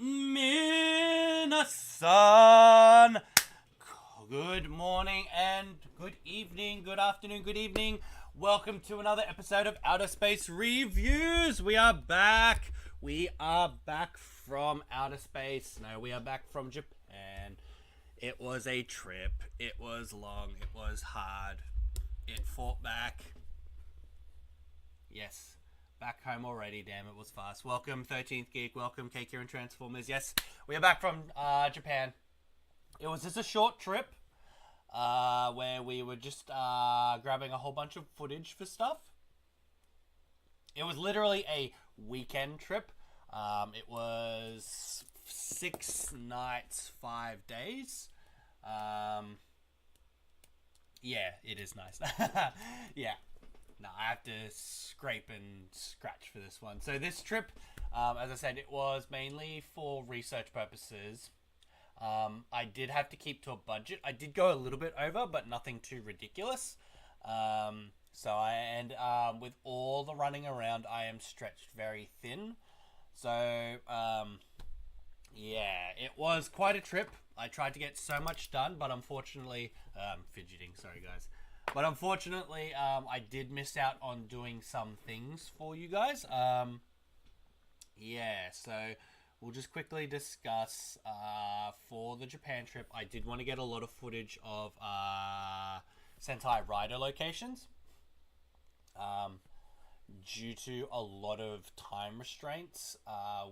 Minasan! Good morning and good evening, good afternoon, good evening. Welcome to another episode of OuttaSpaceReviews. We are back. We are back from outer space. No, we are back from Japan. It was a trip. It was long. It was hard. It fought back. Yes. Back home already, damn, it was fast. Welcome, 13th Geek. Welcome, Keikir and Transformers. Yes, we are back from Japan. It was just a short trip where we were just grabbing a whole bunch of footage for stuff. It was literally a weekend trip. It was 6 nights, 5 days. Yeah, it is nice. Yeah. No, I have to scrape and scratch for this one. So this trip, as I said, it was mainly for research purposes. I did have to keep to a budget. I did go a little bit over, but nothing too ridiculous. With all the running around, I am stretched very thin. So, yeah, it was quite a trip. I tried to get so much done, but unfortunately, fidgeting, sorry guys. But unfortunately, I did miss out on doing some things for you guys. Yeah, so we'll just quickly discuss for the Japan trip. I did want to get a lot of footage of Sentai Rider locations. Due to a lot of time restraints, I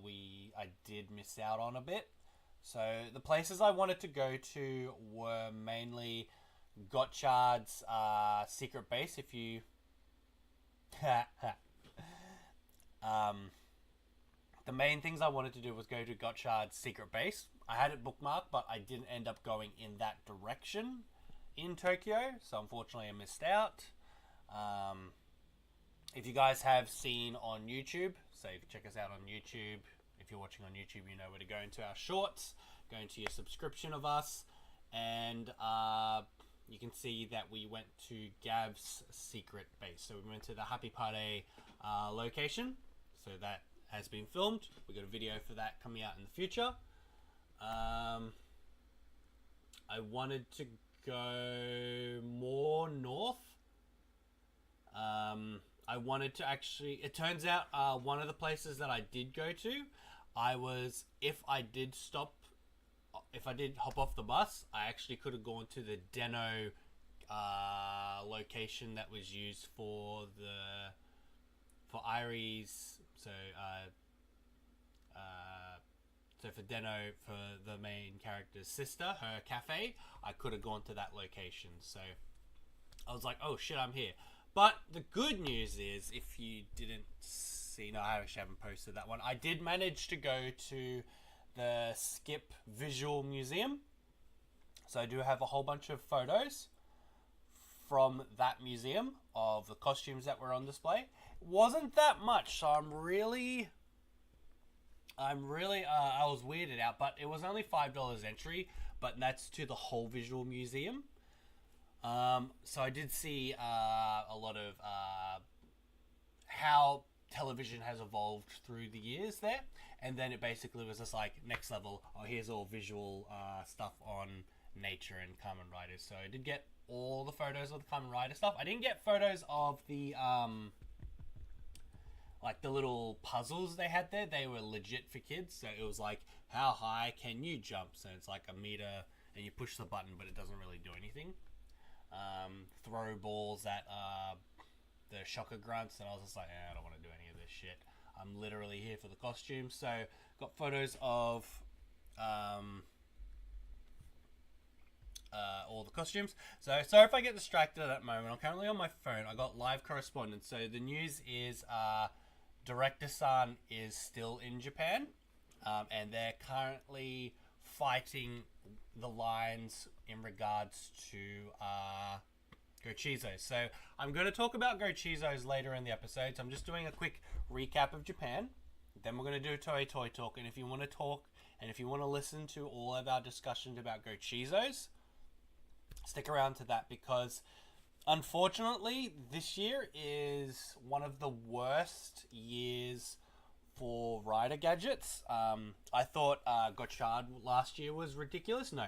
did miss out on a bit. So the places I wanted to go to were mainly Gotchard's secret base. If you the main things I wanted to do was go to Gotchard's secret base. I had it bookmarked, but I didn't end up going in that direction in Tokyo, so unfortunately I missed out. If you guys have seen on YouTube, so if you check us out on YouTube, if you're watching on YouTube, you know where to go into our shorts, go into your subscription of us, and you can see that we went to Gavv's secret base. So we went to the Happy Party location. So that has been filmed. We got a video for that coming out in the future. I wanted to go more north. I wanted to actually... It turns out one of the places that I did go to, if I did hop off the bus, I actually could have gone to the Deno location that was used for Irie's. So for Deno, for the main character's sister, her cafe, I could have gone to that location. So I was like, oh shit, I'm here. But the good news is, if you didn't see, no, I actually haven't posted that one. I did manage to go to the Skip Visual Museum. So I do have a whole bunch of photos from that museum of the costumes that were on display. It wasn't that much, so I was weirded out, but it was only $5 entry, but that's to the whole visual museum. So I did see a lot of how television has evolved through the years there, and then it basically was just like next level. Oh, here's all visual stuff on nature and Kamen Riders. So I did get all the photos of the Kamen Rider stuff. I didn't get photos of the like the little puzzles they had there. They were legit for kids. So it was like, how high can you jump? So it's like a meter, and you push the button, but it doesn't really do anything. Throw balls at the shocker grunts, and I was just like, I don't want to do any of this shit. I'm literally here for the costumes. So got photos of all the costumes. So sorry if I get distracted at that moment. I'm currently on my phone. I got live correspondence. So the news is Director-san is still in Japan, and they're currently fighting the lines in regards to Gochizos. So I'm going to talk about Gochizos later in the episode. So I'm just doing a quick recap of Japan. Then we're going to do Toei Toy Talk. And if you want to talk and if you want to listen to all of our discussions about Gochizos, stick around to that, because unfortunately this year is one of the worst years for Rider gadgets. I thought Gotchard last year was ridiculous. No.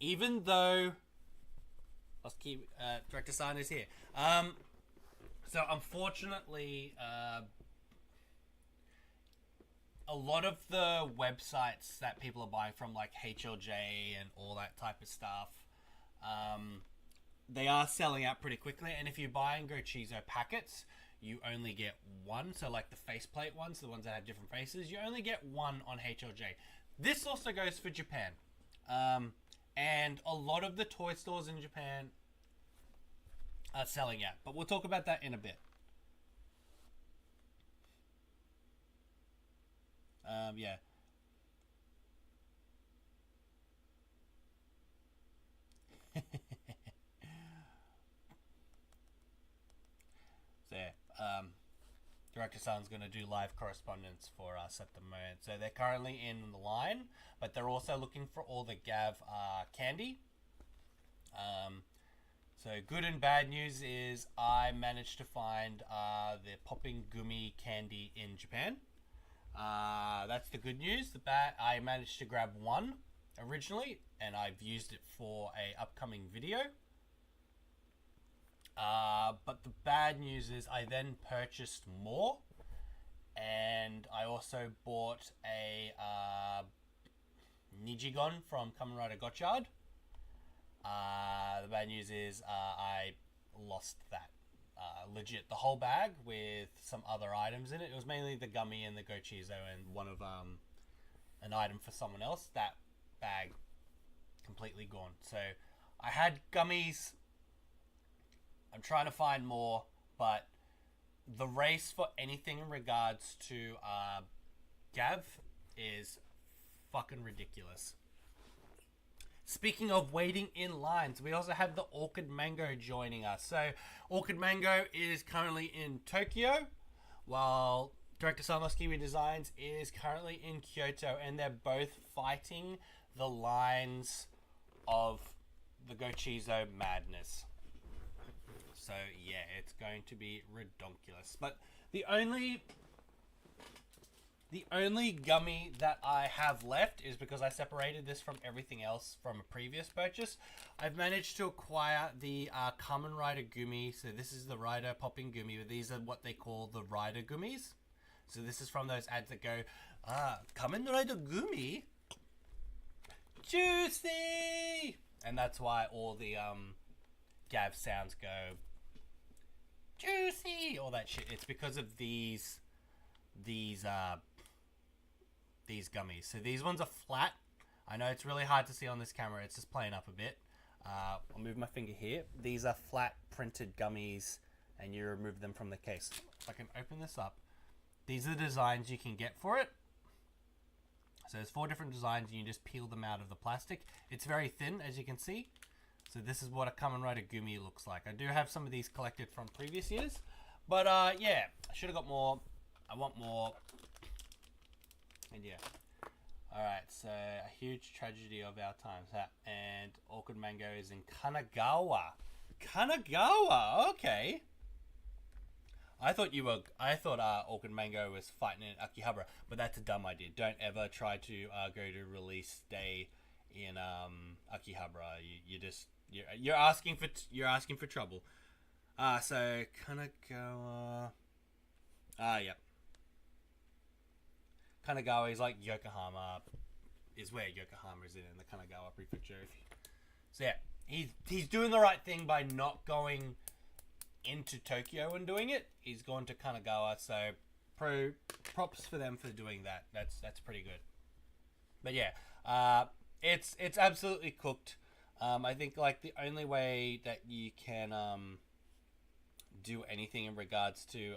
Even though... Let's keep... Director San is here. So, unfortunately... a lot of the websites that people are buying from, like HLJ and all that type of stuff, they are selling out pretty quickly. And if you're buying Gochizo packets, you only get one. So like the faceplate ones, the ones that have different faces, you only get one on HLJ. This also goes for Japan. And a lot of the toy stores in Japan are selling out. But we'll talk about that in a bit. Yeah. So, Director San's going to do live correspondence for us at the moment. So they're currently in the line, but they're also looking for all the Gavv candy. So good and bad news is I managed to find the popping gummy candy in Japan. That's the good news. The bad, I managed to grab one originally, and I've used it for a upcoming video. But the bad news is I then purchased more, and I also bought a Nijigon from Kamen Rider Gotchard. The bad news is I lost that. Legit, the whole bag with some other items in it. It was mainly the gummy and the Gochizo and one of an item for someone else. That bag completely gone. So I had gummies. I'm trying to find more, but the race for anything in regards to Gavv is fucking ridiculous. Speaking of waiting in lines, we also have the Orchid Mango joining us. So, Orchid Mango is currently in Tokyo, while Director Sunless Kiwi Designs is currently in Kyoto, and they're both fighting the lines of the Gochizo madness. So, yeah, it's going to be redonkulous. But the only gummy that I have left is because I separated this from everything else from a previous purchase. I've managed to acquire the Kamen Rider Gummi. So this is the Rider Popping Gummi, but these are what they call the Rider Gummies. So this is from those ads that go, Kamen Rider Gummi? Juicy! And that's why all the Gavv sounds go, juicy! All that shit. It's because of these gummies. So these ones are flat. I know it's really hard to see on this camera. It's just playing up a bit. I'll move my finger here. These are flat printed gummies, and you remove them from the case. If I can open this up, these are the designs you can get for it. So there's 4 different designs, and you just peel them out of the plastic. It's very thin, as you can see. So this is what a Kamen Rider Gummi looks like. I do have some of these collected from previous years, but yeah, I should have got more. I want more. And yeah. Alright, so a huge tragedy of our times. And Orchid Mango is in Kanagawa. Kanagawa, okay. I thought Orchid Mango was fighting in Akihabara, but that's a dumb idea. Don't ever try to go to release day in Akihabara. You're asking for trouble. So Kanagawa. Yep. Kanagawa is like Yokohama, is where Yokohama is in the Kanagawa Prefecture. So yeah, he's doing the right thing by not going into Tokyo and doing it. He's gone to Kanagawa, so props for them for doing that. That's pretty good. But yeah, it's absolutely cooked. I think like the only way that you can do anything in regards to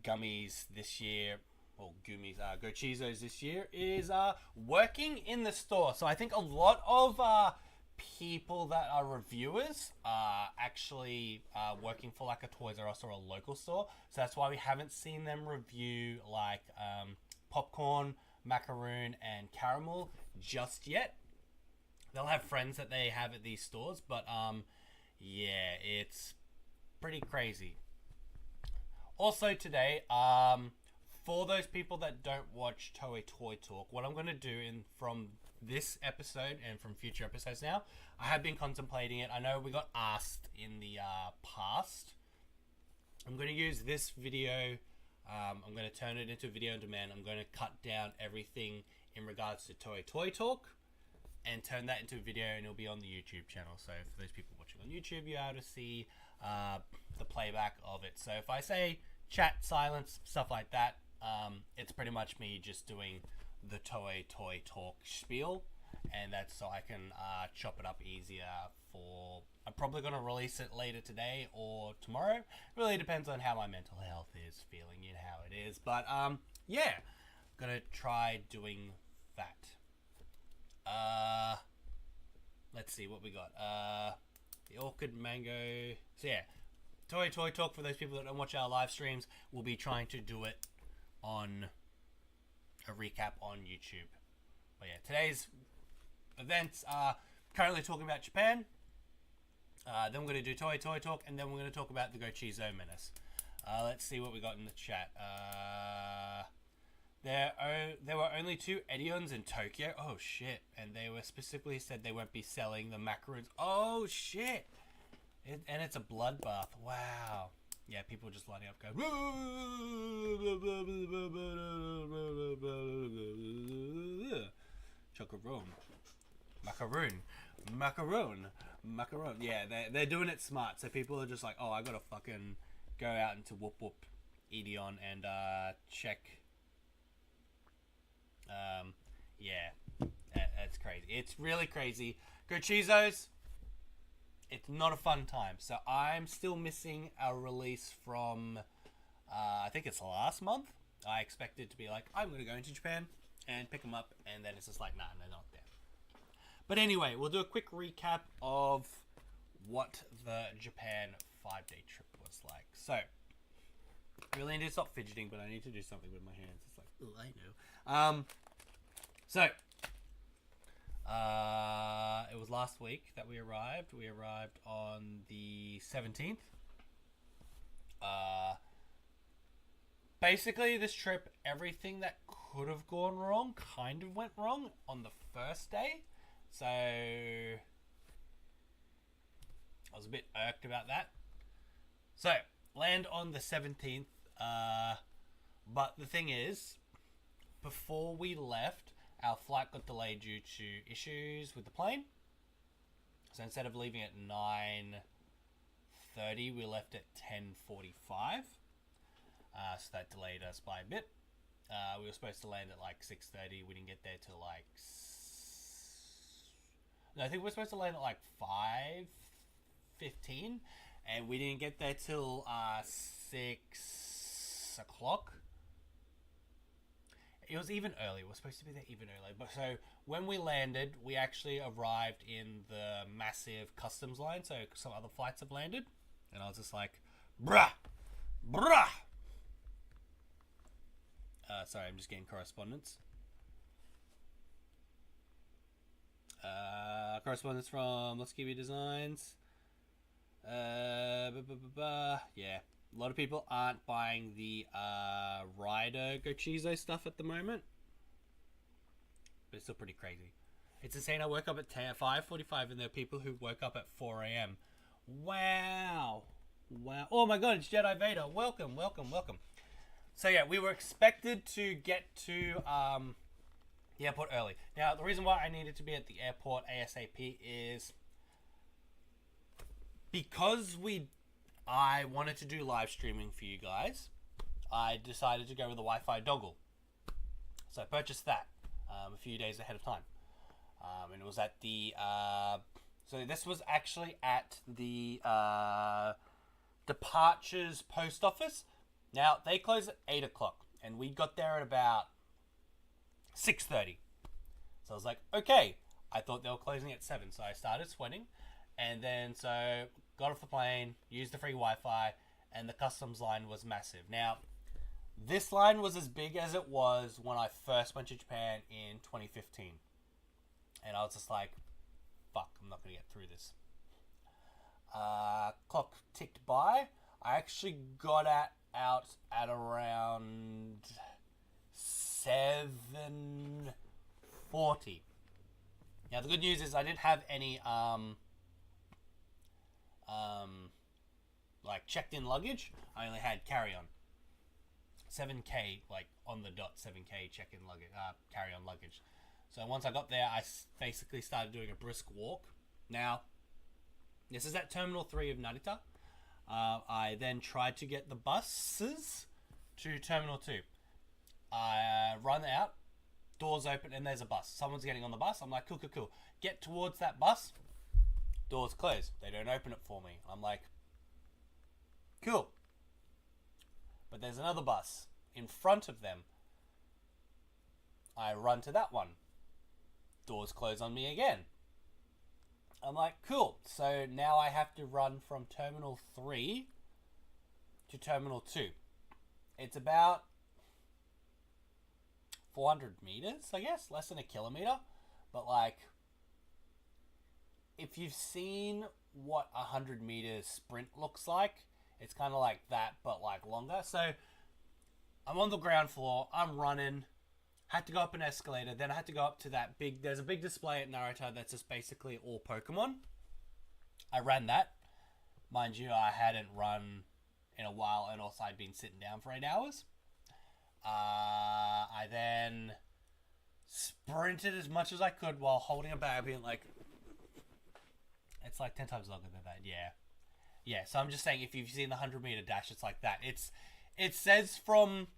gummies this year, or gummies, Gochizos this year, is working in the store. So I think a lot of people that are reviewers are actually working for like a Toys R Us or a local store. So that's why we haven't seen them review like popcorn, macaroon, and caramel just yet. They'll have friends that they have at these stores, but yeah, it's pretty crazy. Also today, for those people that don't watch Toei Toy Talk, what I'm going to do from this episode and from future episodes now, I have been contemplating it. I know we got asked in the past. I'm going to use this video. I'm going to turn it into a video on demand. I'm going to cut down everything in regards to Toei Toy Talk and turn that into a video, and it'll be on the YouTube channel. So for those people watching on YouTube, you're able to see the playback of it. So if I say chat, silence, stuff like that, it's pretty much me just doing the Toei Toy Talk spiel, and that's so I can chop it up easier for... I'm probably going to release it later today or tomorrow. It really depends on how my mental health is feeling and how it is. But yeah, gonna try doing that. Let's see what we got. The Orchid Mango. So yeah, Toei Toy Talk, for those people that don't watch our live streams, we'll be trying to do it on a recap on YouTube. But yeah, today's events are currently talking about Japan. Then we're going to do Toei Toy Talk, and then we're going to talk about the Gochizo Menace. Let's see what we got in the chat. There were only 2 Edions in Tokyo. Oh shit! And they were specifically said they won't be selling the macaroons. Oh shit! And it's a bloodbath. Wow. Yeah, people just lining up going. Chocoron. Macaron. Yeah, they're doing it smart. So people are just like, oh, I gotta fucking go out into Whoop Whoop Edion and check. Yeah, that's crazy. It's really crazy. Gochizos, it's not a fun time. So I'm still missing our release from, I think it's last month. I expected to be like, I'm gonna go into Japan and pick them up, and then it's just like, nah, they're not there. But anyway, we'll do a quick recap of what the Japan 5-day trip was like. So, I really need to stop fidgeting, but I need to do something with my hands. It's like, oh, I know. It was last week that we arrived. We arrived on the 17th. Basically, this trip, everything that could have gone wrong kind of went wrong on the first day. So, I was a bit irked about that. So, land on the 17th. But the thing is, before we left, our flight got delayed due to issues with the plane. So instead of leaving at 9:30, we left at 10:45. So that delayed us by a bit. We were supposed to land at like 6:30. We didn't get there till like... No, I think we were supposed to land at like 5:15. And we didn't get there till 6 o'clock. It was even early. We were supposed to be there even earlier. But so when we landed, we actually arrived in the massive customs line. So some other flights have landed. And I was just like, bruh. Sorry, I'm just getting correspondence. Correspondence from Let's Give You Designs. Yeah. A lot of people aren't buying the Rider Gochizo stuff at the moment. But it's still pretty crazy. It's insane. I woke up at 5:45 and there are people who woke up at 4 a.m. Wow. Oh my god, it's Jedi Vader. Welcome. So yeah, we were expected to get to the airport early. Now, the reason why I needed to be at the airport ASAP is because I wanted to do live streaming for you guys. I decided to go with a Wi-Fi dongle. So I purchased that a few days ahead of time. And it was at the... so this was actually at the Departures post office. Now, they close at 8 o'clock. And we got there at about 6:30. So I was like, okay. I thought they were closing at 7. So I started sweating. And then, so... got off the plane, used the free Wi-Fi, and the customs line was massive. Now, this line was as big as it was when I first went to Japan in 2015. And I was just like, fuck, I'm not going to get through this. Clock ticked by. I actually got at out at around 7:40. Now the good news is I didn't have any like checked in luggage. I only had carry on. 7K like on the dot. 7K check in luggage, carry on luggage. So once I got there, I basically started doing a brisk walk. Now, this is at Terminal 3 of Narita. I then tried to get the buses to Terminal 2. I run out, doors open, and there's a bus. Someone's getting on the bus. I'm like, cool. Get towards that bus. Doors closed. They don't open it for me. I'm like, cool. But there's another bus in front of them. I run to that one. Doors close on me again. I'm like, cool. So now I have to run from Terminal 3 to Terminal 2. It's about 400 meters, I guess. Less than a kilometer. But like, if you've seen what a 100 meters sprint looks like, it's kind of like that, but like longer. So I'm on the ground floor. I'm running. Had to go up an escalator. Then I had to go up to that big... There's a big display at Narita that's just basically all Pokemon. I ran that. Mind you, I hadn't run in a while, and also I'd been sitting down for 8 hours. I then sprinted as much as I could while holding a bag, being like... It's like 10 times longer than that, yeah. Yeah, so I'm just saying, if you've seen the 100 meter dash, it's like that. It says from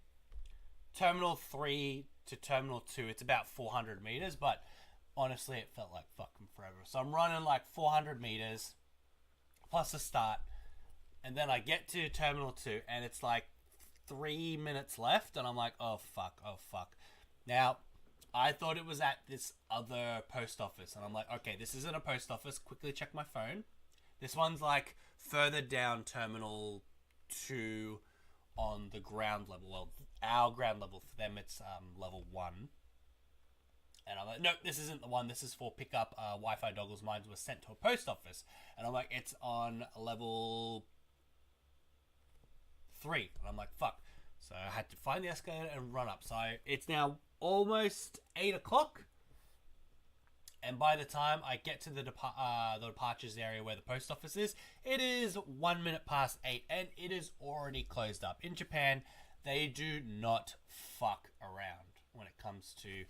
Terminal 3 to Terminal 2, it's about 400 meters, but honestly, it felt like fucking forever. So I'm running like 400 meters, plus a start, and then I get to Terminal 2, and it's like 3 minutes left, and I'm like, oh fuck. Now, I thought it was at this other post office, and I'm like, okay, this isn't a post office. Quickly check my phone. This one's like further down Terminal 2 on the ground level. Well, our ground level. For them, it's level 1. And I'm like, nope, this isn't the one. This is for pickup Wi-Fi dongles. Mine was sent to a post office. And I'm like, it's on level 3. And I'm like, fuck. So I had to find the escalator and run up. So it's now almost 8 o'clock. And by the time I get to the departures area where the post office is, it is 1 minute past 8, and it is already closed up. In Japan, they do not fuck around when it comes to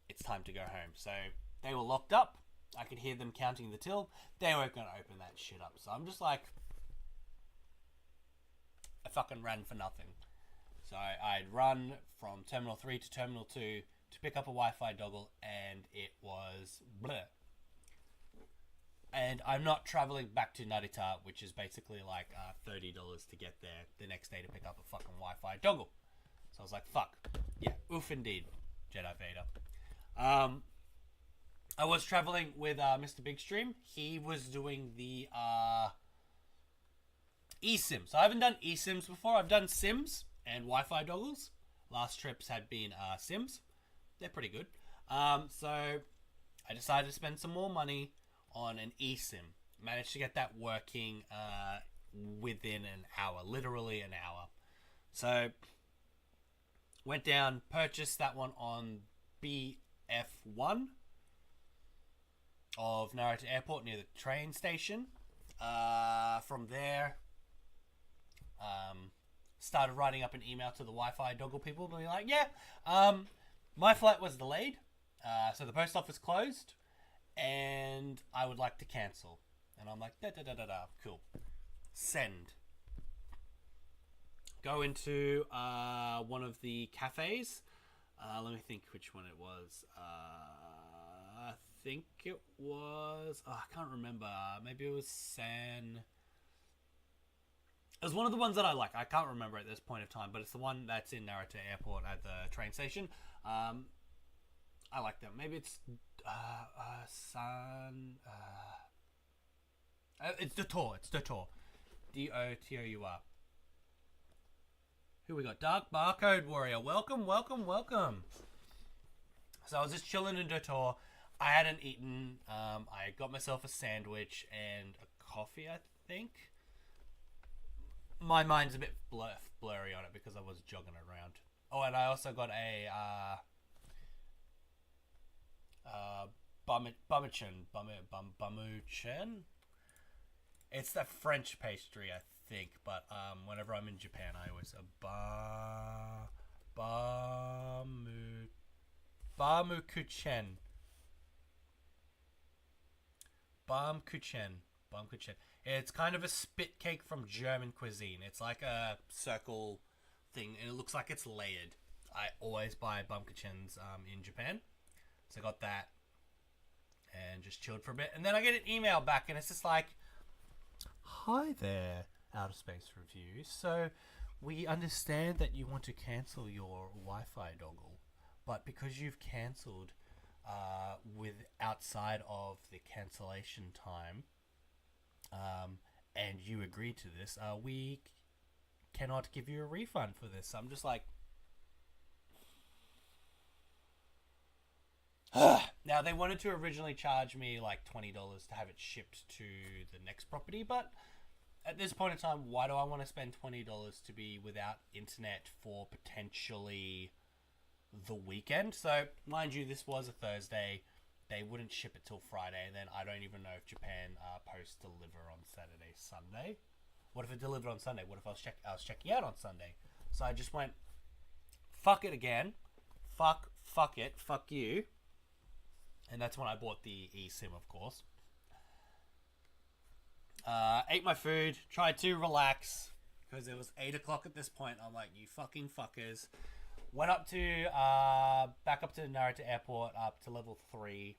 it's time to go home. So they were locked up. I could hear them counting the till. They weren't going to open that shit up. So I'm just like, I fucking ran for nothing. So I'd run from Terminal 3 to Terminal 2 to pick up a Wi-Fi dongle, and it was bleh. And I'm not traveling back to Narita, which is basically like $30 to get there the next day to pick up a fucking Wi-Fi dongle. So I was like, fuck. Yeah, oof indeed, Jedi Vader. I was traveling with Mr. Bigstream. He was doing the eSIM. So I haven't done eSIMs before. I've done SIMs and Wi-Fi dongles. Last trips had been SIMs. They're pretty good. So I decided to spend some more money on an eSIM. Managed to get that working within an hour. Literally an hour. So went down, purchased that one on BF1 of Narita Airport near the train station. From there, started writing up an email to the Wi-Fi dongle people, being like, yeah, my flight was delayed, so the post office closed, and I would like to cancel. And I'm like, cool. Send. Go into one of the cafes. Let me think which one it was. I think it was... I can't remember. Maybe it was San... It was one of the ones that I like. I can't remember at this point of time, but it's the one that's in Narita Airport at the train station. I like them. Maybe it's San... it's Dotour. It's Dotour. Dotour. Who we got? Dark Barcode Warrior. Welcome. So I was just chilling in Dotour. I hadn't eaten. I got myself a sandwich and a coffee, I think. my mind's a bit blurry on it because I was jogging around. Oh, and I also got a Bamuchin. It's the French pastry, I think, but whenever I'm in Japan, I always say Bamukuchen. Baumkuchen. It's kind of a spit cake from German cuisine. It's like a circle thing, and it looks like it's layered. I always buy Baumkuchens in Japan. So I got that and just chilled for a bit. And then I get an email back, and it's just like, "Hi there, OuttaSpaceReviews. So we understand that you want to cancel your Wi-Fi dongle, but because you've cancelled with outside of the cancellation time, and you agreed to this, we cannot give you a refund for this." So I'm just like, now they wanted to originally charge me like $20 to have it shipped to the next property, but at this point in time, why do I want to spend $20 to be without internet for potentially the weekend? So mind you, this was a Thursday. They wouldn't ship it till Friday, and then I don't even know if Japan post deliver on Saturday, Sunday. What if it delivered on Sunday? What if I was checking out on Sunday? So I just went, fuck it again. Fuck it. Fuck you. And that's when I bought the eSIM, of course. Ate my food. Tried to relax because it was 8 o'clock at this point. I'm like, you fucking fuckers. Went up to, back up to Narita Airport, up to level 3.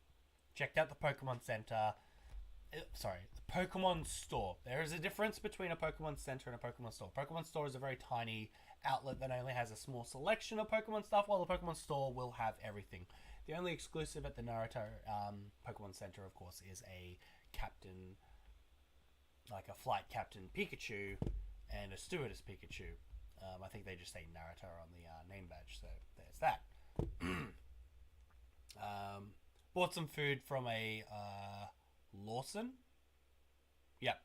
Checked out the Pokemon Center. The Pokemon Store. There is a difference between a Pokemon Center and a Pokemon Store. Pokemon Store is a very tiny outlet that only has a small selection of Pokemon stuff, while the Pokemon Store will have everything. The only exclusive at the Naruto Pokemon Center, of course, is a captain, like a flight captain Pikachu and a stewardess Pikachu. I think they just say Naruto on the name badge, so there's that. Bought some food from a Lawson. Yep.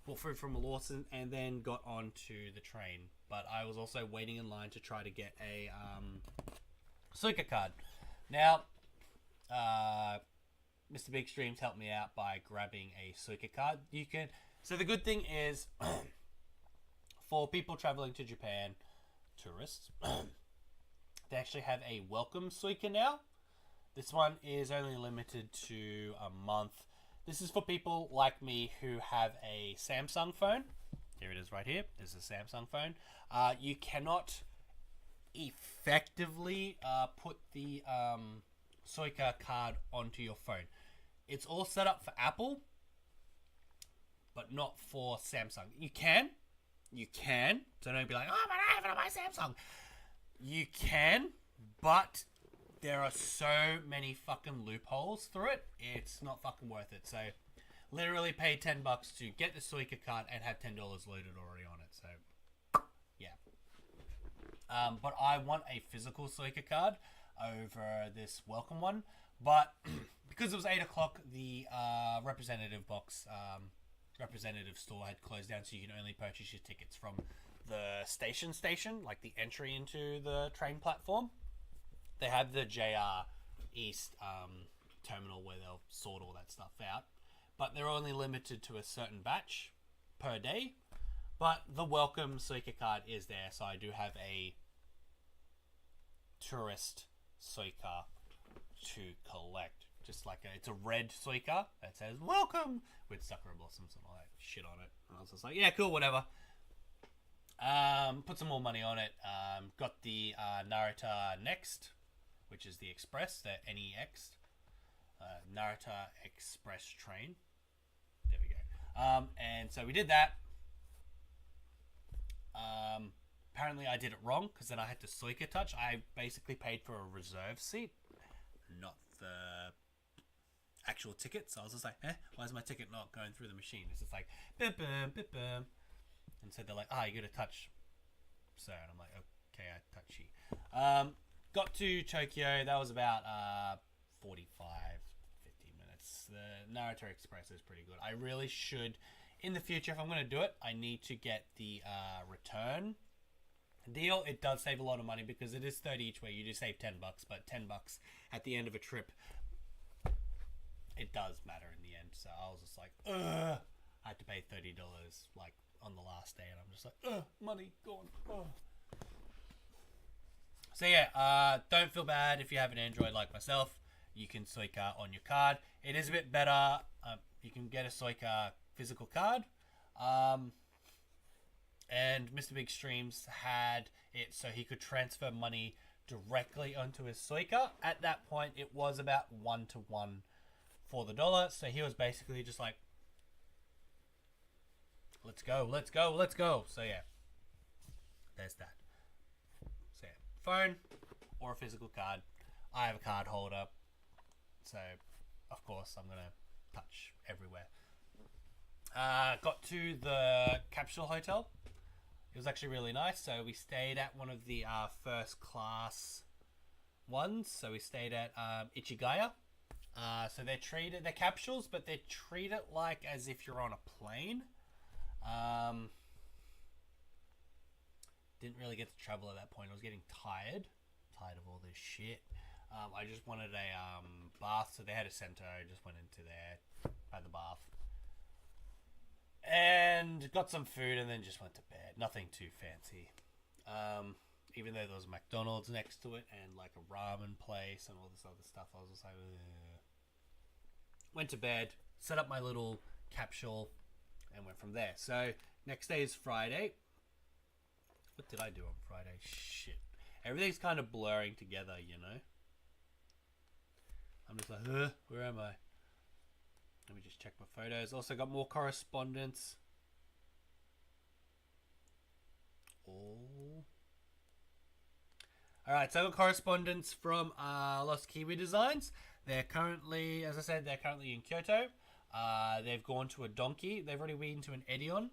Bought food from a Lawson and then got onto the train. But I was also waiting in line to try to get a Suica card. Now, Mr. Big Streams helped me out by grabbing a Suica card. So the good thing is, for people traveling to Japan, tourists, they actually have a welcome Suica now. This one is only limited to a month. This is for people like me who have a Samsung phone. Here it is right here. This is a Samsung phone. You cannot effectively put the Suica card onto your phone. It's all set up for Apple, but not for Samsung. You can. So don't be like, oh, but I have it on my Samsung. You can, but there are so many fucking loopholes through it. It's not fucking worth it. So literally pay $10 to get the Suica card and have $10 loaded already on it. So yeah. But I want a physical Suica card over this welcome one. But because it was 8 o'clock, the representative store had closed down, so you can only purchase your tickets from the station, like the entry into the train platform. They have the JR East terminal where they'll sort all that stuff out, but they're only limited to a certain batch per day. But the welcome Suica card is there, so I do have a tourist Suica to collect. Just like it's a red Suica that says welcome with sakura blossoms and all that shit on it. And I was just like, yeah, cool, whatever. Put some more money on it. Got the Narita Next, which is the Express, the NEX, Narita Express train. There we go. And so we did that. Apparently I did it wrong because then I had to Suica touch. I basically paid for a reserve seat, not the actual ticket. So I was just like, why is my ticket not going through the machine? It's just like, bim, bim, bim, bim. And so they're like, you got to touch. So, and I'm like, okay, I touchy. Got to Tokyo. That was about 45, 50 minutes. The Narita Express is pretty good. I really should in the future, if I'm going to do it, I need to get the return deal. It does save a lot of money because it is 30 each way. You do save $10, but $10 at the end of a trip, it does matter in the end. So I was just like, ugh. I had to pay $30 like on the last day, and I'm just like, ugh, money gone. Ugh. So yeah, don't feel bad if you have an Android like myself. You can Suica on your card. It is a bit better. You can get a Suica physical card. And Mr. Big Streams had it so he could transfer money directly onto his Suica. At that point, it was about 1-to-1 for the dollar. So he was basically just like, let's go, let's go, let's go. So yeah, there's that. So yeah, phone or a physical card. I have a card holder. So, of course, I'm going to touch everywhere. Got to the capsule hotel. It was actually really nice. So we stayed at one of the first class ones. So we stayed at Ichigaya. So they're capsules, but they treat it like as if you're on a plane. Didn't really get to travel at that point. I was getting tired of all this shit. I just wanted a bath, so they had a center. I just went into there, had the bath, and got some food, and then just went to bed. Nothing too fancy. Even though there was a McDonald's next to it and like a ramen place and all this other stuff, I was just like, ugh. Went to bed, set up my little capsule, and went from there. So next day is Friday. What did I do on Friday? Shit. Everything's kind of blurring together, you know? I'm just like, where am I? Let me just check my photos. Also got more correspondence. Oh. Alright, so I got correspondence from Lost Kiwi Designs. They're currently, as I said, they're currently in Kyoto. They've gone to a Donkey. They've already been to an Edion.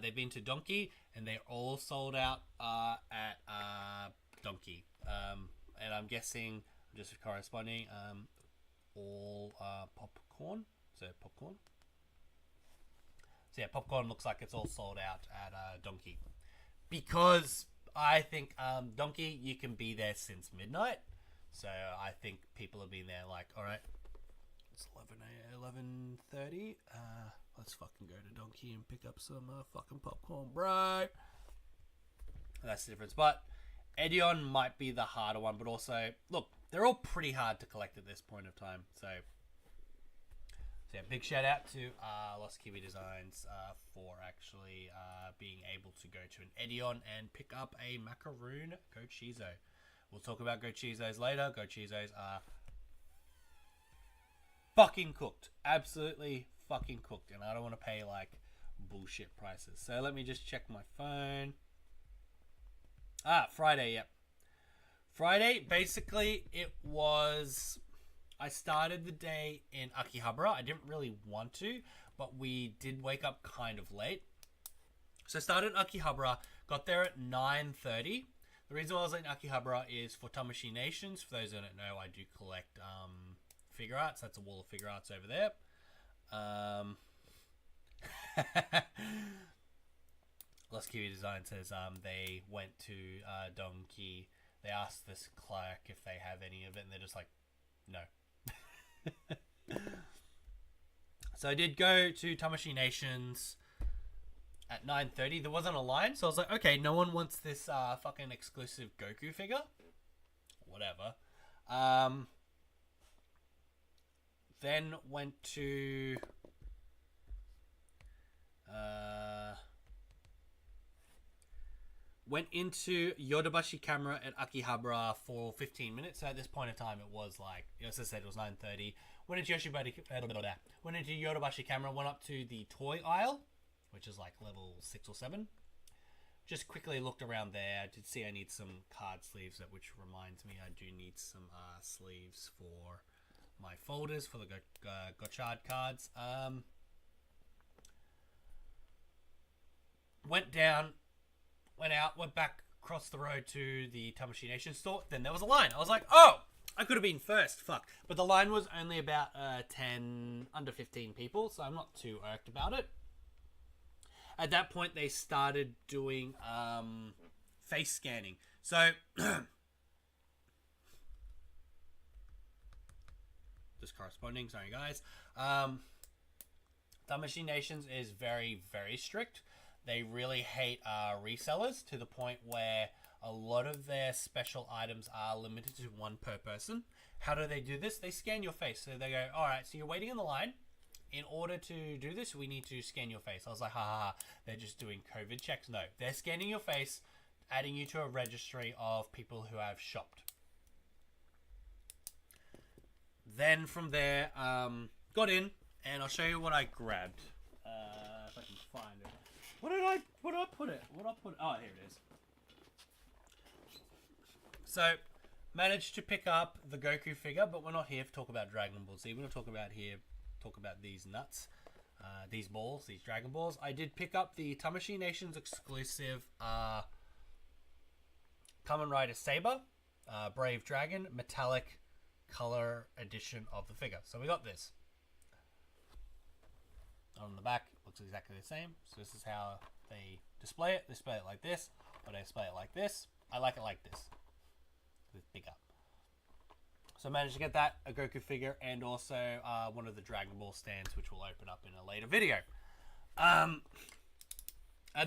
They've been to Donkey, and they're all sold out at Donkey. And I'm guessing, just corresponding, all popcorn. So popcorn. So yeah, popcorn looks like it's all sold out at Donkey. Because I think Donkey, you can be there since midnight. So I think people have been there like, alright, it's 11:30. Let's fucking go to Donkey and pick up some fucking popcorn, bro. That's the difference. But Edion might be the harder one, but also, look, they're all pretty hard to collect at this point of time. So yeah, big shout out to Lost Kiwi Designs for actually being able to go to an Edion and pick up a macaroon gochizo. We'll talk about gochizos later. Gochizos are fucking cooked. Absolutely fucking cooked. And I don't want to pay like bullshit prices. So let me just check my phone. Friday, yep. Friday, basically, it was... I started the day in Akihabara. I didn't really want to, but we did wake up kind of late. So I started in Akihabara, got there at 9:30. The reason why I was late in Akihabara is for Tamashii Nations. For those who don't know, I do collect figure arts. That's a wall of figure arts over there. Lost Kiwi Design says they went to Donkey. They asked this clerk if they have any of it, and they're just like, no. So I did go to Tamashii Nations at 9:30. There wasn't a line, so I was like, okay, no one wants this fucking exclusive Goku figure. Whatever. Then went to... went into Yodobashi Camera at Akihabara for 15 minutes. So at this point in time, it was like, as I said, it was 9:30. Went into Yodobashi Camera, went up to the toy aisle, which is like level 6 or 7. Just quickly looked around there. I did see I need some card sleeves, which reminds me I do need some sleeves for my folders for the Gochard cards. Went down, went out, went back across the road to the Tamashii Nation store. Then there was a line. I was like, oh, I could have been first, fuck. But the line was only about 10, under 15 people, so I'm not too irked about it. At that point, they started doing face scanning. So, just corresponding, sorry guys. Dummies Nations is very, very strict. They really hate resellers to the point where a lot of their special items are limited to one per person. How do they do this? They scan your face. So they go, all right, so you're waiting in the line. In order to do this, we need to scan your face. I was like, ha ha ha. They're just doing COVID checks. No, they're scanning your face, adding you to a registry of people who have shopped. Then from there, got in, and I'll show you what I grabbed. If I can find it. What did I put it? Oh, here it is. So, managed to pick up the Goku figure, but we're not here to talk about Dragon Ball Z. We're going to talk about these nuts, these balls, these Dragon Balls. I did pick up the Dummies Nations exclusive Kamen Rider Saber, Brave Dragon, metallic color edition of the figure. So we got this. On the back, looks exactly the same. So this is how they display it. They display it like this, or they display it like this. I like it like this. It's bigger. So I managed to get that, a Goku figure, and also one of the Dragon Ball stands, which we'll open up in a later video. At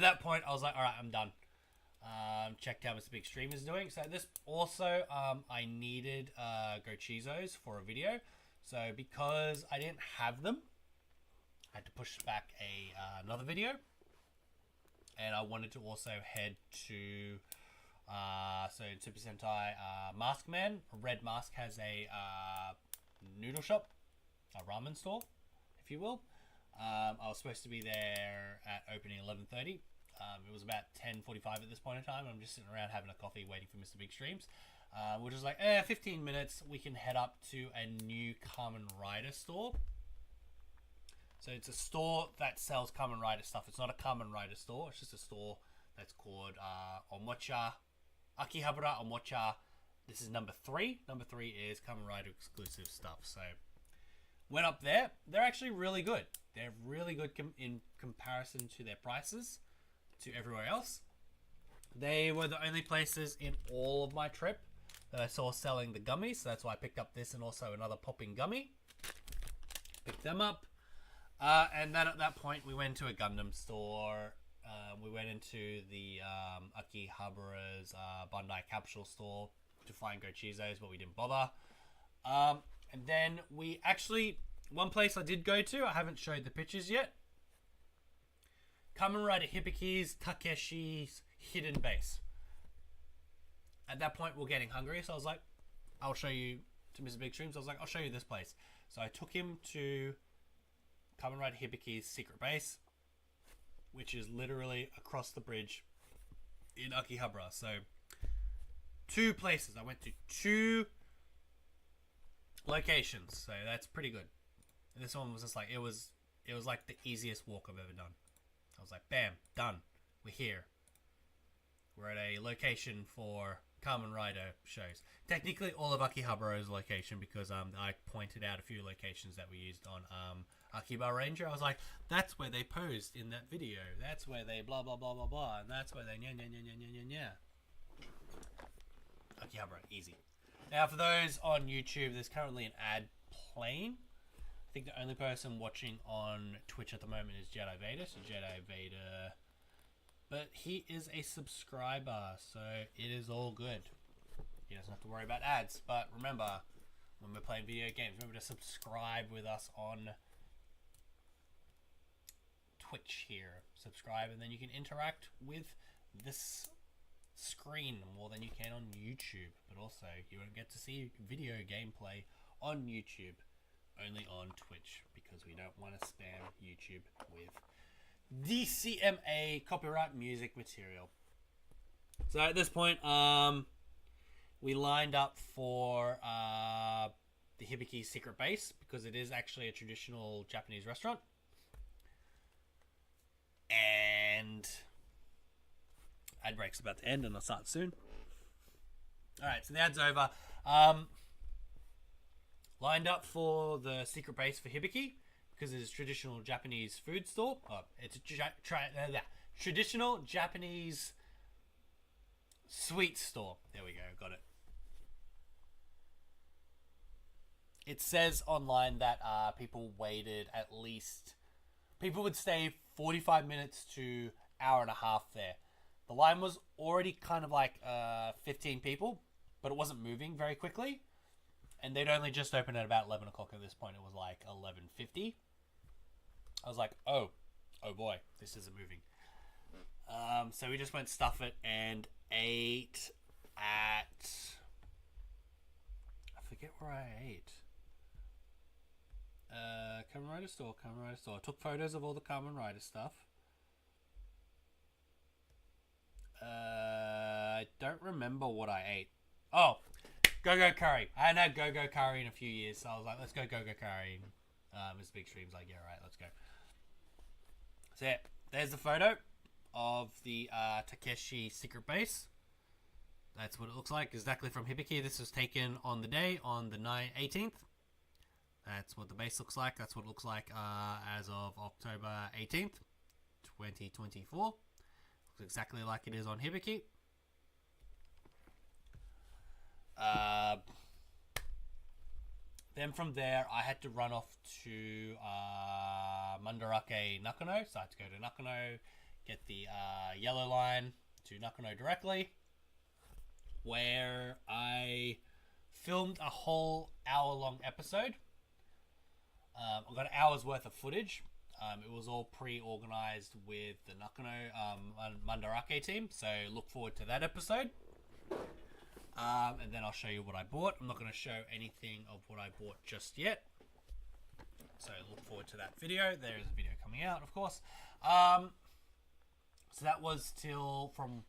that point, I was like, alright, I'm done. Checked out what Big Stream is doing. So this also, I needed Gochizos for a video. So because I didn't have them, I had to push back another video. And I wanted to also head to... so in Super Sentai, Mask Man, Red Mask has a noodle shop, a ramen store, if you will. I was supposed to be there at opening 11:30. It was about 10:45 at this point in time. I'm just sitting around having a coffee, waiting for Mr. Big Streams. We're just like, 15 minutes. We can head up to a new Kamen Rider store. So it's a store that sells Kamen Rider stuff. It's not a Kamen Rider store. It's just a store that's called Omocha. Akihabara Omocha. This is number 3. Number 3 is Kamen Rider exclusive stuff. So went up there. They're actually really good. They're really good in comparison to their prices to everywhere else. They were the only places in all of my trip that I saw selling the gummies. So that's why I picked up this and also another popping gummy. Picked them up. And then at that point we went to a Gundam store. We went into the Akihabara's Bandai Capsule store to find Gochizos, but we didn't bother. And then we actually, one place I did go to, I haven't showed the pictures yet. Kamen Rider Hibiki's Takeshi's hidden base. At that point, we're getting hungry, so I was like, I'll show you, to Mr. Big Streams, I was like, I'll show you this place. So I took him to Kamen Rider Hibiki's secret base, which is literally across the bridge in Akihabara. So 2 places. I went to 2 locations, so that's pretty good. And this one was just like, it was like the easiest walk I've ever done. I was like, bam, done. We're here. We're at a location for Kamen Rider shows. Technically, all of Akihabara's location, because I pointed out a few locations that we used on Akihabara Ranger. I was like, that's where they posed in that video. That's where they blah blah blah blah blah, and that's where they nya nya nya nya nya nya nya. Akihabara, easy. Now, for those on YouTube, there's currently an ad playing. I think the only person watching on Twitch at the moment is Jedi Vader. So Jedi Vader, but he is a subscriber, so it is all good. He doesn't have to worry about ads. But remember, when we're playing video games, remember to subscribe with us on Twitch here. Subscribe, and then you can interact with this screen more than you can on YouTube. But also, you won't get to see video gameplay on YouTube, only on Twitch, because we don't want to spam YouTube with DCMA copyright music material. So at this point, we lined up for the Hibiki secret base, because it is actually a traditional Japanese restaurant. And ad break's about to end, and I'll start soon. Alright, so the ad's over. lined up for the secret base for Hibiki because it's a traditional Japanese food store. Oh, it's a traditional Japanese sweet store. There we go, got it. It says online that people waited at least... People would stay 45 minutes to hour and a half there. The line was already kind of like 15 people, but it wasn't moving very quickly. And they'd only just opened at about 11 o'clock at this point. It was like 11:50. I was like, oh boy, this isn't moving. So we just went stuff it and ate at... I forget where I ate. Kamen Rider store. I took photos of all the Kamen Rider stuff. I don't remember what I ate. Oh, Go-Go Curry. I hadn't had Go-Go Curry in a few years, so I was like, let's go Go-Go Curry. Mr. Big Stream's like, yeah, right, let's go. So yeah, there's the photo of the Takeshi secret base. That's what it looks like, exactly from Hibiki. This was taken on the day, on the 18th. That's what the base looks like. That's what it looks like as of October 18th, 2024. Looks exactly like it is on Hibiki. Then from there, I had to run off to Mandarake Nakano. So I had to go to Nakano, get the yellow line to Nakano directly, where I filmed a whole hour-long episode. I got an hour's worth of footage. It was all pre-organized with the Nakano Mandarake team, so look forward to that episode. And then I'll show you what I bought. I'm not going to show anything of what I bought just yet, so look forward to that video. There is a video coming out, of course. So that was till from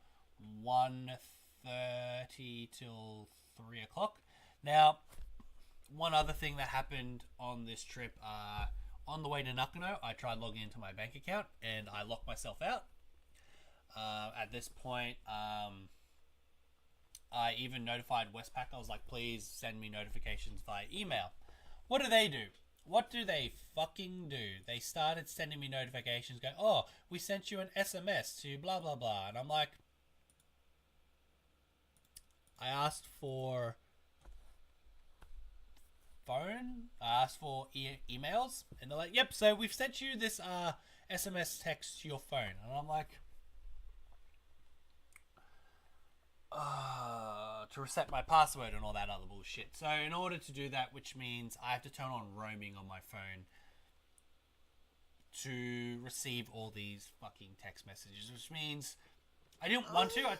1:30 till 3 o'clock. Now, one other thing that happened on this trip, on the way to Nakano, I tried logging into my bank account and I locked myself out. At this point, I even notified Westpac. I was like, please send me notifications via email. What do? What do they fucking do? They started sending me notifications going, oh, we sent you an SMS to blah, blah, blah. And I'm like, I asked for phone, I asked for emails, and they're like, yep, so we've sent you this SMS text to your phone. And I'm like, to reset my password and all that other bullshit. So in order to do that, which means I have to turn on roaming on my phone to receive all these fucking text messages, which means I didn't want to.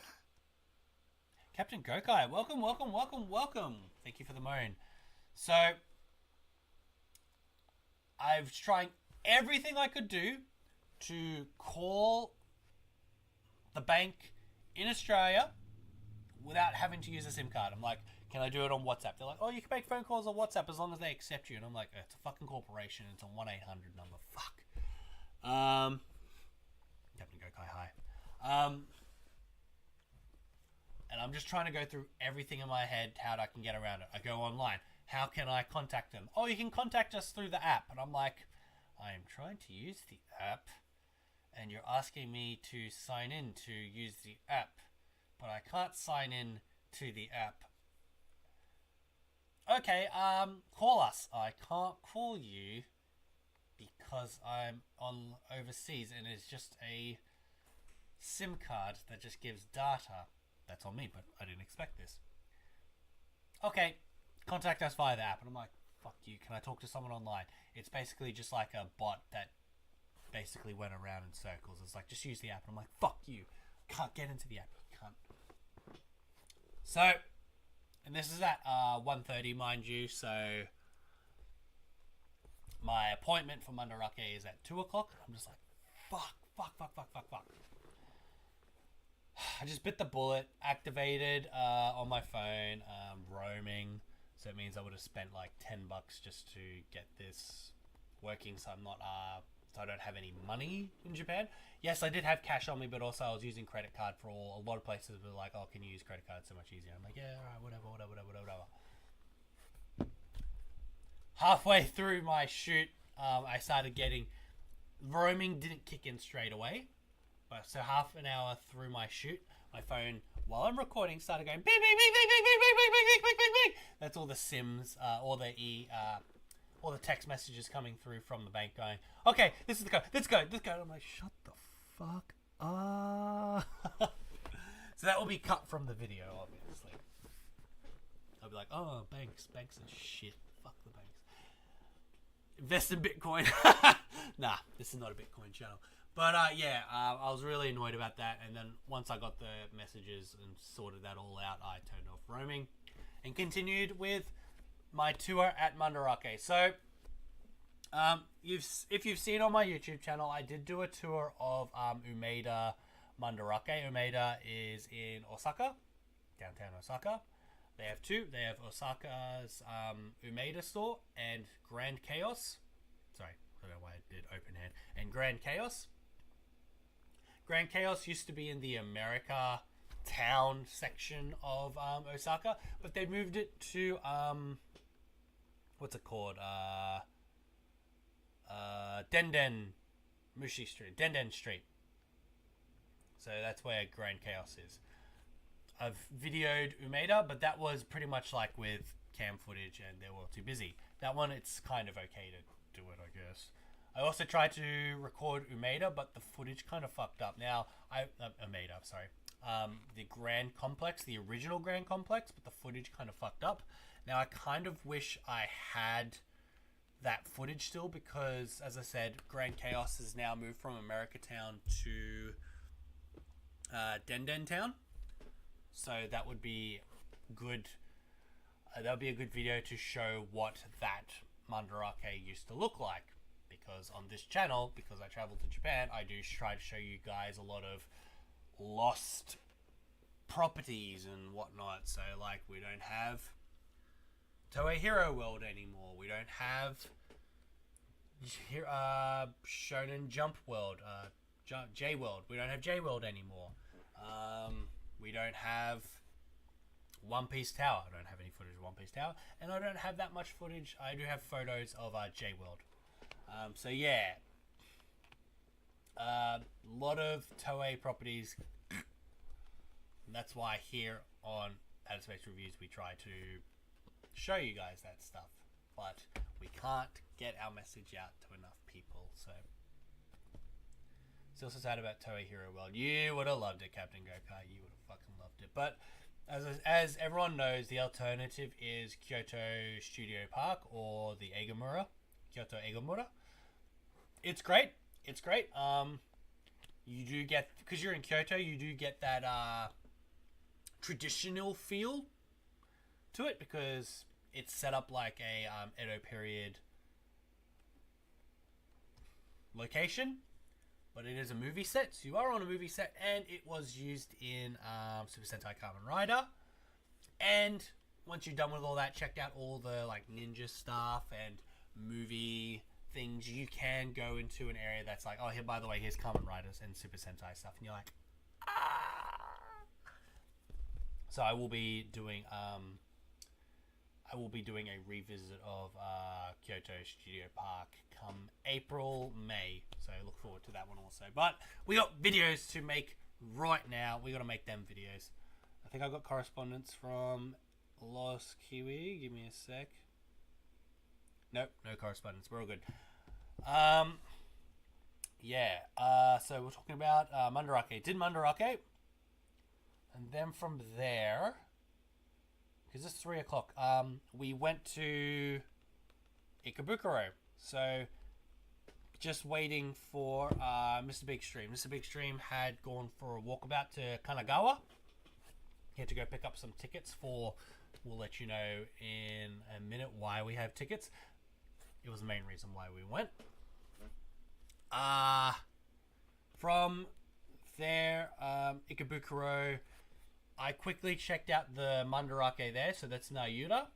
Captain Gokai, welcome. Thank you for the moan. So I was trying everything I could do to call the bank in Australia without having to use a SIM card. I'm like, can I do it on WhatsApp? They're like, oh, you can make phone calls on WhatsApp as long as they accept you. And I'm like, it's a fucking corporation. It's a 1-800 number. Fuck. Captain Gokai, hi. And I'm just trying to go through everything in my head, how I can get around it. I go online. How can I contact them? Oh, you can contact us through the app. And I'm like, I am trying to use the app, and you're asking me to sign in to use the app, but I can't sign in to the app. Okay, call us. I can't call you because I'm on overseas, and it's just a SIM card that just gives data. That's on me, but I didn't expect this. Okay, contact us via the app. And I'm like, fuck you, can I talk to someone online? It's basically just like a bot that basically went around in circles. It's like, just use the app. And I'm like, fuck you, can't get into the app. Can't. So, and this is at 1:30, mind you, so my appointment for Mandarake is at 2 o'clock. I'm just like, fuck. I just bit the bullet, activated on my phone, roaming. So it means I would have spent like $10 just to get this working. So I'm not, so I don't have any money in Japan. Yes, I did have cash on me, but also I was using credit card for all. A lot of places were like, oh, can you use credit card? It's so much easier. I'm like, yeah, all right, whatever. halfway through my shoot, I started getting roaming. Didn't kick in straight away, but so half an hour through my shoot, my phone, while I'm recording, started going beep beep beep beep beep beep beep beep beep beep beep. That's all the sims, all the text messages coming through from the bank going, okay, this is the code, let's go. And I'm like, shut the fuck up. So that will be cut from the video, obviously. I'll be like, oh, banks are shit. Fuck the banks. Invest in Bitcoin. Nah, this is not a Bitcoin channel. But yeah, I was really annoyed about that. And then once I got the messages and sorted that all out, I turned off roaming and continued with my tour at Mandarake. So, if you've seen on my YouTube channel, I did do a tour of Umeda Mandarake. Umeda is in Osaka, downtown Osaka. They have two. They have Osaka's Umeda store and Grand Chaos. Sorry, I don't know why I did open hand. And Grand Chaos. Grand Chaos used to be in the America town section of Osaka, but they moved it to what's it called? Denden Mushi Street, Denden Street. So that's where Grand Chaos is. I've videoed Umeda, but that was pretty much like with cam footage and they were too busy. That one, it's kind of okay to do it, I guess. I also tried to record Umeda, but the footage kind of fucked up. Now, Umeda, sorry. The Grand Complex, the original Grand Complex, but the footage kind of fucked up. Now, I kind of wish I had that footage still because, as I said, Grand Chaos has now moved from America Town to Denden Town. So that would be good. That would be a good video to show what that Mandarake used to look like. Because on this channel, because I traveled to Japan, I do try to show you guys a lot of lost properties and whatnot. So, like, we don't have Toei Hero World anymore. We don't have Shonen Jump World, J World. We don't have J World anymore. We don't have One Piece Tower. I don't have any footage of One Piece Tower. And I don't have that much footage. I do have photos of J World. So yeah, a lot of Toei properties. That's why here on OuttaSpaceReviews we try to show you guys that stuff, but we can't get our message out to enough people. So, still so sad about Toei Hero World. You would have loved it, Captain Go-Kart. You would have fucking loved it. But as everyone knows, the alternative is Kyoto Studio Park or the Eigamura. Kyoto Eigamura. It's great. It's great. You do get, because you're in Kyoto, you do get that traditional feel to it because it's set up like a Edo period location, but it is a movie set. So you are on a movie set, and it was used in Super Sentai Kamen Rider. And once you're done with all that, checked out all the like ninja stuff and movie things, you can go into an area that's like, oh, here, by the way, here's Kamen Riders and Super Sentai stuff, and you're like, ah. So I will be doing a revisit of Kyoto Studio Park come April, May. So look forward to that one also. But we got videos to make right now. We got to make them videos. I think I got correspondence from Los Kiwi. Give me a sec. Nope, no correspondence. We're all good. Yeah. So we're talking about Mandarake. Did Mandarake. And then from there, because it's 3 o'clock, we went to Ikebukuro. So just waiting for Mr. Big Stream. Mr. Big Stream had gone for a walkabout to Kanagawa. He had to go pick up some tickets for, we'll let you know in a minute why we have tickets. It was the main reason why we went. From there, Ikebukuro, I quickly checked out the Mandarake there. So that's Nayuta.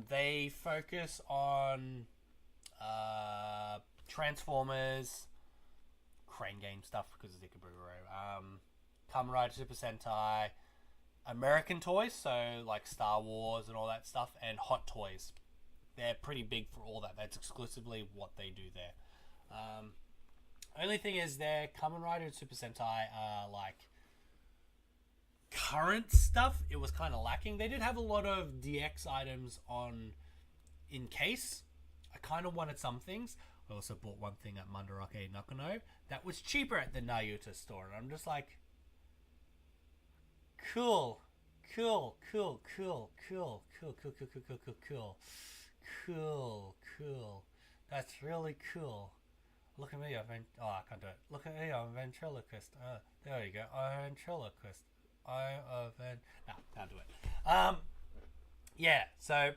They focus on Transformers, Crane Game stuff because it's Ikebukuro. Kamen Rider Super Sentai, American toys, so like Star Wars and all that stuff, and Hot Toys. They're pretty big for all that. That's exclusively what they do there. Only thing is, their Kamen Rider and Super Sentai are like current stuff. It was kind of lacking. They did have a lot of DX items on in case. I kind of wanted some things. I also bought one thing at Mandarake Nakano that was cheaper at the Nayuta store, and I'm just like, cool. That's really cool. Look at me, I can't do it. Look at me, I'm a ventriloquist. There you go. I'm a ventriloquist. No, can't do it. Yeah, so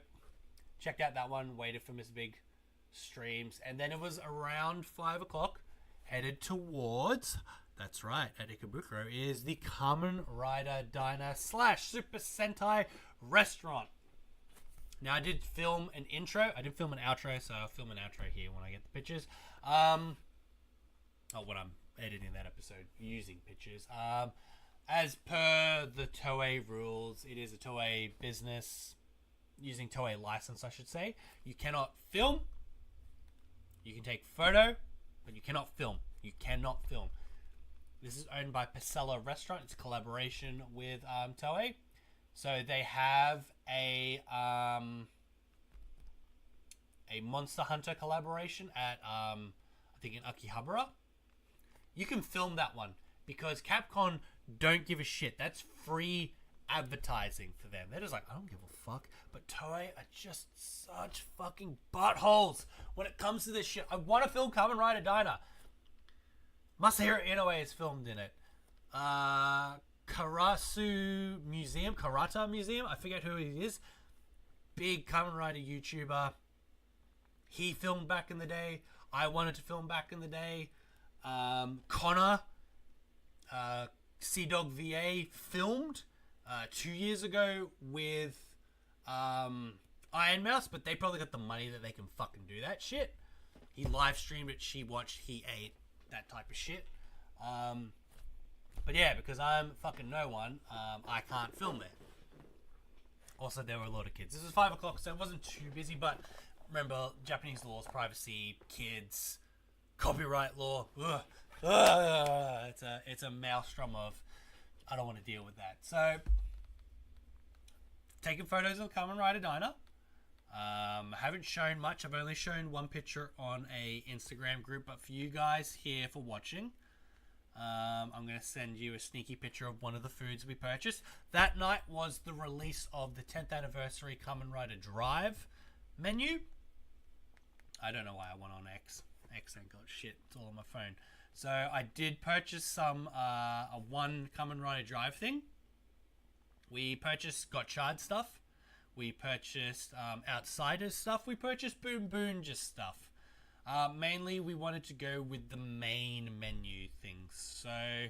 checked out that one, waited for Miss Big streams, and then it was around 5 o'clock, headed towards, that's right, at Ikebukuro, is the Kamen Rider Diner / Super Sentai restaurant. Now, I did film an intro. I did film an outro, so I'll film an outro here when I get the pictures. When I'm editing that episode using pictures. As per the Toei rules, it is a Toei business, using Toei license, I should say. You cannot film. You can take photo, but you cannot film. You cannot film. This is owned by Pasella Restaurant. It's a collaboration with Toei. So they have a Monster Hunter collaboration at I think in Akihabara. You can film that one because Capcom don't give a shit. That's free advertising for them. They're just like, I don't give a fuck. But Toei are just such fucking buttholes when it comes to this shit. I want to film Kamen Rider Diner. Masahiro Inoue is filmed in it. Karata Museum, I forget who he is. Big Kamen Rider YouTuber. He filmed back in the day. I wanted to film back in the day. Connor, Sea-Dog VA filmed 2 years ago with Iron Mouse, but they probably got the money that they can fucking do that shit. He live streamed it, she watched, he ate, that type of shit. But yeah, because I'm fucking no one, I can't film there. Also, there were a lot of kids. This was 5 o'clock, so it wasn't too busy, but remember, Japanese laws, privacy, kids, copyright law. It's a maelstrom of, I don't want to deal with that. So, taking photos of Kamen Rider Diner. Haven't shown much. I've only shown one picture on a Instagram group, but for you guys here for watching, I'm going to send you a sneaky picture of one of the foods we purchased. That night was the release of the 10th anniversary Kamen Rider Drive menu. I don't know why I went on X. X ain't got shit. It's all on my phone. So I did purchase some one Kamen Rider Drive thing. We purchased Gotchard stuff. We purchased Outsiders stuff. We purchased BoonBoomger stuff. Mainly, we wanted to go with the main menu things. So,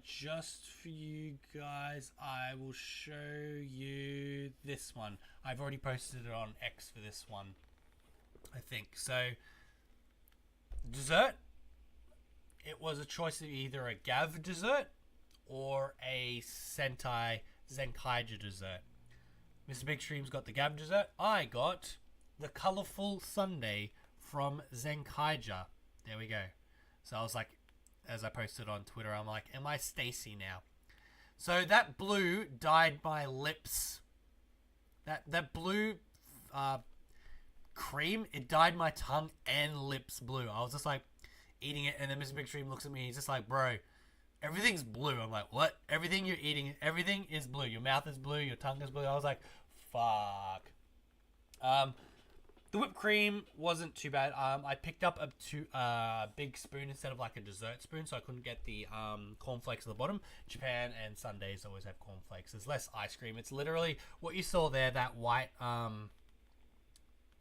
just for you guys, I will show you this one. I've already posted it on X for this one, I think. So, dessert. It was a choice of either a Gavv dessert or a Sentai Zenkaija dessert. Mr. Big Stream's got the Gavv dessert. I got the colourful sundae from Zenkaija. There we go. So I was like, as I posted on Twitter, I'm like, am I Stacy now? So that blue dyed my lips. That blue cream, it dyed my tongue and lips blue. I was just like eating it, and then Mr. Big Stream looks at me, he's just like, bro, everything's blue. I'm like, what? Everything you're eating, everything is blue. Your mouth is blue, your tongue is blue. I was like, fuck. The whipped cream wasn't too bad. I picked up a big spoon instead of like a dessert spoon, so I couldn't get the cornflakes at the bottom. Japan and Sundays always have cornflakes. There's less ice cream. It's literally what you saw there, that white,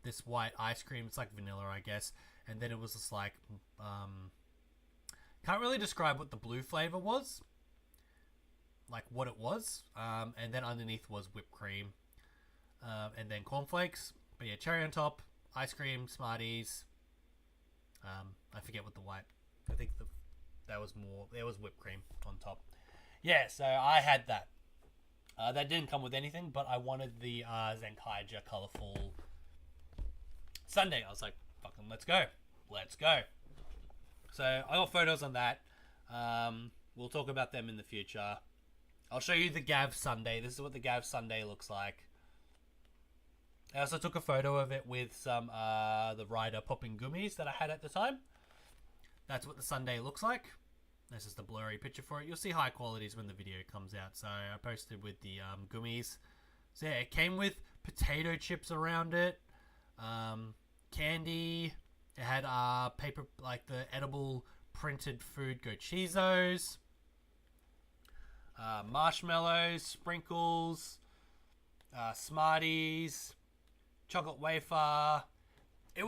this white ice cream. It's like vanilla, I guess. And then it was just like, can't really describe what the blue flavor was, like what it was. And then underneath was whipped cream, and then cornflakes. But yeah, cherry on top, ice cream, Smarties. I forget what the white. I think there was more. There was whipped cream on top. Yeah, so I had that. That didn't come with anything, but I wanted the Zenkaija colorful Sunday. I was like, fucking let's go. Let's go. So I got photos on that. We'll talk about them in the future. I'll show you the Gavv Sunday. This is what the Gavv Sunday looks like. I also took a photo of it with some the Rider popping gummies that I had at the time. That's what the Sunday looks like. This is the blurry picture for it. You'll see high qualities when the video comes out. So I posted with the gummies. So yeah, it came with potato chips around it, candy. It had paper, like the edible printed food Go-Chizos, marshmallows, sprinkles, Smarties, chocolate wafer. It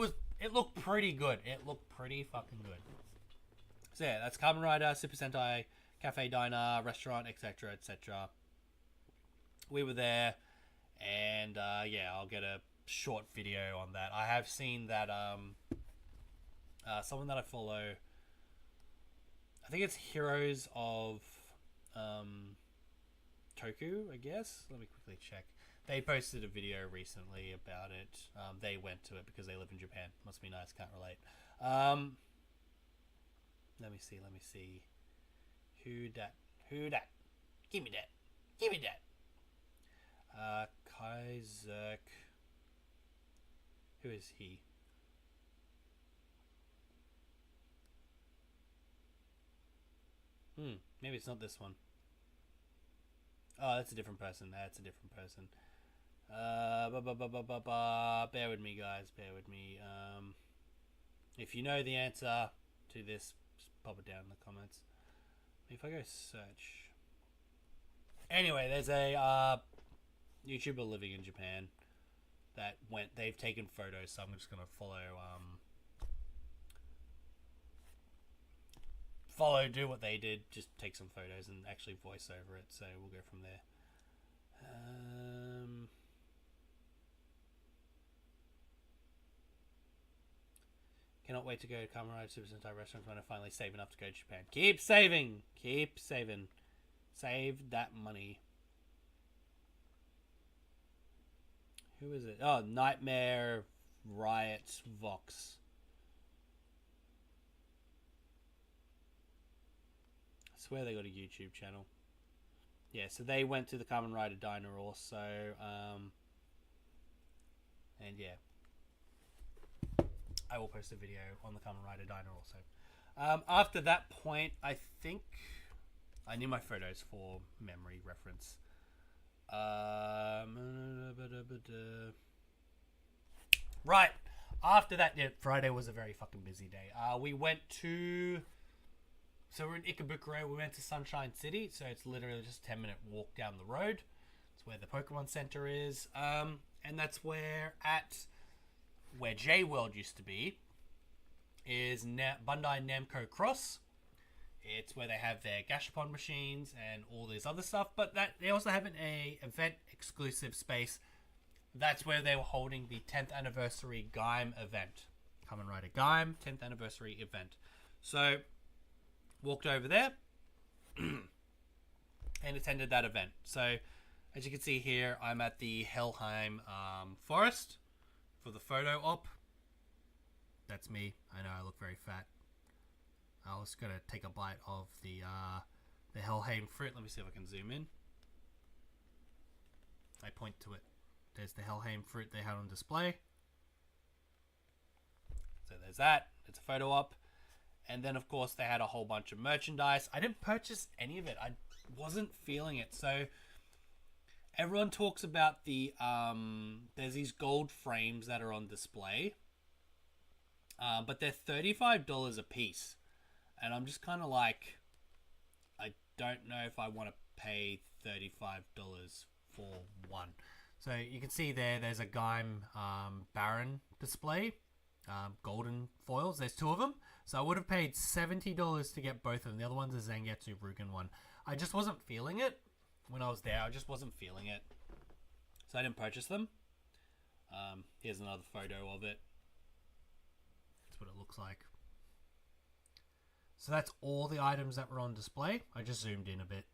looked pretty good. It looked pretty fucking good. So yeah, that's Kamen Rider, Super Sentai, Cafe, Diner, Restaurant, etc, etc. We were there, and yeah, I'll get a short video on that. I have seen that someone that I follow, I think it's Heroes of Toku, I guess. Let me quickly check. They posted a video recently about it. They went to it because they live in Japan. Must be nice, can't relate. Let me see. Who dat? Give me that. Kaizek. Who is he? Maybe it's not this one. Oh, that's a different person. Bear with me, guys. Bear with me. If you know the answer to this, just pop it down in the comments. If I go search. Anyway, there's a YouTuber living in Japan that they've taken photos, so I'm just gonna do what they did, just take some photos and actually voice over it, so we'll go from there. Cannot wait to go to Kamen Rider Super Sentai restaurants when I finally save enough to go to Japan. Keep saving! Save that money. Who is it? Oh, Nightmare Riot Vox. I swear they got a YouTube channel. Yeah, so they went to the Kamen Rider Diner also. And yeah. I will post a video on the Kamen Rider Diner also. After that point, I think I need my photos for memory reference. Right. After that, yeah, Friday was a very fucking busy day. We went to... So we're in Ikebukuro. We went to Sunshine City. So it's literally just a 10-minute walk down the road. It's where the Pokemon Center is. And that's where J-World used to be is Bandai Namco Cross. It's where they have their Gashapon machines and all this other stuff. But they also have an event exclusive space. That's where they were holding the 10th anniversary Gaim event. Kamen Rider Gaim 10th anniversary event. So walked over there and attended that event. So as you can see here, I'm at the Helheim Forest for the photo op. That's me. I know I look very fat. I was gonna take a bite of the Helheim fruit. Let me see if I can zoom in. I point to it. There's the Helheim fruit they had on display. So there's that. It's a photo op. And then of course they had a whole bunch of merchandise. I didn't purchase any of it. I wasn't feeling it. So everyone talks about the there's these gold frames that are on display, but they're $35 a piece, and I'm just kind of like, I don't know if I want to pay $35 for one. So you can see there's a Gaim Baron display, golden foils. There's two of them, so I would have paid $70 to get both of them. The other one's a Zangetsu Rugen one. I just wasn't feeling it. When I was there, I just wasn't feeling it, so I didn't purchase them. Here's another photo of it. That's what it looks like. So that's all the items that were on display. I just zoomed in a bit.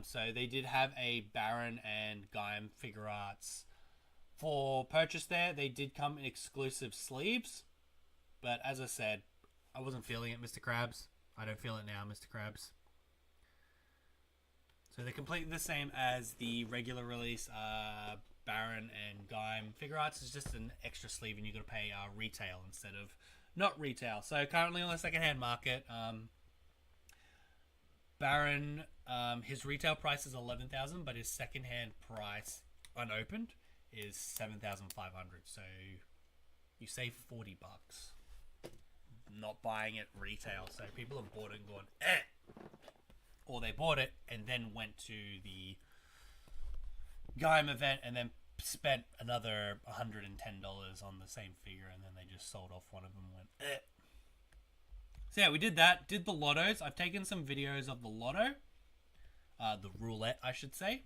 So they did have a Baron and Gaim figure arts for purchase there. They did come in exclusive sleeves, but as I said, I wasn't feeling it, Mr. Krabs. I don't feel it now, Mr. Krabs. So they're completely the same as the regular release Baron and Gaim figure arts. Is just an extra sleeve, and you got to pay retail instead of not retail. So currently on the secondhand market, Baron, his retail price is 11,000, but his secondhand price unopened is 7,500. So you save $40 not buying it retail. So people have bought it and gone or they bought it and then went to the Gaim event and then spent another $110 on the same figure, and then they just sold off one of them and went So yeah, we did that. Did the lottos. I've taken some videos of the lotto. The roulette, I should say.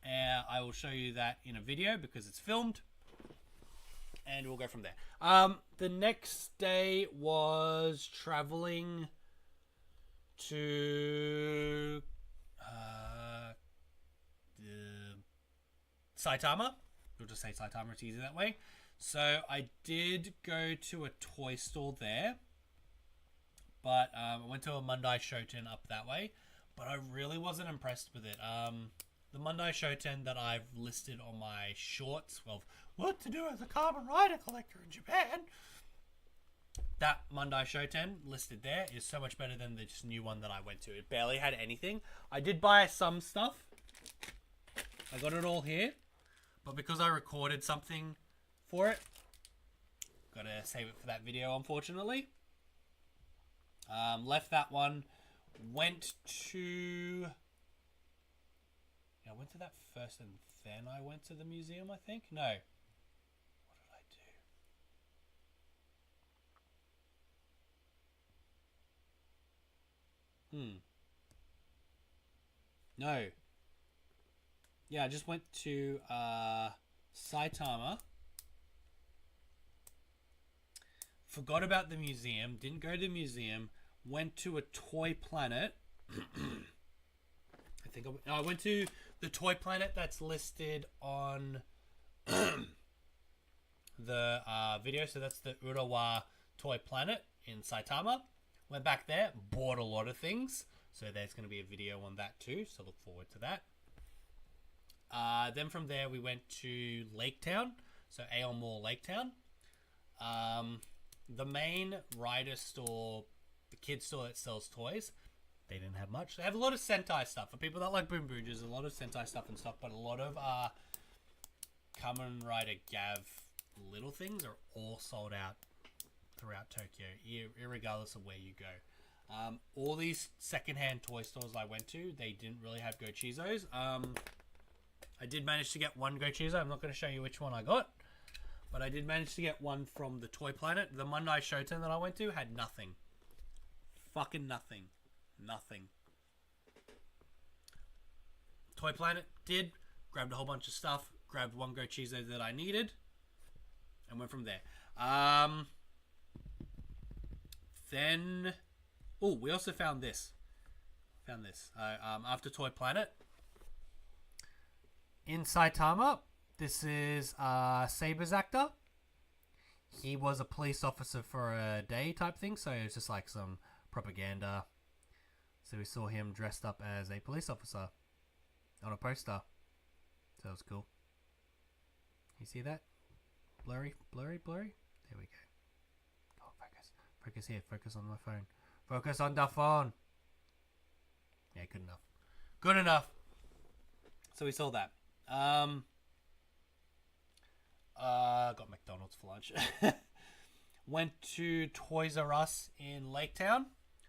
I will show you that in a video because it's filmed. And we'll go from there. The next day was traveling to Saitama. We'll just say Saitama, it's easier that way. So I did go to a toy store there. But I went to a Monday Shoten up that way. But I really wasn't impressed with it. The Monday Shoten that I've listed on my shorts, well, what to do as a Kamen Rider collector in Japan. That Monday Shoten listed there is so much better than the just new one that I went to. It barely had anything. I did buy some stuff. I got it all here. But because I recorded something for it, gotta save it for that video, unfortunately. Left that one. Went to... I went to that first and then I went to the museum, I think. No. What did I do? No. Yeah, I just went to Saitama. Forgot about the museum. Didn't go to the museum. Went to a Toy Planet. I went to the Toy Planet that's listed on the video. So that's the Urawa Toy Planet in Saitama. Went back there, bought a lot of things. So there's going to be a video on that too. So look forward to that. Then from there we went to Lake Town. So Aeon Mall Lake Town. The main rider store, the kids store that sells toys, they didn't have much. They have a lot of Sentai stuff. For people that like BoonBoomger, there's a lot of Sentai stuff and stuff, but a lot of Kamen Rider Gavv little things are all sold out throughout Tokyo, irregardless of where you go. All these secondhand toy stores I went to, they didn't really have Gochizos. I did manage to get one Gochizo. I'm not going to show you which one I got, but I did manage to get one from the Toy Planet. The Monday Shoten that I went to had nothing. Fucking nothing. Nothing. Toy Planet did. Grabbed a whole bunch of stuff. Grabbed one Gochizo that I needed. And went from there. Then... Oh, we also found this. After Toy Planet. In Saitama, this is Saber's actor. He was a police officer for a day type thing, so it was just like some propaganda. So we saw him dressed up as a police officer on a poster. So that was cool. You see that? Blurry? There we go. Oh, focus. Focus here. Focus on my phone. Focus on the phone. Yeah, good enough. Good enough. So we saw that. Got McDonald's for lunch. Went to Toys R Us in Lake Town.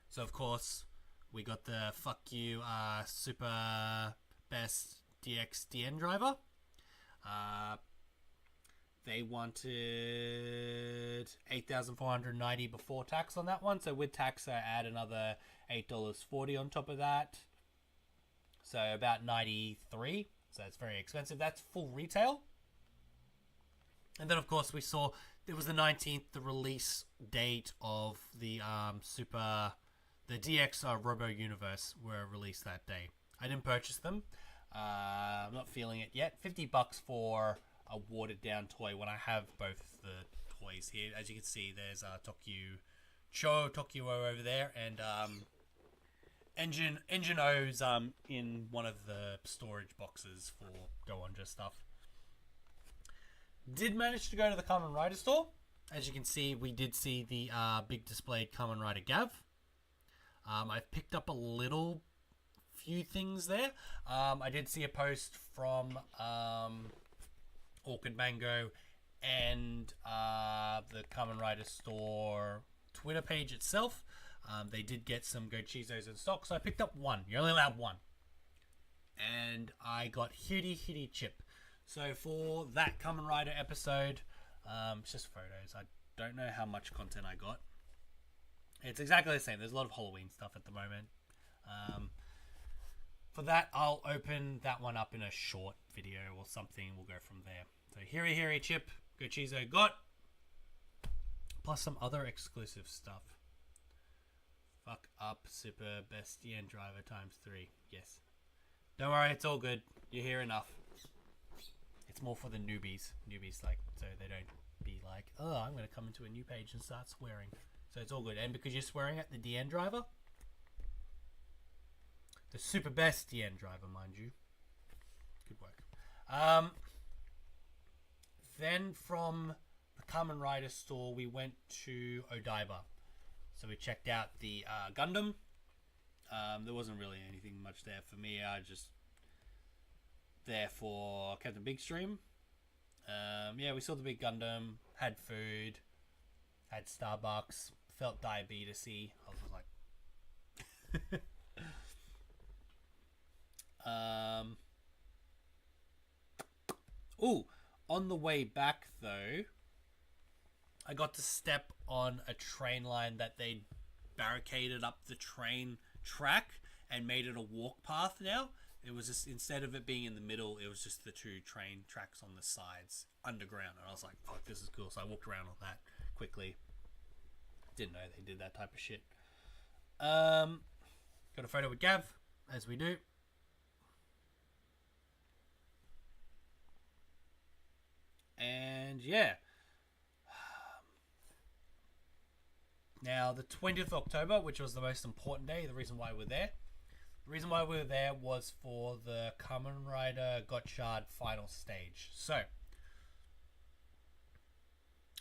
So of course we got the fuck you super best DX-DN driver. They wanted $8,490 before tax on that one. So with tax I add another $8.40 on top of that. So about $93. So it's very expensive. That's full retail. And then, of course, we saw it was the 19th, the release date of the the DX Robo Universe were released that day. I didn't purchase them. I'm not feeling it yet. $50 for a watered down toy when I have both the toys here. As you can see, there's Tokyo over there, and Engine O's in one of the storage boxes for Go-Onja stuff. Did manage to go to the Kamen Rider store. As you can see, we did see the big displayed Kamen Rider Gavv. I've picked up a little few things there. I did see a post from Orchid Mango and the Kamen Rider store Twitter page itself. They did get some Gochizos in stock, so I picked up one. You're only allowed one. And I got Hiri Chip. So for that Kamen Rider episode, it's just photos. I don't know how much content I got. It's exactly the same. There's a lot of Halloween stuff at the moment. For that, I'll open that one up in a short video or something. We'll go from there. So Hiri Chip, Gochizo got. Plus some other exclusive stuff. Fuck up, Super, Best DN Driver ×3. Yes. Don't worry, it's all good. You're here enough. It's more for the newbies. Newbies, like, so they don't be like, oh, I'm going to come into a new page and start swearing. So it's all good. And because you're swearing at the DN driver, the super best DN driver, mind you. Good work. Then from the Kamen Rider store, we went to Odaiba. So we checked out the Gundam. There wasn't really anything much there for me. I just there for Captain Big Stream. Yeah, we saw the big Gundam, had food, had Starbucks, felt diabetes-y. I was like... Ooh, on the way back, though, I got to step on a train line that they barricaded up the train track and made it a walk path now. It was just, instead of it being in the middle, it was just the two train tracks on the sides, underground. And I was like, fuck, this is cool. So I walked around on that quickly. Didn't know they did that type of shit. Got a photo with Gavv, as we do. And yeah. Now, the 20th of October, which was the most important day, the reason why we're there. The reason why we were there was for the Kamen Rider Gotchard final stage. So,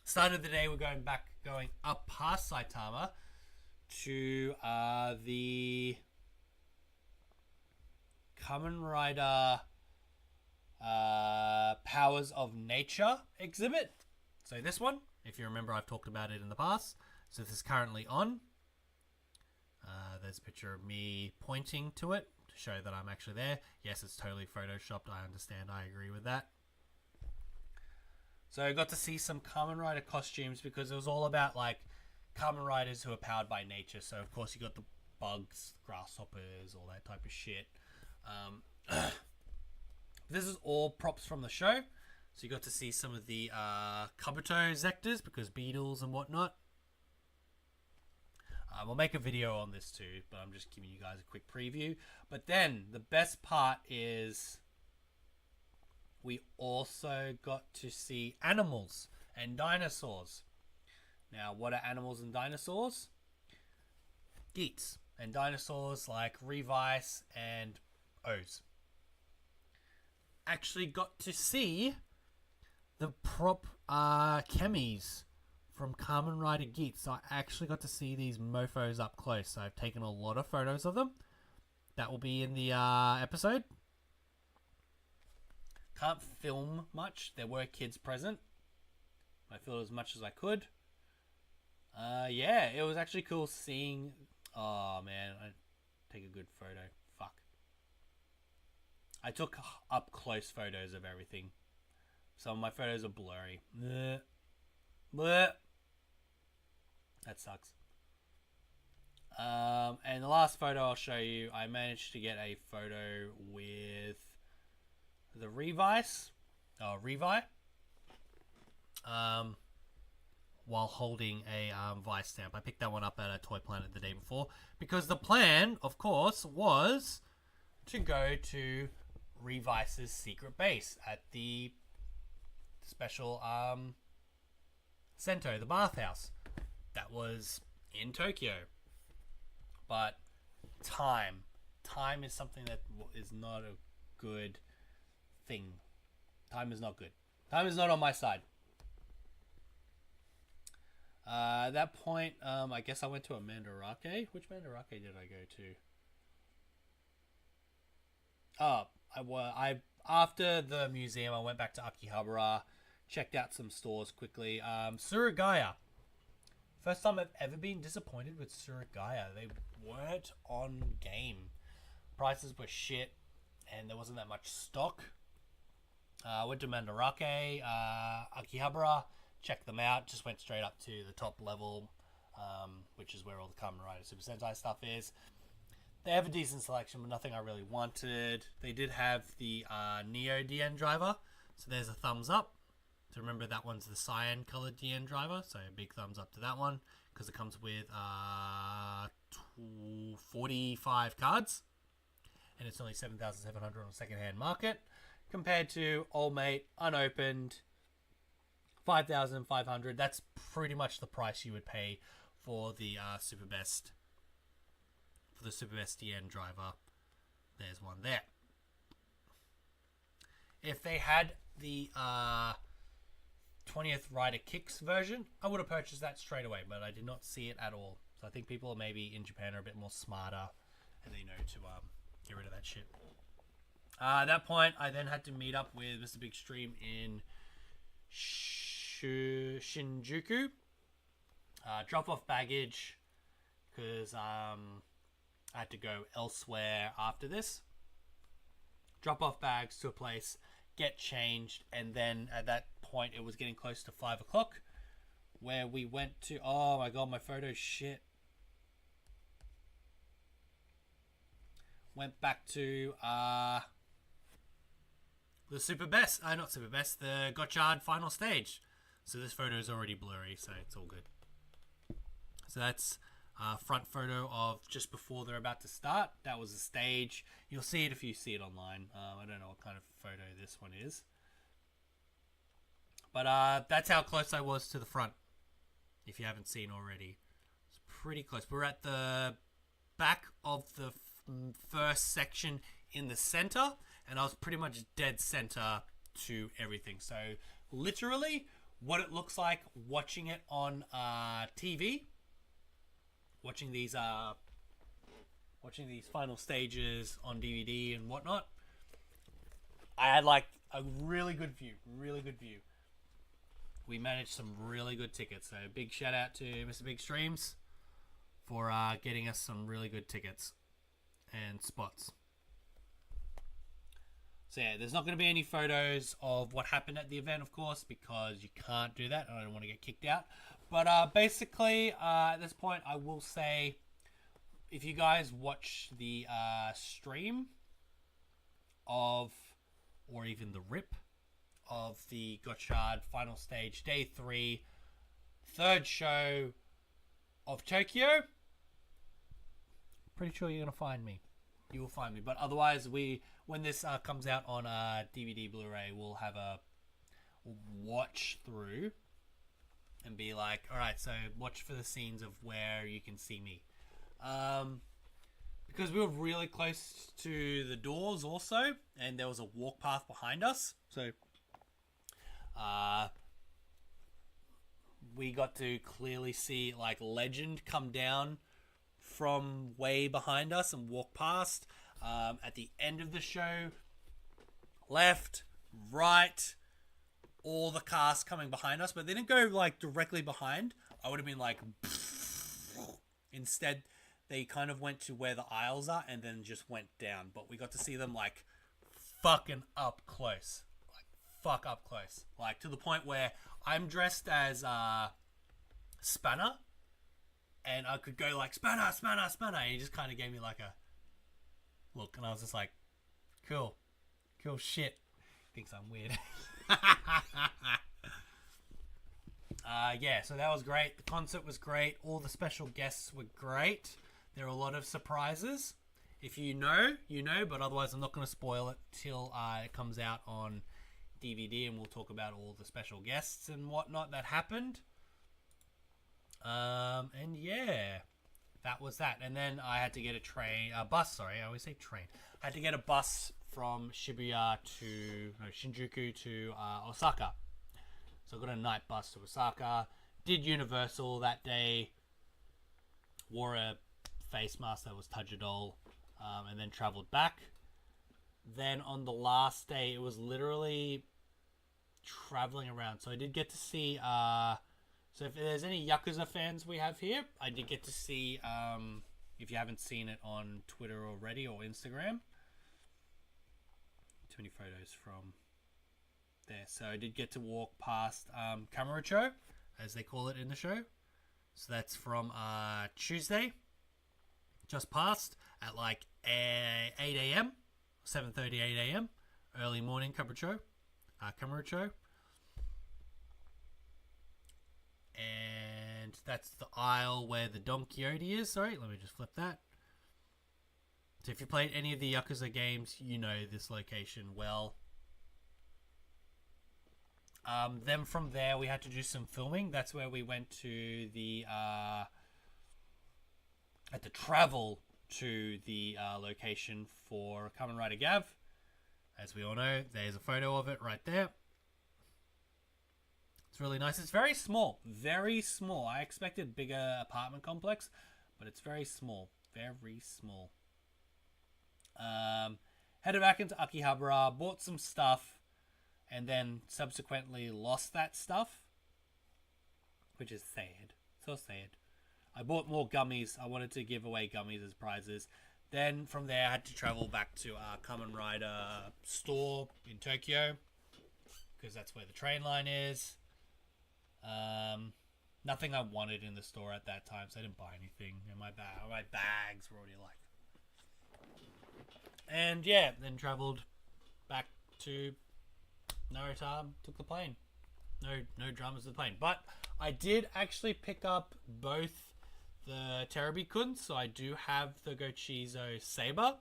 start of the day, we're going up past Saitama to the Kamen Rider Powers of Nature exhibit. So this one, if you remember, I've talked about it in the past. So this is currently on. There's a picture of me pointing to it to show that I'm actually there. Yes, it's totally photoshopped. I understand. I agree with that. So I got to see some Kamen Rider costumes because it was all about like Kamen Riders who are powered by nature. So of course you got the bugs, grasshoppers, all that type of shit. This is all props from the show. So you got to see some of the Kabuto Zectors because beetles and whatnot. We'll make a video on this too, but I'm just giving you guys a quick preview. But then the best part is we also got to see animals and dinosaurs. Now, what are animals and dinosaurs? Geets and dinosaurs like Revice and O's. Actually got to see the prop chemies from Kamen Rider Geets. So I actually got to see these mofos up close. So I've taken a lot of photos of them. That will be in the episode. Can't film much. There were kids present. I filmed as much as I could. Yeah, it was actually cool seeing... Oh, man. I take a good photo. Fuck. I took up close photos of everything. Some of my photos are blurry. Bleh. Bleh. That sucks. And the last photo I'll show you, I managed to get a photo with the Revice. Oh, Revi. while holding a Vice stamp. I picked that one up at a Toy Planet the day before because the plan, of course, was to go to Revice's secret base at the special Sento, the bathhouse. That was in Tokyo. But time is something that is not a good thing. Time is not good. Time is not on my side. At that point, I guess I went to a Mandarake. Which Mandarake did I go to? Oh, I after the museum, I went back to Akihabara, checked out some stores quickly. Surugaya. First time I've ever been disappointed with Surugaya. They weren't on game. Prices were shit, and there wasn't that much stock. Went to Mandarake, Akihabara, checked them out. Just went straight up to the top level, which is where all the Kamen Rider Super Sentai stuff is. They have a decent selection, but nothing I really wanted. They did have the Neo DN driver, so there's a thumbs up. So remember, that one's the cyan colored DN driver, so a big thumbs up to that one, because it comes with 45 cards, and it's only 7,700 on the second-hand market, compared to Old Mate, unopened, 5,500. That's pretty much the price you would pay for the Super Best. For the Super Best DN driver, there's one there. If they had the 20th Rider Kicks version, I would have purchased that straight away, but I did not see it at all. So I think people maybe in Japan are a bit more smarter, and they know to get rid of that shit. At that point, I then had to meet up with Mr. Big Stream in Shinjuku. Drop off baggage, because I had to go elsewhere after this. Drop off bags to a place, get changed, and then at that point it was getting close to 5 o'clock, where we went to, oh my god, my photo's shit. Went back to the Super Best, not Super Best, the Gotchard final stage. So this photo is already blurry, so it's all good. So that's front photo of just before they're about to start. That was the stage. You'll see it if you see it online. I don't know what kind of photo this one is, but that's how close I was to the front, if you haven't seen already. It's pretty close. We're at the back of the first section in the center, and I was pretty much dead center to everything. So literally what it looks like watching it on TV, watching these final stages on DVD and whatnot. I had like a really good view. We managed some really good tickets, so big shout out to Mr. Big Streams for getting us some really good tickets and spots. So yeah, there's not going to be any photos of what happened at the event, of course, because you can't do that. I don't want to get kicked out. But basically, at this point, I will say, if you guys watch the stream of, or even the rip of the Gotchard final stage, day 3, third show of Tokyo, pretty sure you're going to find me. You will find me. But otherwise, when this comes out on DVD, Blu-ray, we'll have a watch through and be like, all right, so watch for the scenes of where you can see me. Because we were really close to the doors also, and there was a walk path behind us. So we got to clearly see like Legend come down from way behind us and walk past. At the end of the show, left, right, all the cast coming behind us, but they didn't go like directly behind. I would have been like, instead they kind of went to where the aisles are and then just went down. But we got to see them like fucking up close, like to the point where I'm dressed as Spanner, and I could go like Spanner, and he just kind of gave me like a look, and I was just like, cool shit. Thinks I'm weird. Yeah, so that was great. The concert was great. All the special guests were great. There were a lot of surprises. If you know, you know, but otherwise I'm not going to spoil it till it comes out on DVD, and we'll talk about all the special guests and whatnot that happened. And yeah, that was that. And then I had to get a bus, I always say train. I had to get a bus from Shinjuku to Osaka. So I got a night bus to Osaka, did Universal that day, wore a face mask that was Tajidol, and then traveled back. Then on the last day, it was literally traveling around. So I did get to see, so if there's any Yakuza fans we have here, I did get to see, if you haven't seen it on Twitter already or Instagram, too many photos from there. So I did get to walk past Kamurocho, as they call it in the show. So that's from Tuesday, just past, at like 8 a.m, 7:30, 8 a.m, early morning Kamurocho. And that's the aisle where the Don Quixote is. Sorry, let me just flip that. So if you played any of the Yakuza games, you know this location well. Then from there, we had to do some filming. That's where we went to the... had to travel to the location for Kamen Rider Gavv. As we all know, there's a photo of it right there. It's really nice. It's very small. Very small. I expected bigger apartment complex, but it's very small. Very small. Headed back into Akihabara, bought some stuff, and then subsequently lost that stuff, which is sad. So sad. I bought more gummies. I wanted to give away gummies as prizes. Then from there, I had to travel back to Kamen Rider store in Tokyo, because that's where the train line is. Nothing I wanted in the store at that time, so I didn't buy anything. And my bags were already like. And yeah, then traveled back to Narita, took the plane. No dramas with the plane. But I did actually pick up both the Terubi-kun, so I do have the Gochizo Saber,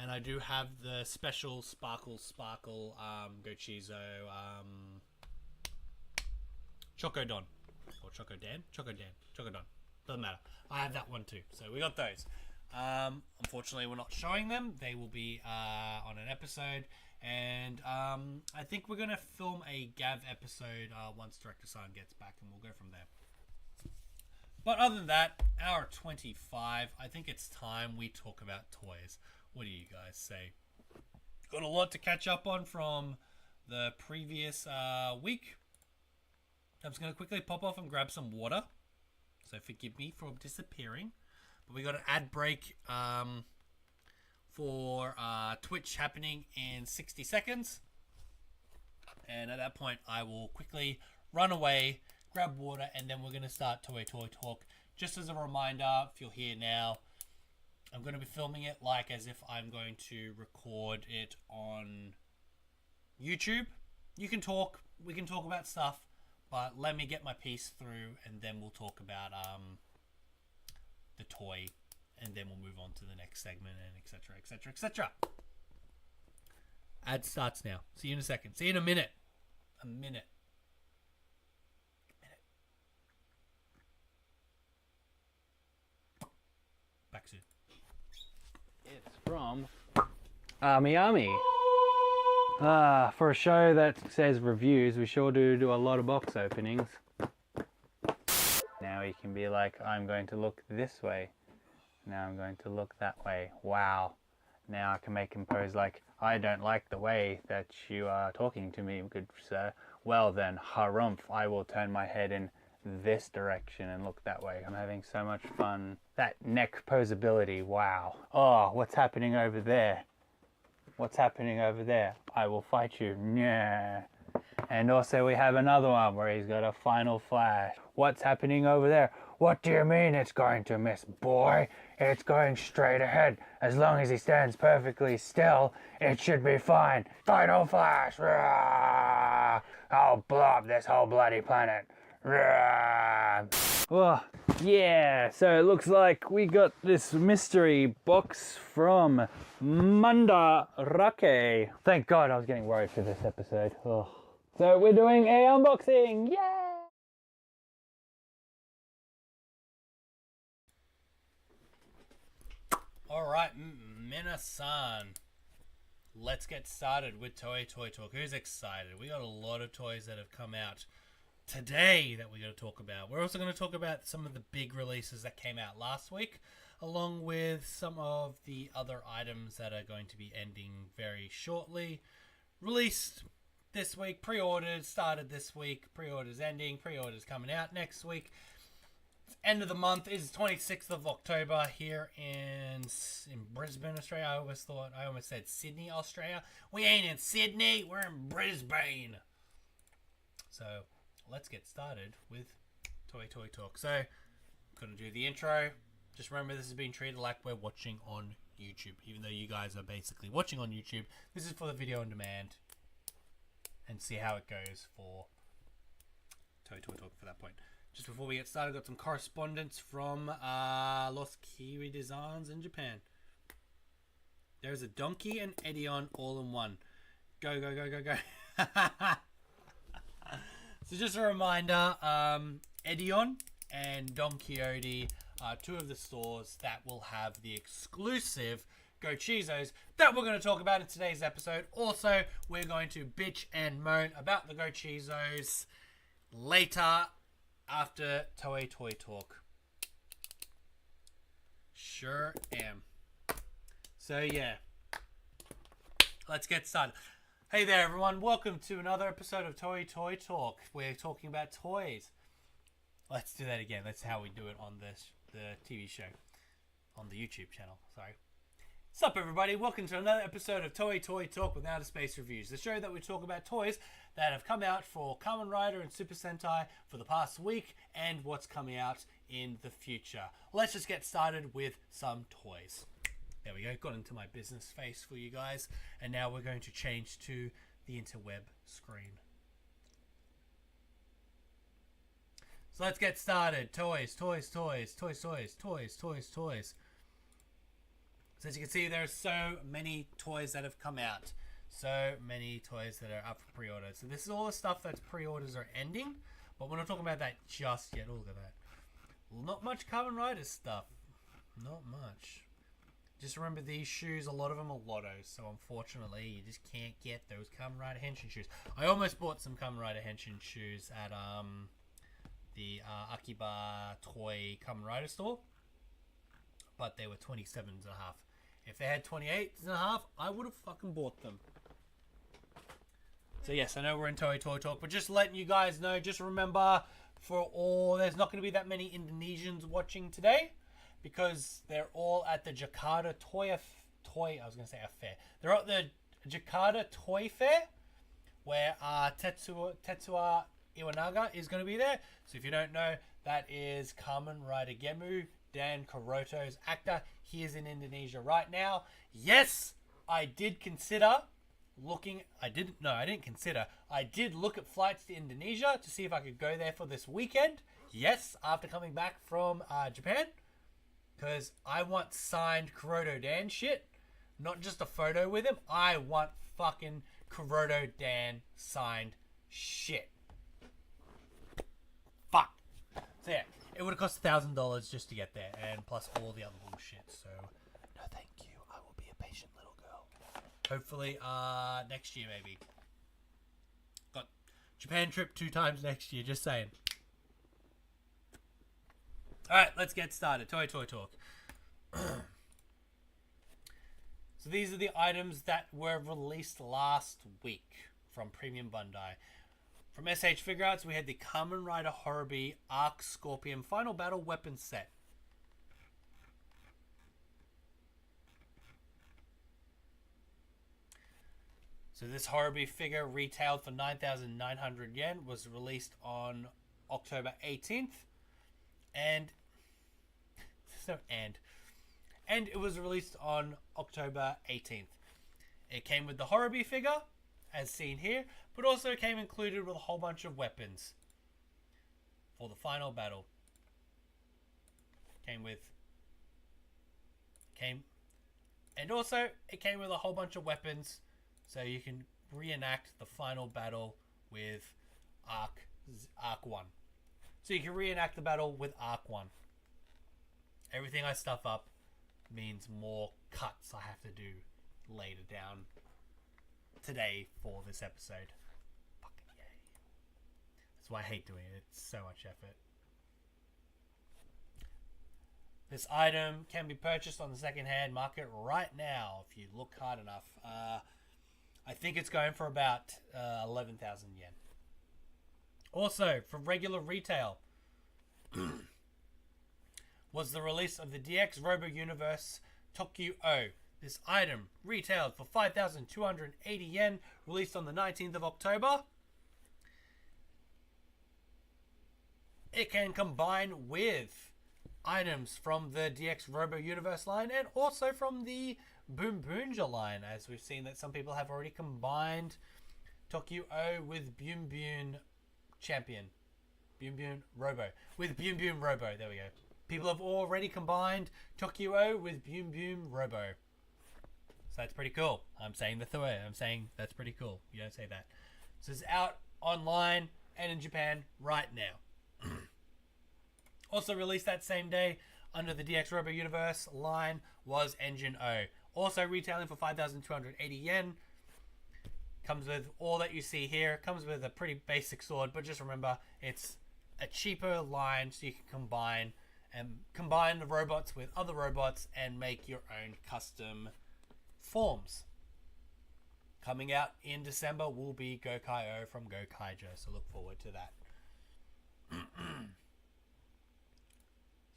and I do have the special Sparkle Gochizo Chokodon. Or Chokodon. Doesn't matter. I have that one too. So we got those. Unfortunately, we're not showing them. They will be on an episode. And I think we're going to film a Gavv episode once Director San gets back, and we'll go from there. But other than that, hour 25, I think it's time we talk about toys. What do you guys say? Got a lot to catch up on from the previous week. I'm just going to quickly pop off and grab some water. So forgive me for disappearing. But we got an ad break for Twitch happening in 60 seconds. And at that point, I will quickly run away, grab water, and then we're going to start Toei Toy Talk. Just as a reminder, if you're here now, I'm going to be filming it like as if I'm going to record it on YouTube. You can talk, we can talk about stuff, but let me get my piece through, and then we'll talk about the toy, and then we'll move on to the next segment, and etc, etc, etc. Ad starts now. See you in a second. See you in a minute. A minute. Back soon. It's from Miami. For a show that says reviews, we sure do a lot of box openings. Now you can be like, I'm going to look this way. Now I'm going to look that way. Wow. Now I can make him pose like, I don't like the way that you are talking to me, good sir. Well then, harumph, I will turn my head in this direction and look that way. I'm having so much fun. That neck posability, wow. Oh, what's happening over there? What's happening over there? I will fight you. Yeah. And also we have another one where he's got a final flash. What's happening over there? What do you mean it's going to miss, boy? It's going straight ahead. As long as he stands perfectly still, it should be fine. Final flash! Rah! I'll blow up this whole bloody planet. Oh, yeah, so it looks like we got this mystery box from Mandarake. Thank God I was getting worried for this episode. Oh. So we're doing a unboxing, yay! Alright, Minasan. Let's get started with Toei Toy Talk. Who's excited? We got a lot of toys that have come out today that we're going to talk about. We're also going to talk about some of the big releases that came out last week, along with some of the other items that are going to be ending very shortly. Released this week, pre-orders started this week, pre-orders ending, pre-orders coming out next week. End of the month is 26th of October here in Brisbane, Australia. I almost said Sydney, Australia. We ain't in Sydney, we're in Brisbane. So let's get started with Toei Toy Talk. So I'm gonna do the intro. Just remember, this is being treated like we're watching on YouTube, even though you guys are basically watching on YouTube. This is for the video on demand, and see how it goes for Toei Toy Talk for that point. Just before we get started, got some correspondence from Los Kiwi Designs in Japan. There's a Donkey and Edion all in one. Go, go, go, go, go. So just a reminder, Edion and Don Quixote are two of the stores that will have the exclusive Gochizos that we're going to talk about in today's episode. Also, we're going to bitch and moan about the Gochizos later, after Toei Toy Talk. Sure am. So yeah, let's get started. Hey there everyone, welcome to another episode of Toei Toy Talk. We're talking about toys. Let's do that again. That's how we do it on the TV show, on the YouTube channel. Sorry. What's up everybody, welcome to another episode of Toei Toy Talk with OuttaSpaceReviews, the show that we talk about toys that have come out for Kamen Rider and Super Sentai for the past week and what's coming out in the future. Let's just get started with some toys. There we go, got into my business face for you guys, and now we're going to change to the interweb screen. So let's get started. Toys, toys, toys, toys, toys, toys, toys, toys. So as you can see, there are so many toys that have come out. So many toys that are up for pre-order. So this is all the stuff that's pre-orders are ending. But we're not talking about that just yet. Oh, look at that. Well, not much Kamen Rider stuff. Not much. Just remember, these shoes, a lot of them are lottos. So unfortunately, you just can't get those Kamen Rider Henshin shoes. I almost bought some Kamen Rider Henshin shoes at the Akiba Toy Kamen Rider store. But they were 27.5. If they had 28.5, I would have fucking bought them. So yes, I know we're in Toei Toy Talk, but just letting you guys know, just remember, there's not going to be that many Indonesians watching today, because they're all at the Jakarta Affair. They're at the Jakarta Toy Fair, where Tetsuya Iwanaga is going to be there. So if you don't know, that is Kamen Rider Gemu, Dan Kuroto's actor. He is in Indonesia right now. Yes, I did consider looking. I didn't consider. I did look at flights to Indonesia to see if I could go there for this weekend. Yes, after coming back from Japan, because I want signed Kuroto Dan shit, not just a photo with him. I want fucking Kuroto Dan signed shit. Fuck. So yeah. It would have cost $1,000 just to get there, and plus all the other bullshit. So, no, thank you. I will be a patient little girl. Hopefully, next year maybe. Got Japan trip 2 times next year. Just saying. All right, let's get started. Toy Toy Talk. So these are the items that were released last week from Premium Bandai. From SH Figuarts, we had the Kamen Rider Horobi Arc Scorpion Final Battle Weapon Set. So this Horobi figure retailed for 9,900 yen, was released on October 18th. And it was released on October 18th. It came with the Horobi figure, as seen here, but also came included with a whole bunch of weapons. for the final battle. And also it came with a whole bunch of weapons, so you can reenact the final battle with Arc 1. So you can reenact the battle with Arc 1. Everything I stuff up means more cuts I have to do later down today for this episode. Fucking yay. That's why I hate doing it. It's so much effort. This item can be purchased on the second-hand market right now if you look hard enough. I think it's going for about 11,000 yen. Also, for regular retail, was the release of the DX Robo Universe Tokyo O. This item retailed for 5,280 yen, released on the 19th of October. It can combine with items from the DX Robo Universe line and also from the BoonBoomger line, as we've seen that some people have already combined Tokyo O with BoonBoom Champion. BoonBoom Robo. With BoonBoom Robo. There we go. People have already combined Tokyo O with BoonBoom Robo. So that's pretty cool. I'm saying the way. I'm saying that's pretty cool. You don't say that. So it's out online and in Japan right now. Also released that same day under the DX Robo Universe line was Engine O. Also retailing for 5,280 yen. Comes with all that you see here. Comes with a pretty basic sword, but just remember it's a cheaper line, so you can combine the robots with other robots and make your own custom forms. Coming out in December will be Gokai-O from Gokaiger, so look forward to that.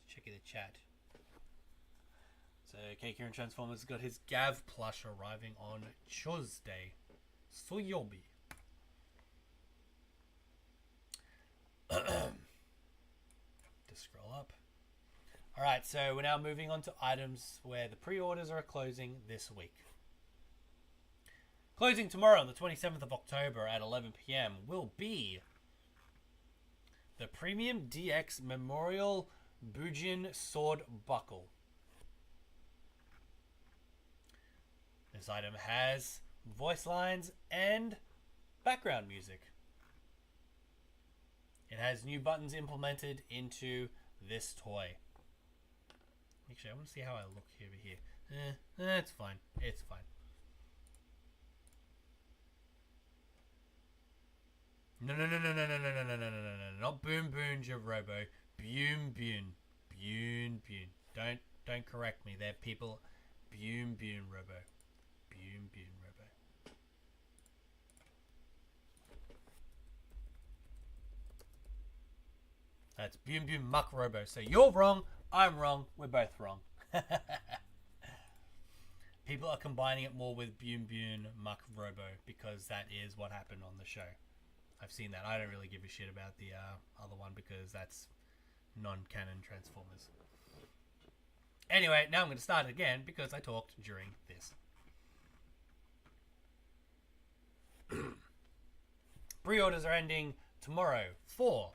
Check the chat. So Keikiran Transformers got his Gavv plush arriving on Tuesday. Soyobi. To scroll up. Alright, so we're now moving on to items where the pre-orders are closing this week. Closing tomorrow on the 27th of October at 11 PM will be the Premium DX Memorial Bujin Sword Buckle. This item has voice lines and background music. It has new buttons implemented into this toy. Actually, I want to see how I look over here. It's fine. It's fine. No, not BoonBoomger Robo. BoonBoom. Don't correct me. They're people. BoonBoom Robo. BoonBoom Robo. That's BoonBoom Muck Robo. So you're wrong. I'm wrong. We're both wrong. People are combining it more with BoonBoom Muck Robo because that is what happened on the show. I've seen that. I don't really give a shit about the other one because that's non-canon Transformers. Anyway, now I'm going to start it again because I talked during this. Pre-orders are ending tomorrow for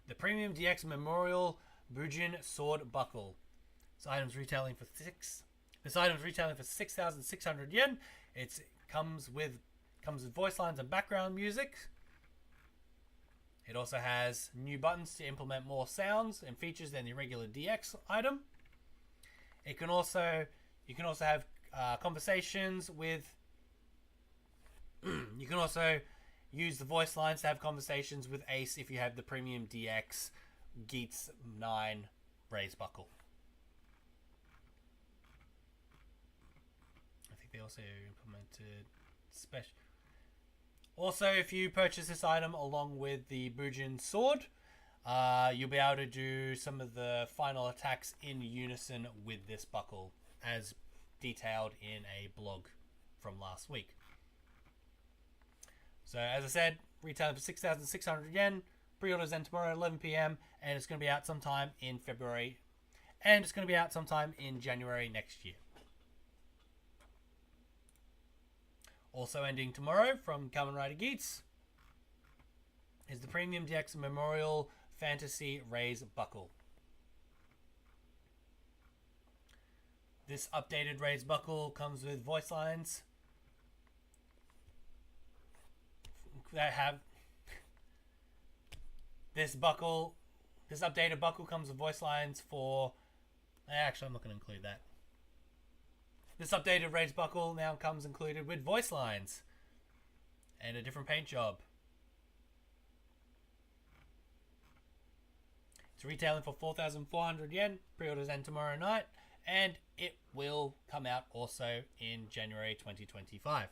the Premium DX Memorial Bujin Sword Buckle. This item's retailing for 6,600 yen. It comes with voice lines and background music. It also has new buttons to implement more sounds and features than the regular DX item. You can also have conversations with. You can also use the voice lines to have conversations with Ace if you have the Premium DX Geats 9 Raise Buckle. I think they also implemented special. Also, if you purchase this item along with the Bujin sword, you'll be able to do some of the final attacks in unison with this buckle, as detailed in a blog from last week. So, as I said, retailing for 6,600 yen. Pre-orders end tomorrow at 11 PM, and it's going to be out sometime in February, and it's going to be out sometime in January next year. Also ending tomorrow from Kamen Rider Geats is the Premium DX Memorial Fantasy Raise Buckle. This updated Raise Buckle comes with voice lines that have this updated buckle comes with voice lines for... Actually, I'm not going to include that. This updated Raise Buckle now comes included with voice lines and a different paint job. It's retailing for 4,400 yen. Pre-orders end tomorrow night, and it will come out also in January 2025.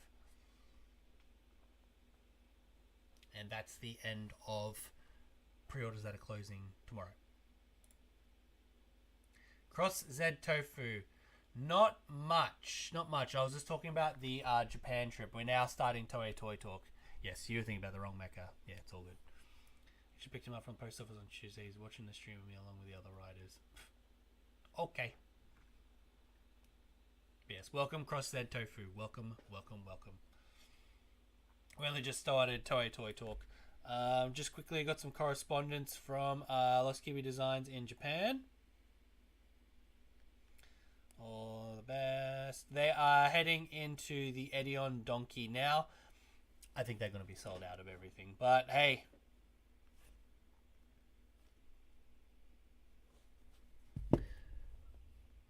And that's the end of pre-orders that are closing tomorrow. Cross Z Tofu. Not much. I was just talking about the Japan trip. We're now starting Toei Toy Talk. Yes, you were thinking about the wrong mecha. Yeah, it's all good. She picked him up from the post office on Tuesday. He's watching the stream with me along with the other riders. Okay. Yes, welcome Cross Z Tofu. Welcome. We only just started Toei Toy Talk. Just quickly got some correspondence from Lost Kiwi Designs in Japan. All the best. They are heading into the Edion Donkey now. I think they're going to be sold out of everything. But hey.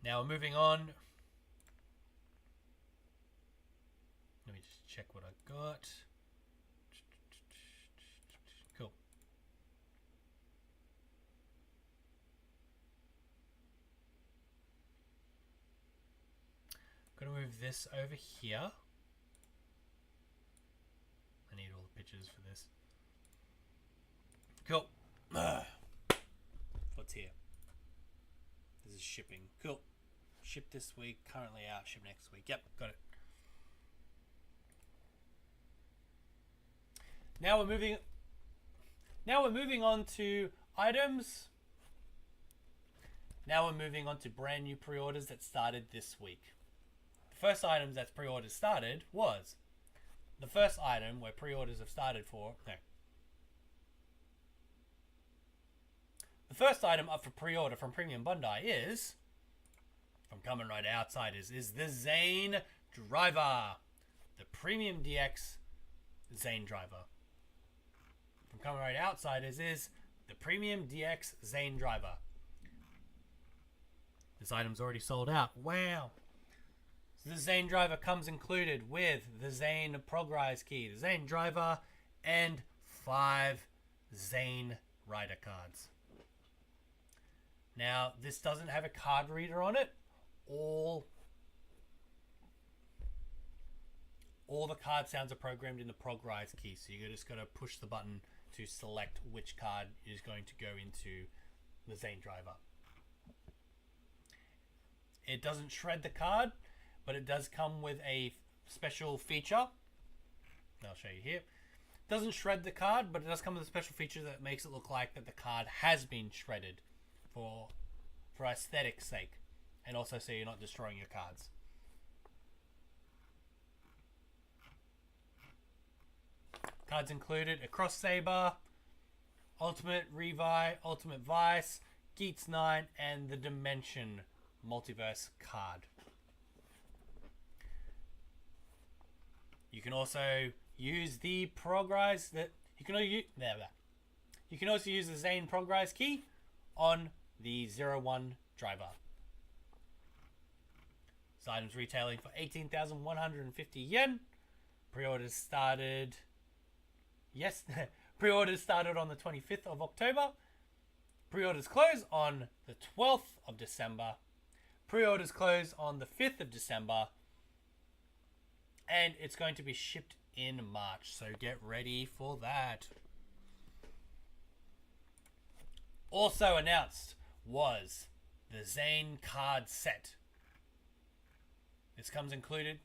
Now we're moving on. Let me just check what I got. Cool. Gonna move this over here. I need all the pictures for this. Cool. What's here? This is shipping. Cool. Ship this week. Currently out. Ship next week. Yep, got it. Now we're moving on to items. Now we're moving on to brand new pre-orders that started this week. The first item that's pre-orders started was the first item where pre-orders have started for... No. The first item up for pre-order from Premium Bandai is... From Kamen Rider Outsiders is the Zane Driver. The Premium DX Zane Driver. From Kamen Rider Outsiders is the Premium DX Zane Driver. This item's already sold out. Wow. So the Zane Driver comes included with the Zane Progrise Key, the Zane Driver, and 5 Zane Rider cards. Now, this doesn't have a card reader on it. All the card sounds are programmed in the Progrise key, so you just got to push the button to select which card is going to go into the Zane Driver. It doesn't shred the card, but it does come with a special feature. I'll show you here. It doesn't shred the card, but it does come with a special feature that makes it look like that the card has been shredded for aesthetic's sake, and also so you're not destroying your cards. Cards included a Cross Saber, Ultimate Revi, Ultimate Vice, Geats 9, and the Dimension Multiverse card. You can also use the Progrise that you can also use the Zane Progrise key on the 01 driver. This item's retailing for 18,150 yen. Pre-orders started. Yes, pre-orders started on the 25th of October. Pre-orders close on the 12th of December. Pre-orders close on the 5th of December. And it's going to be shipped in March, so get ready for that. Also announced was the Zane card set. This comes included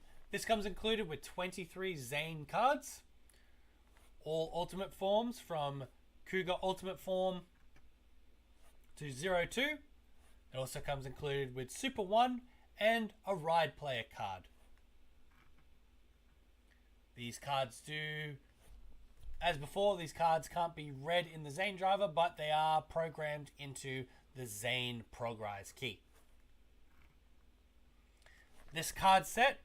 with 23 Zane cards. All ultimate forms from Cougar Ultimate Form to 02. It also comes included with Super 1 and a Ride Player card. These cards do as before, these cards can't be read in the Zane driver, but they are programmed into the Zane Progrise key. This card set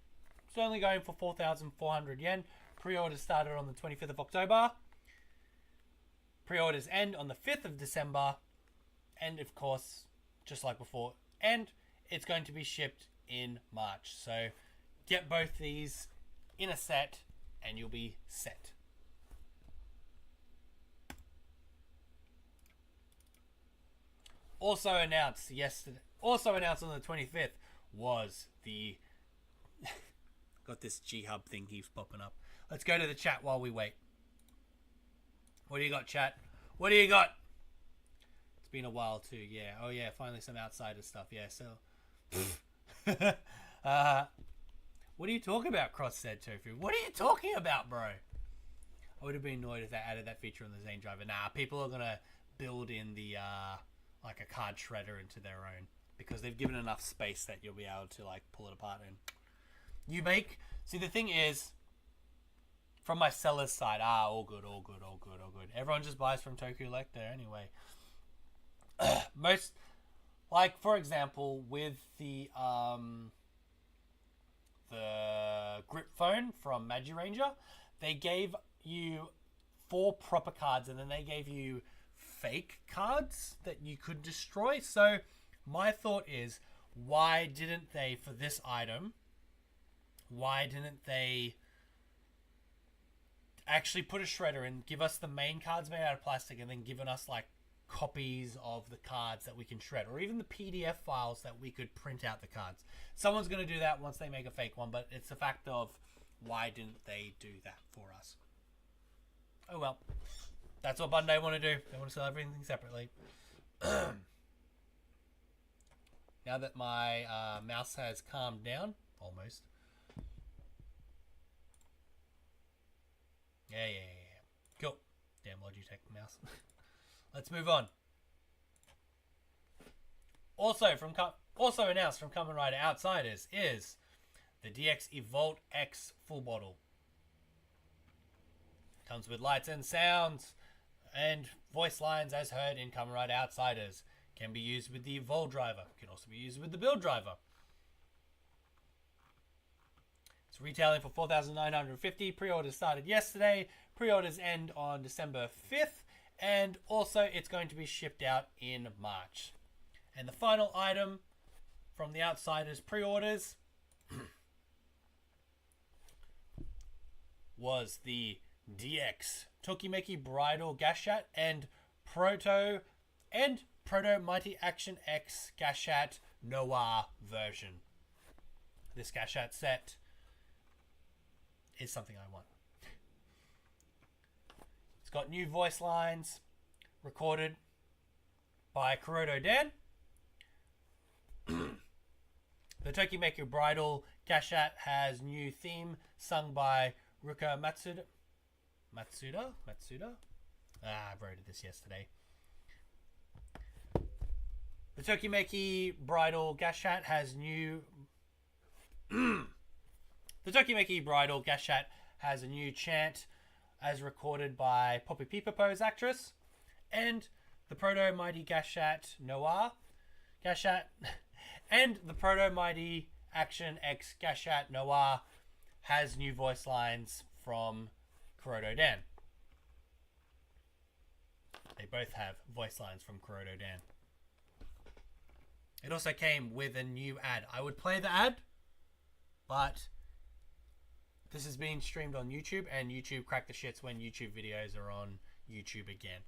is only going for 4,400 yen. Pre-orders started on the 25th of October. Pre-orders end on the 5th of December. And of course, just like before, and it's going to be shipped in March. So get both these in a set and you'll be set. Also announced on the 25th was the got this G-Hub thing keeps popping up. Let's go to the chat while we wait. What do you got, chat? What do you got? It's been a while too, yeah. Oh yeah, finally some Outsider stuff, yeah. So what are you talking about, Cross said Tofu? What are you talking about, bro? I would have been annoyed if they added that feature on the Zane driver. Nah, people are gonna build in the like a card shredder into their own, because they've given enough space that you'll be able to like pull it apart. And see, the thing is, from my seller's side, all good. Everyone just buys from Toku Lecter anyway. Most, like for example, with the grip phone from Magi Ranger, they gave you 4 proper cards, and then they gave you fake cards that you could destroy. So my thought is, why didn't they, for this item, why didn't they actually put a shredder in, give us the main cards made out of plastic, and then given us like copies of the cards that we can shred, or even the PDF files that we could print out the cards. Someone's going to do that once they make a fake one, but it's the fact of, why didn't they do that for us? Oh well, that's what Bandai want to do. They want to sell everything separately. Now that my mouse has calmed down, almost. Yeah. Cool. Damn Logitech mouse. Let's move on. Also announced from Kamen Rider Outsiders is the DX Evolt X full bottle. Comes with lights and sounds and voice lines as heard in Kamen Rider Outsiders. Can be used with the Evolve driver. Can also be used with the Build driver. It's retailing for 4,950. Pre-orders started yesterday. Pre-orders end on December 5th. And also it's going to be shipped out in March. And the final item from the Outsiders pre-orders was the DX Tokimeki Bridal Gashat and Proto Mighty Action X Gashat Noir version. This Gashat set is something I want. It's got new voice lines recorded by Kuroda Dan. The Tokimeki Bridal Gashat has new theme sung by Ruka Matsuda? I wrote this yesterday. The Tokimeki Bridal Gashat has new... The Tokimeki Bridal Gashat has a new chant as recorded by Poppy Peepapo's actress. And the Proto Mighty Gashat Noir Gashat and the Proto Mighty Action X Gashat Noir has new voice lines from Kuroda Dan. They both have voice lines from Kuroda Dan. It also came with a new ad. I would play the ad, but this is being streamed on YouTube, and YouTube crack the shits when YouTube videos are on YouTube again.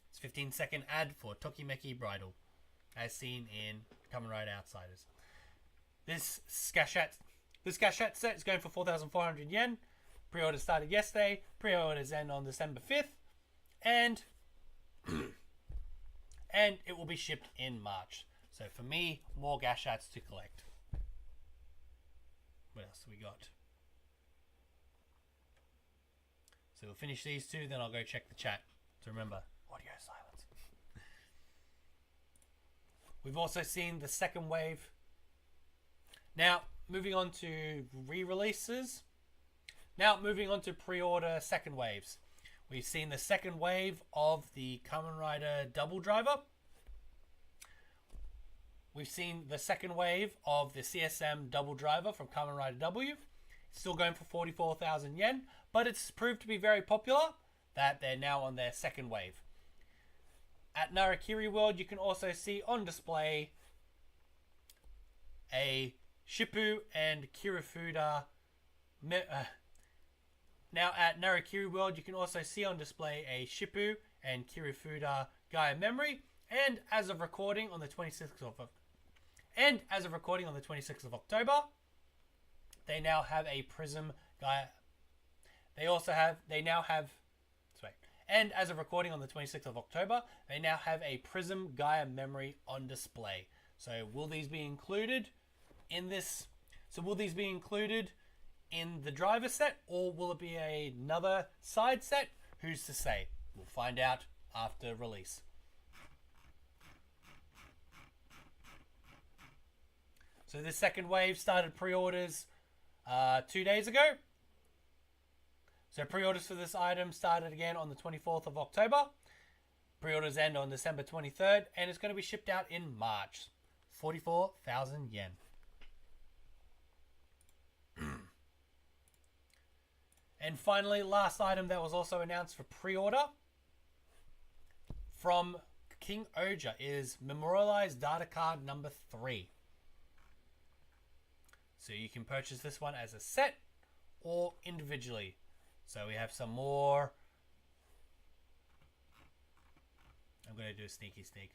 It's a 15-second ad for Tokimeki Bridal, as seen in Kamen Rider Outsiders. This Gashat set is going for 4,400 yen. Pre-order started yesterday. Pre-orders end on December 5th. And it will be shipped in March. So for me, more Gashats to collect. What else have we got? So we'll finish these two, then I'll go check the chat. So remember, audio silence. We've also seen the second wave. Now, moving on to re-releases. Now, moving on to pre-order second waves. We've seen the second wave of the Kamen Rider Double Driver. We've seen the second wave of the CSM Double Driver from Kamen Rider W. It's still going for 44,000 yen, but it's proved to be very popular that they're now on their second wave. At Narakiri World, you can also see on display a Shippu and Kirifuda. Now at Narakiri World, you can also see on display a Shippu and Kirifuda Gaia memory, and as of recording on the 26th of October, they now have a Prism Gaia. And as of recording on the 26th of October, they now have a Prism Gaia memory on display. So will these be included in this? So will these be included in the driver set, or will it be another side set? Who's to say? We'll find out after release. So this second wave started pre-orders 2 days ago. So pre-orders for this item started again on the 24th of October. Pre-orders end on December 23rd, and it's going to be shipped out in March. 44,000 yen. And finally, last item that was also announced for pre-order from King Oja is Memorialized Data Card number 3. So you can purchase this one as a set or individually. So we have some more. I'm going to do a sneaky sneak.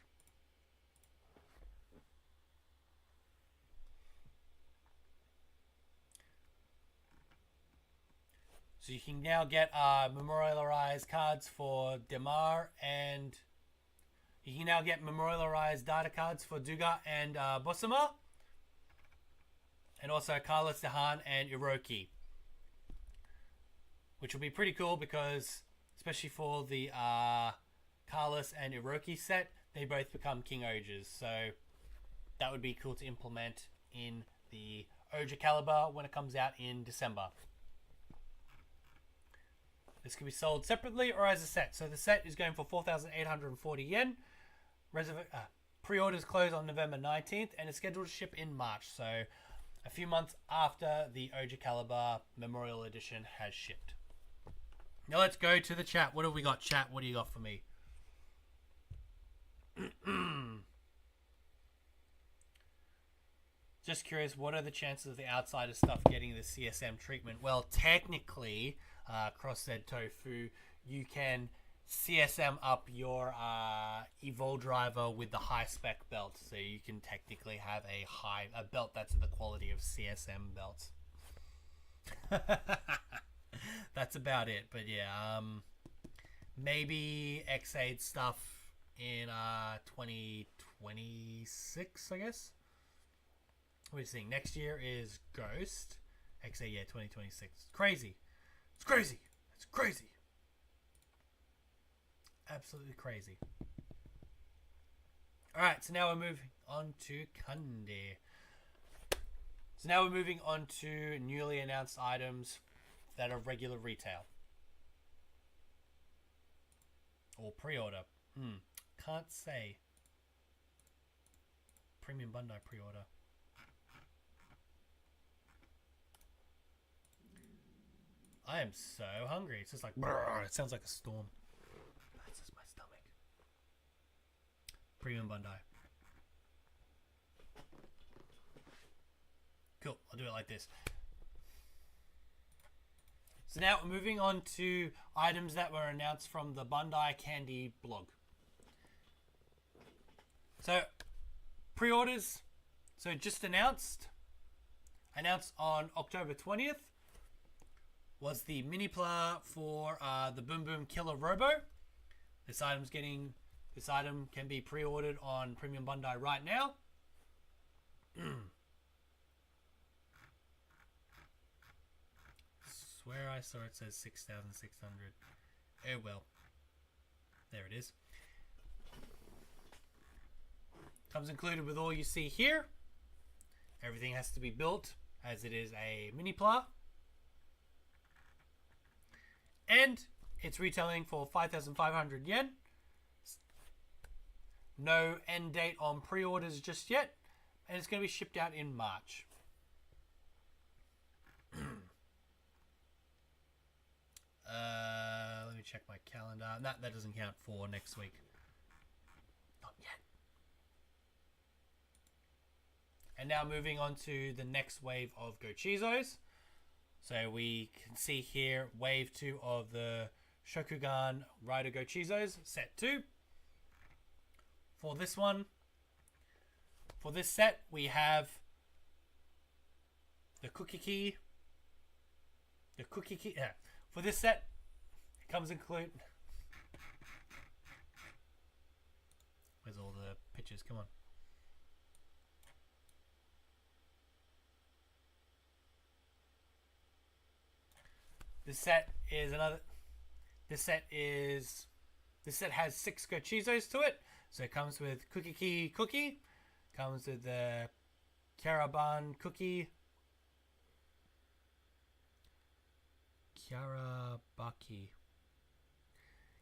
So you can now get memorialized cards for Demar, and you can now get memorialized data cards for Duga and Bosama, and also Carlos Dehan and Iroki, which will be pretty cool because, especially for the Carlos and Iroki set, they both become King Ojas. So that would be cool to implement in the Oja Caliber when it comes out in December. This can be sold separately or as a set. So the set is going for 4,840 yen. Pre-orders close on November 19th and it's scheduled to ship in March. So a few months after the Oja Caliber Memorial Edition has shipped. Now let's go to the chat. What have we got, chat? What do you got for me? Just curious, what are the chances of the outsider stuff getting the CSM treatment? Well, technically, cross-said tofu, you can CSM up your Evol driver with the high-spec belt. So you can technically have a belt that's in the quality of CSM belts. That's about it. But yeah, maybe X8 stuff in 2026, I guess. What are you seeing? Next year is Ghost. X8, yeah, 2026. It's crazy. It's crazy. It's crazy. Absolutely crazy. Alright, so now we're moving on to Kande. So now we're moving on to newly announced items that are regular retail. Or pre-order. Can't say. Premium Bandai pre-order. I am so hungry. It's just like, brrr, it sounds like a storm. That's just my stomach. Premium Bandai. Cool, I'll do it like this. So now we're moving on to items that were announced from the Bandai Candy blog. So, pre-orders. So just announced on October 20th. Was the mini pla for the Boom Boom Killer Robo. This item can be pre-ordered on Premium Bandai right now. Swear I saw it says 6,600. Oh well. There it is. Comes included with all you see here. Everything has to be built as it is a mini pla. And It's retailing for 5,500 yen. No end date on pre-orders just yet, and it's going to be shipped out in March. Let me check my calendar. That doesn't count for next week. Not yet. And now moving on to the next wave of Gochizos. So we can see here wave 2 of the Shokugan Rider Gochizos, set 2. For this one, for this set, we have the cookie key. The cookie key. Yeah. For this set, it comes include. Where's all the pictures? Come on. This set is another. This set has 6 Gochizos to it. So it comes with Cookie Key Cookie, comes with the Karaban Cookie, Karabaki,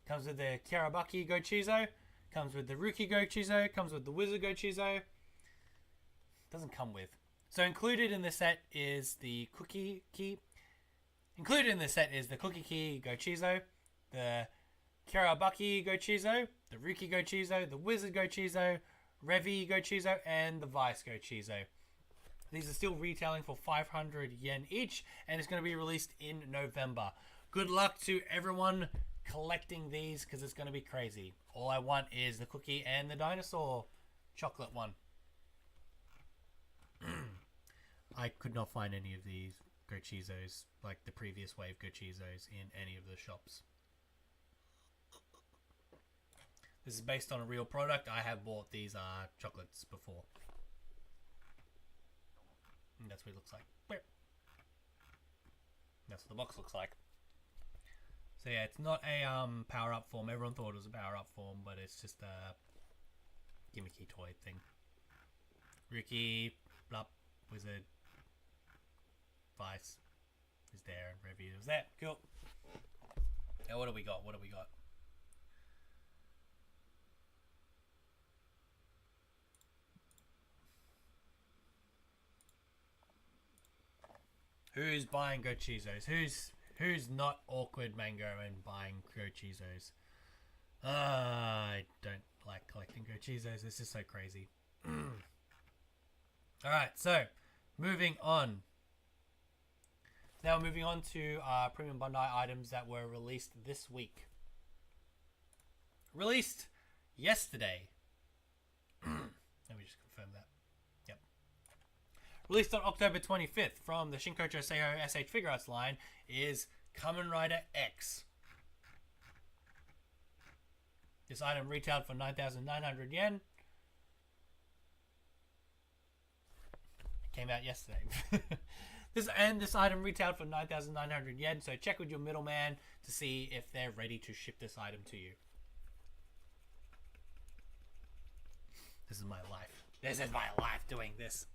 comes with the Karabaki Gochizo, comes with the Ruki Gochizo, comes with the Wizard Gochizo. Doesn't come with. So included in this set is the Cookie Key. Included in this set is the Cookie Key Gochizo, the Karabaki Gochizo, the Ruki Gochizo, the Wizard Gochizo, Revi Gochizo, and the Vice Gochizo. These are still retailing for 500 yen each, and it's going to be released in November. Good luck to everyone collecting these, because it's going to be crazy. All I want is the cookie and the dinosaur chocolate one. I could not find any of these Gochizos, like the previous wave Gochizos, in any of the shops. This is based on a real product. I have bought these chocolates before. And that's what it looks like. That's what the box looks like. So yeah, it's not a power-up form. Everyone thought it was a power-up form, but it's just a gimmicky toy thing. Ruki, Blup, Wizard, Vice is there, and Review is there. Cool. Now what do we got? What do we got? Who's buying Gochizos? Who's not awkward mango and buying Gochizos? I don't like collecting Gochizos. This is so crazy. Alright, so moving on. Now moving on to Premium Bandai items that were released this week. Released yesterday. Let me just confirm that. Yep. Released on October 25th from the Shinkocho Seiho SH Figure Arts line is Kamen Rider X. This item retailed for 9,900 yen. It came out yesterday. This item retailed for 9,900 yen, so check with your middleman to see if they're ready to ship this item to you. This is my life. This is my life doing this.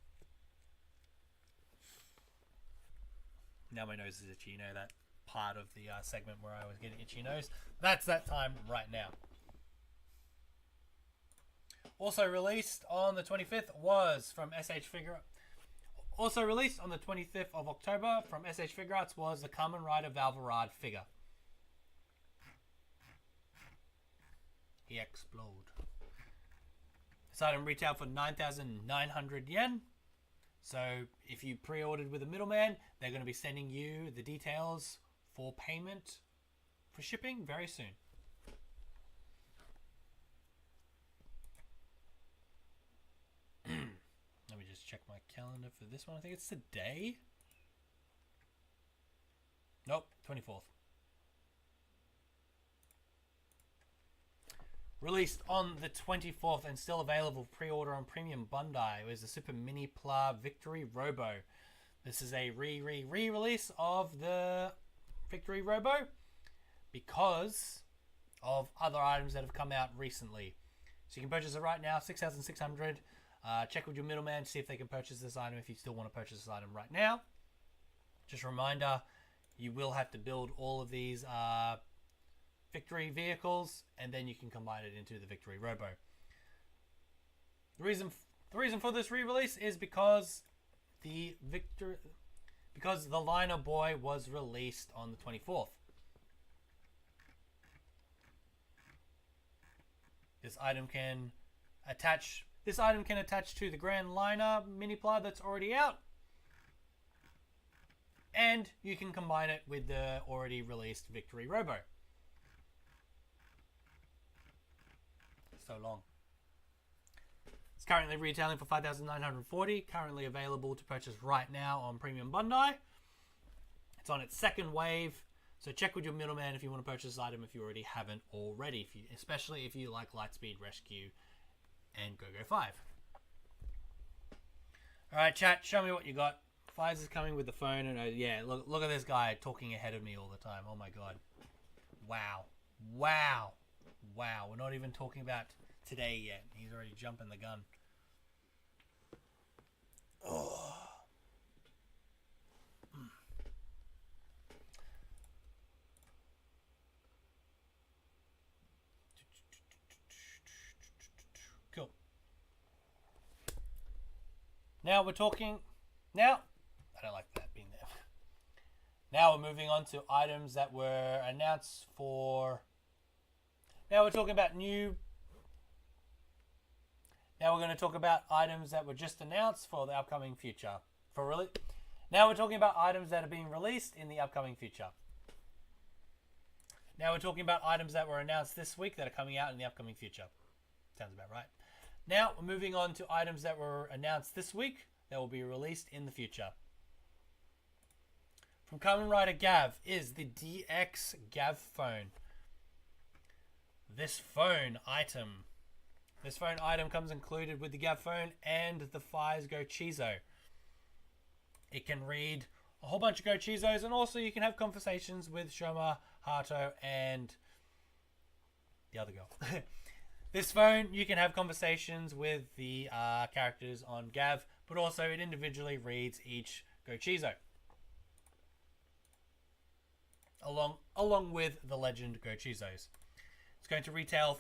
Now my nose is itchy. You know that part of the segment where I was getting itchy nose? That's that time right now. Also released on the 25th was from SH Figure. Also released on the 25th of October from SH Figure Arts was the Kamen Rider Valvarad figure. He explode. This item retailed for 9,900 yen. So if you pre-ordered with a middleman, they're going to be sending you the details for payment for shipping very soon. Let me just check my calendar for this one. I think it's today. Nope, 24th. Released on the 24th and still available pre-order on Premium Bandai. It was the Super Mini Pla Victory Robo. This is a re-release of the Victory Robo because of other items that have come out recently. So you can purchase it right now, 6,600. Check with your middleman to see if they can purchase this item if you still want to purchase this item right now. Just a reminder, you will have to build all of these Victory vehicles, and then you can combine it into the Victory Robo. The reason for this re-release is because the Liner Boy was released on the 24th. This item can attach to the Grand Liner mini-ply that's already out, and you can combine it with the already released Victory Robo. So long. It's currently retailing for $5,940, currently available to purchase right now on Premium Bandai. It's on its second wave, so check with your middleman if you want to purchase this item if you already haven't already, especially if you like Lightspeed Rescue and Go-Go 5. Alright chat, show me what you got. Fires is coming with the phone, and yeah, look at this guy talking ahead of me all the time. Oh my god. Wow. Wow. Wow. We're not even talking about today yet. He's already jumping the gun. Oh. Cool. Now we're talking. Now, I don't like that being there. Now we're moving on to items that were announced for. Now we're talking about new. Now we're going to talk about items that were just announced for the upcoming future. Now we're talking about items that are being released in the upcoming future. Now we're talking about items that were announced this week that are coming out in the upcoming future. Sounds about right. Now we're moving on to items that were announced this week that will be released in the future. From Kamen Rider Gavv is the DX Gavv phone. This phone item comes included with the Gavv phone and the Fires Go Chizo. It can read a whole bunch of Go Chizos, and also you can have conversations with Shoma, Hato, and the other girl. This phone, you can have conversations with the characters on Gavv, but also it individually reads each Go Chizo, along with the Legend Go Chizos. It's going to retail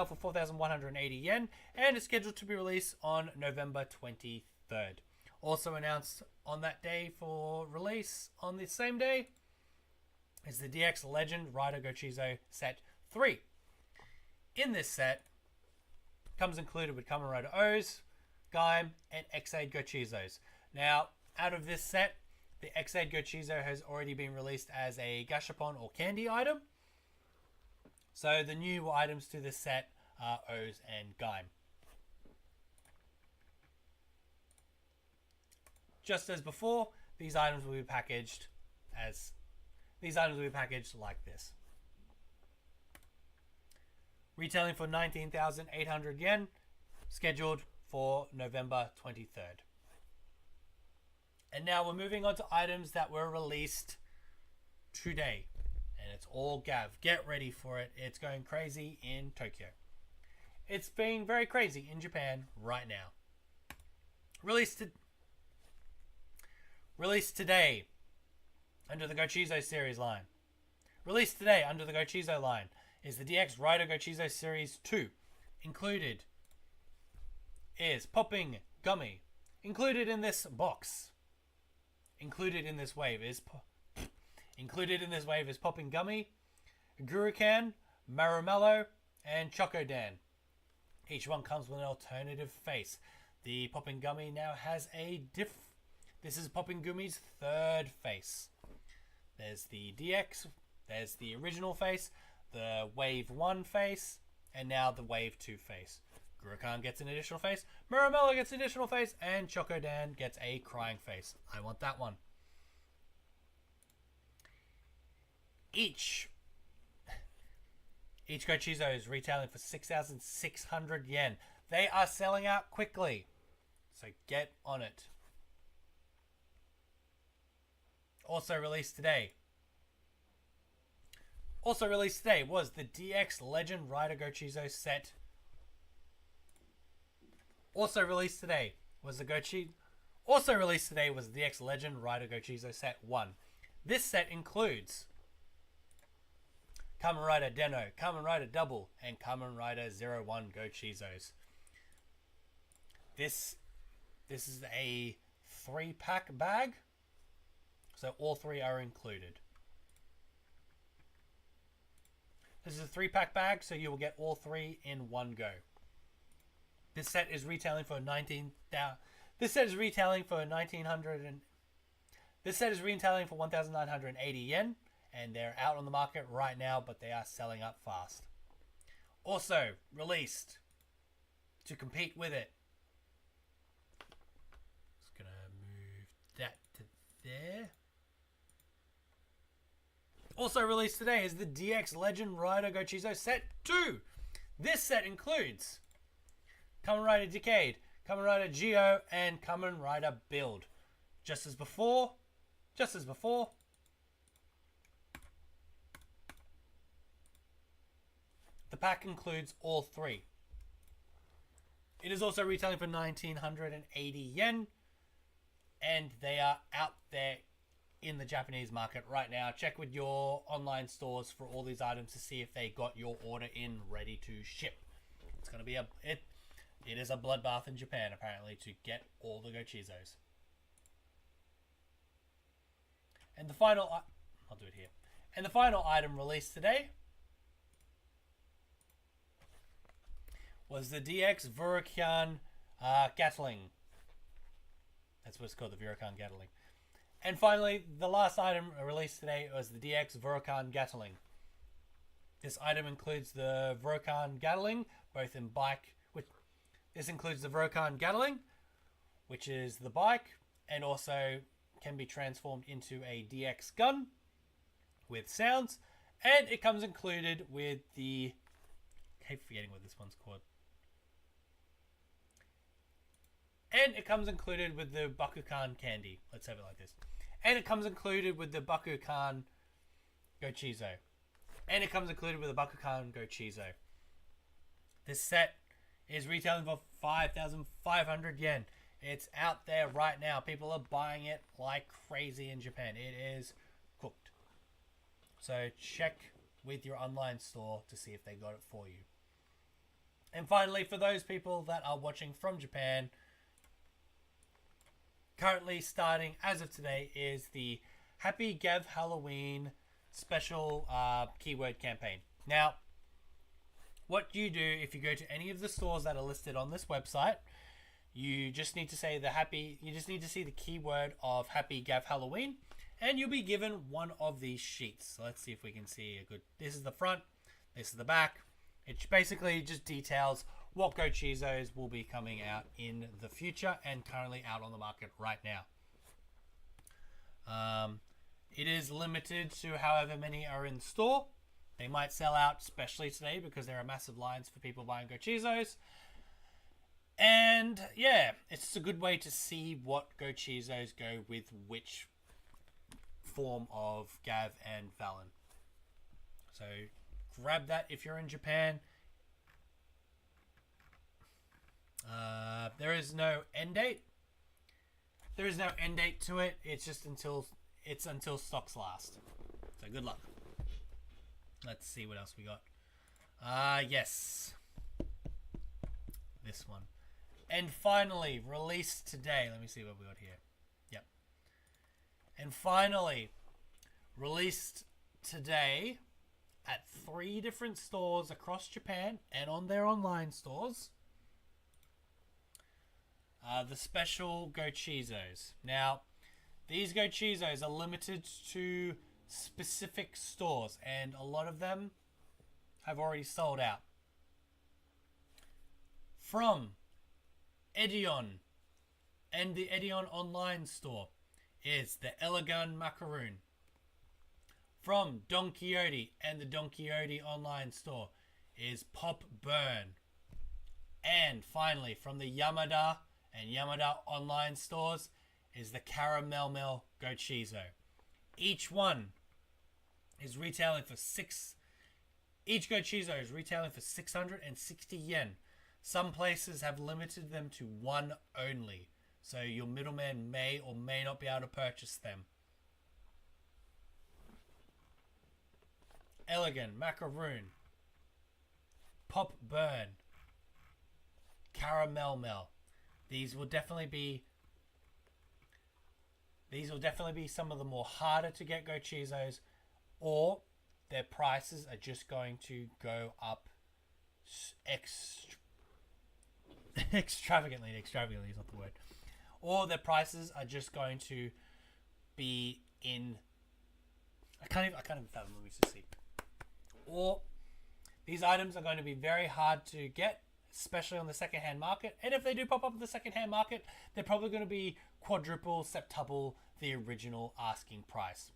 for 4,180 yen, and it's scheduled to be released on November 23rd. Also announced on that day for release on the same day is the DX Legend Rider Go Chizo Set 3. In this set, comes included with Kamen Rider O's, Gaim, and X-Aid Go Chizos. Now, out of this set, the X-Aid Go Chizo has already been released as a Gashapon or candy item. So the new items to this set are O's and Gaim. Just as before, these items will be packaged like this. Retailing for 19,800 yen, scheduled for November 23rd. And now we're moving on to items that were released today. And it's all Gavv. Get ready for it. It's going crazy in Tokyo. It's being very crazy in Japan right now. Released today under the Go Chizo series line. Released today under the Go Chizo line is the DX Rider Go Chizo Series 2. Included is Popping Gummy. Included in this box. Included in this wave is Popping Gummy, Gurukan, Maramello, and Chocodan. Each one comes with an alternative face. The Popping Gummy now has this is Popping Gummy's third face. There's the DX, there's the original face, the Wave 1 face, and now the Wave 2 face. Gurukan gets an additional face, Maramello gets an additional face, and Chocodan gets a crying face. I want that one. Each Go Chizo is retailing for 6,600 yen. They are selling out quickly, so get on it. Also released today was the DX Legend Rider Go Chizo set. Also released today was the DX Legend Rider Go Chizo set 1. This set includes Kamen Rider Den-O, Kamen Rider Double, and Kamen Rider 01 Go Chizos. This is a 3-pack bag, so all 3 are included. This is a 3-pack bag, so you will get all 3 in one go. This set is retailing for 19,000. This set is retailing for 1,900 and this set is retailing for 1,980 yen, and they're out on the market right now, but they are selling up fast. Also released to compete with it. Just gonna move that to there. Also released today is the DX Legend Rider Go Chizo Set 2. This set includes Kamen Rider Decade, Kamen Rider Geo, and Kamen Rider Build. Just as before, the pack includes all 3. It is also retailing for 1,980 yen, and they are out there in the Japanese market right now. Check with your online stores for all these items to see if they got your order in ready to ship. It's going to be it is a bloodbath in Japan apparently to get all the Go Chizos. And the final I'll do it here. And the final item released today was the DX Vurokan Gatling. That's what it's called, the Vurokan Gatling. And finally, the last item released today was the DX Vurokan Gatling. This item includes the Vurokan Gatling, both in bike. This includes the Vurokan Gatling, which is the bike, and also can be transformed into a DX gun with sounds. And it comes included with the... I keep forgetting what this one's called. And it comes included with the Bakukan candy. Let's have it like this. And it comes included with the Bakukan Go Chizo. And it comes included with the Bakukan Go Chizo. This set is retailing for 5,500 yen. It's out there right now. People are buying it like crazy in Japan. It is cooked. So check with your online store to see if they got it for you. And finally, for those people that are watching from Japan, currently starting as of today is the Happy Gavv Halloween special keyword campaign. Now, what you do if you go to any of the stores that are listed on this website, you just need to say you just need to see the keyword of Happy Gavv Halloween, and you'll be given one of these sheets. So let's see if we can see a good. This is the front, this is the back. It basically just details what Go Chizos will be coming out in the future and currently out on the market right now. It is limited to however many are in store. They might sell out, especially today, because there are massive lines for people buying Go Chizos. And yeah, it's a good way to see what Go Chizos go with which form of Gavv and Valen. So grab that if you're in Japan. There is no end date. There is no end date to it. It's just until stocks last. So good luck. Let's see what else we got. Yes. This one. And finally, released today. Let me see what we got here. Yep. And finally, released today at 3 different stores across Japan and on their online stores. The special Go Chizos. Now, these Go Chizos are limited to specific stores, and a lot of them have already sold out. From Edion and the Edion online store is the Elegant Macaroon. From Don Quixote and the Don Quixote online store is Pop Burn. And finally, from the Yamada and Yamada online stores is the Caramel Mel Go Chizo. Each one is retailing for each Go Chizo is retailing for 660 yen. Some places have limited them to 1 only, so your middleman may or may not be able to purchase them. Elegant, Macaroon, Pop Burn, Caramel Mel. These will definitely be some of the more harder to get Go Chizos, or their prices are just going to go up extravagantly. Extravagantly is not the word. Or their prices are just going to be in. I can't even fathom. Let me just see. Or these items are going to be very hard to get, especially on the secondhand market. And if they do pop up on the secondhand market, they're probably going to be quadruple, septuple the original asking price,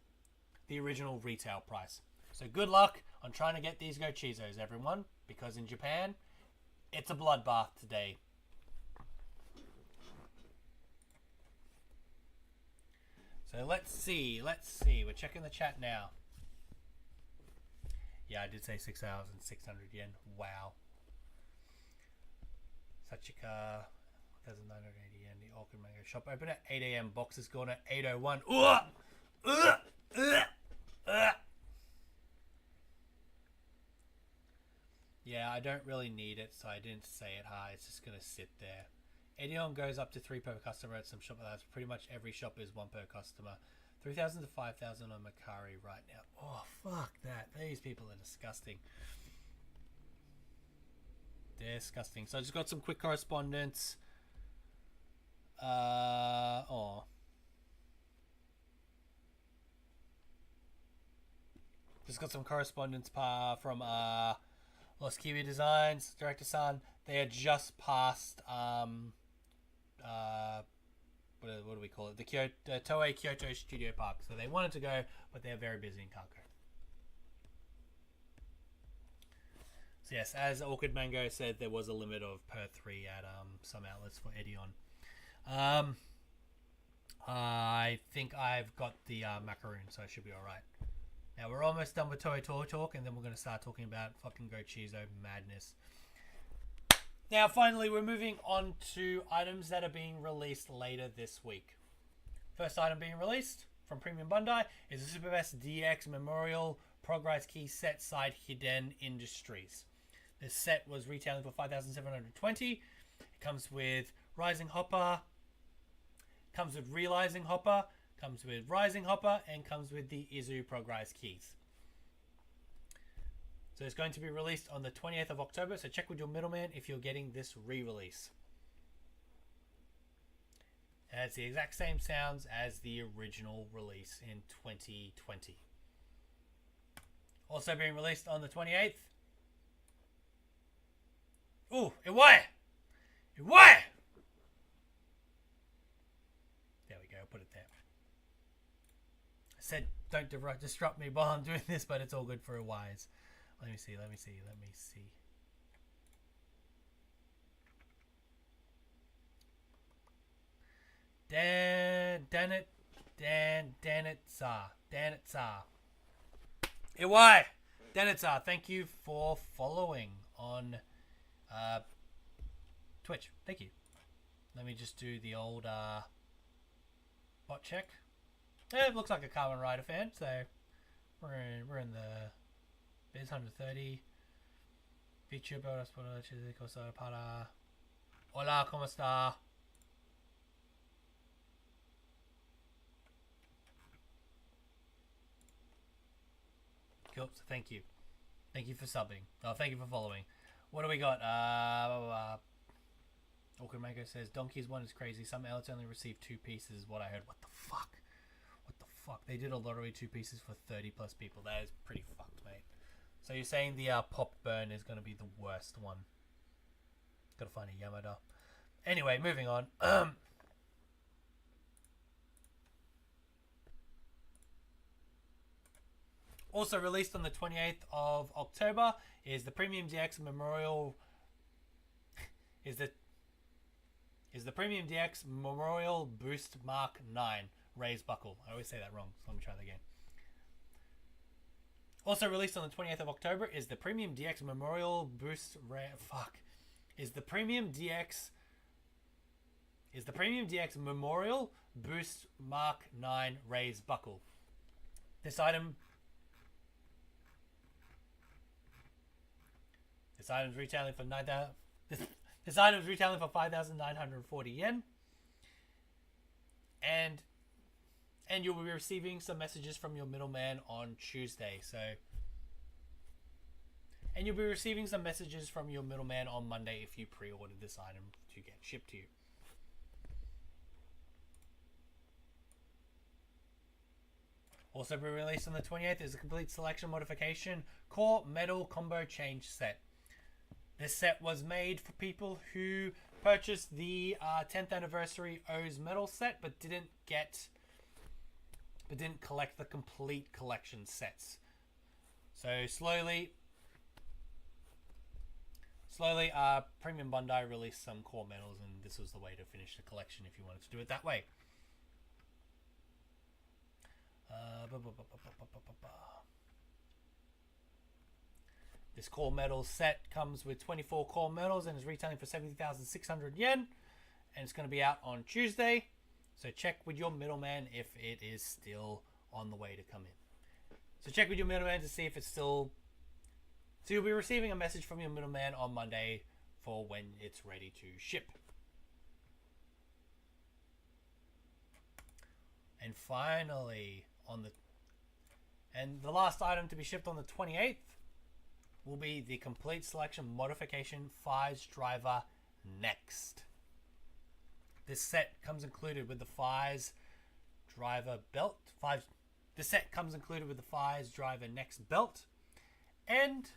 the original retail price. So good luck on trying to get these Go Chizos, everyone, because in Japan, it's a bloodbath today. So let's see. We're checking the chat now. Yeah, I did say 6,600 yen. Wow. Sachika, 1,980 yen. The Orchid Mango shop open at 8 a.m. Box is gone at 8:01. Yeah, I don't really need it, so I didn't say it high. It's just gonna sit there. Edion goes up to 3 per customer at some shop. That's pretty much every shop is 1 per customer. 3,000 to 5,000 on Macari right now. Oh, fuck that. These people are disgusting. Disgusting. So I just got some quick correspondence. Just got some correspondence from Los Kiwi Designs, Director-san. They are just past what do we call it? The Toei Kyoto Studio Park. So they wanted to go, but they're very busy in Kanko. So yes, as Orchid Mango said, there was a limit of per 3 at some outlets for Edion. I think I've got the macaroon, so I should be alright. Now we're almost done with Toei Toy Talk, and then we're going to start talking about fucking Go Chizo madness. Now, finally, we're moving on to items that are being released later this week. First item being released from Premium Bandai is the Super Best DX Memorial Progress Key Set Side Hidden Industries. This set was retailing for 5,720. It comes with Rising Hopper, comes with Realizing Hopper, comes with Rising Hopper, and comes with the Izu Progress Keys. So it's going to be released on the 28th of October, so check with your middleman if you're getting this re-release. It has the exact same sounds as the original release in 2020. Also being released on the 28th. Ooh, Iwai! Iwai! There we go, put it there. I said don't disrupt me while I'm doing this, but it's all good for Iwai's. Let me see. Dan it, Sa. Iwai! Danitza, thank you for following on Twitch. Thank you. Let me just do the old bot check. It looks like a Kamen Rider fan, so we're in the Biz 130. VTuber, cosa para. Hola, ¿cómo está? Cool, so thank you. Thank you for subbing. Oh, thank you for following. What do we got? Orchid Mango says, Donkey's one is crazy. Some outlets only receive 2 pieces, is what I heard. What the fuck? They did a lottery 2 pieces for 30 plus people. That is pretty fucked, mate. So you're saying the Pop Burn is going to be the worst one. Gotta find a Yamada. Anyway, moving on. Also released on the 28th of October is the Premium DX Memorial... is the Premium DX Memorial Boost Mark 9 Raised Buckle. I always say that wrong, so let me try that again. Also released on the 20th of October is the Premium DX Memorial Boost Is the Premium DX Memorial Boost Mark 9 Raised Buckle. This item This item's retailing for 9,000. This item's retailing for 5,940 yen. And you'll be receiving some messages from your middleman on Tuesday. And you'll be receiving some messages from your middleman on Monday if you pre-ordered this item to get shipped to you. Also be released on the 28th is a complete selection modification core metal combo change set. This set was made for people who purchased the 10th anniversary O's metal set but didn't collect the complete collection sets. So slowly Premium Bandai released some core metals, and this was the way to finish the collection if you wanted to do it that way. This core metal set comes with 24 core metals and is retailing for 70,600 yen, and it's going to be out on Tuesday. So check with your middleman if it is still on the way to come in. So check with your middleman to see if it's still... So you'll be receiving a message from your middleman on Monday for when it's ready to ship. And finally, the last item to be shipped on the 28th will be the complete selection modification Fies Driver Next. This set comes included with the Fies Driver belt. This set comes included with the Fies Driver Next belt and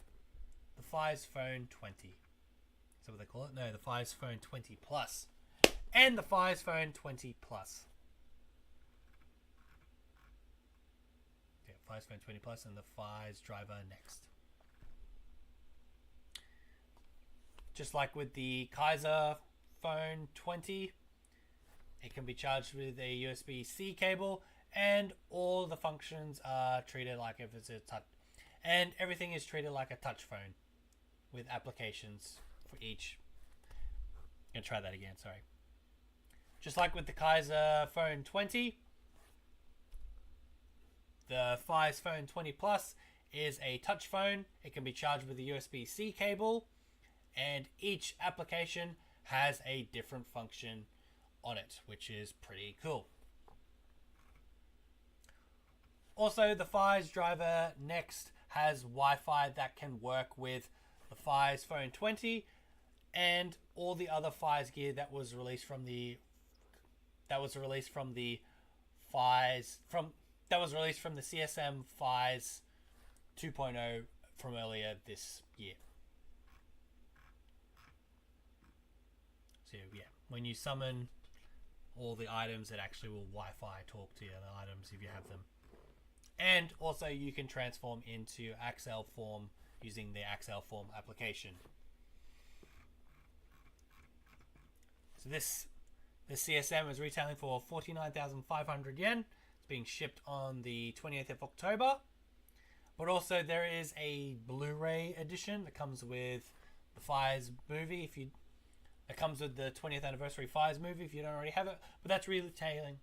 the Fies Phone 20. Is that what they call it? No, the Fies Phone 20 Plus. And the Fies Phone 20 Plus. Yeah, Fies Phone 20 Plus and the Fies Driver Next. Just like with the Kaiser Phone 20, it can be charged with a USB-C cable, and all the functions are treated like if it's a touch. And everything is treated like a touch phone with applications for each. I'm going to try that again, sorry. Just like with the Kaiser Phone 20, the Fies Phone 20 Plus is a touch phone. It can be charged with a USB-C cable, and each application has a different function on it, which is pretty cool. Also, the Fies Driver Next has Wi-Fi that can work with the Fies Phone 20 and all the other Fies gear that was released from the CSM Fies 2.0 from earlier this year. So yeah, when you summon all the items, it actually will Wi-Fi talk to the other items if you have them. And also you can transform into Axel form using the Axel form application. So this CSM is retailing for 49,500 yen. It's being shipped on the 28th of October. But also there is a Blu-ray edition that comes with the Fies movie. It comes with the 20th anniversary Fies movie if you don't already have it. But that's retailing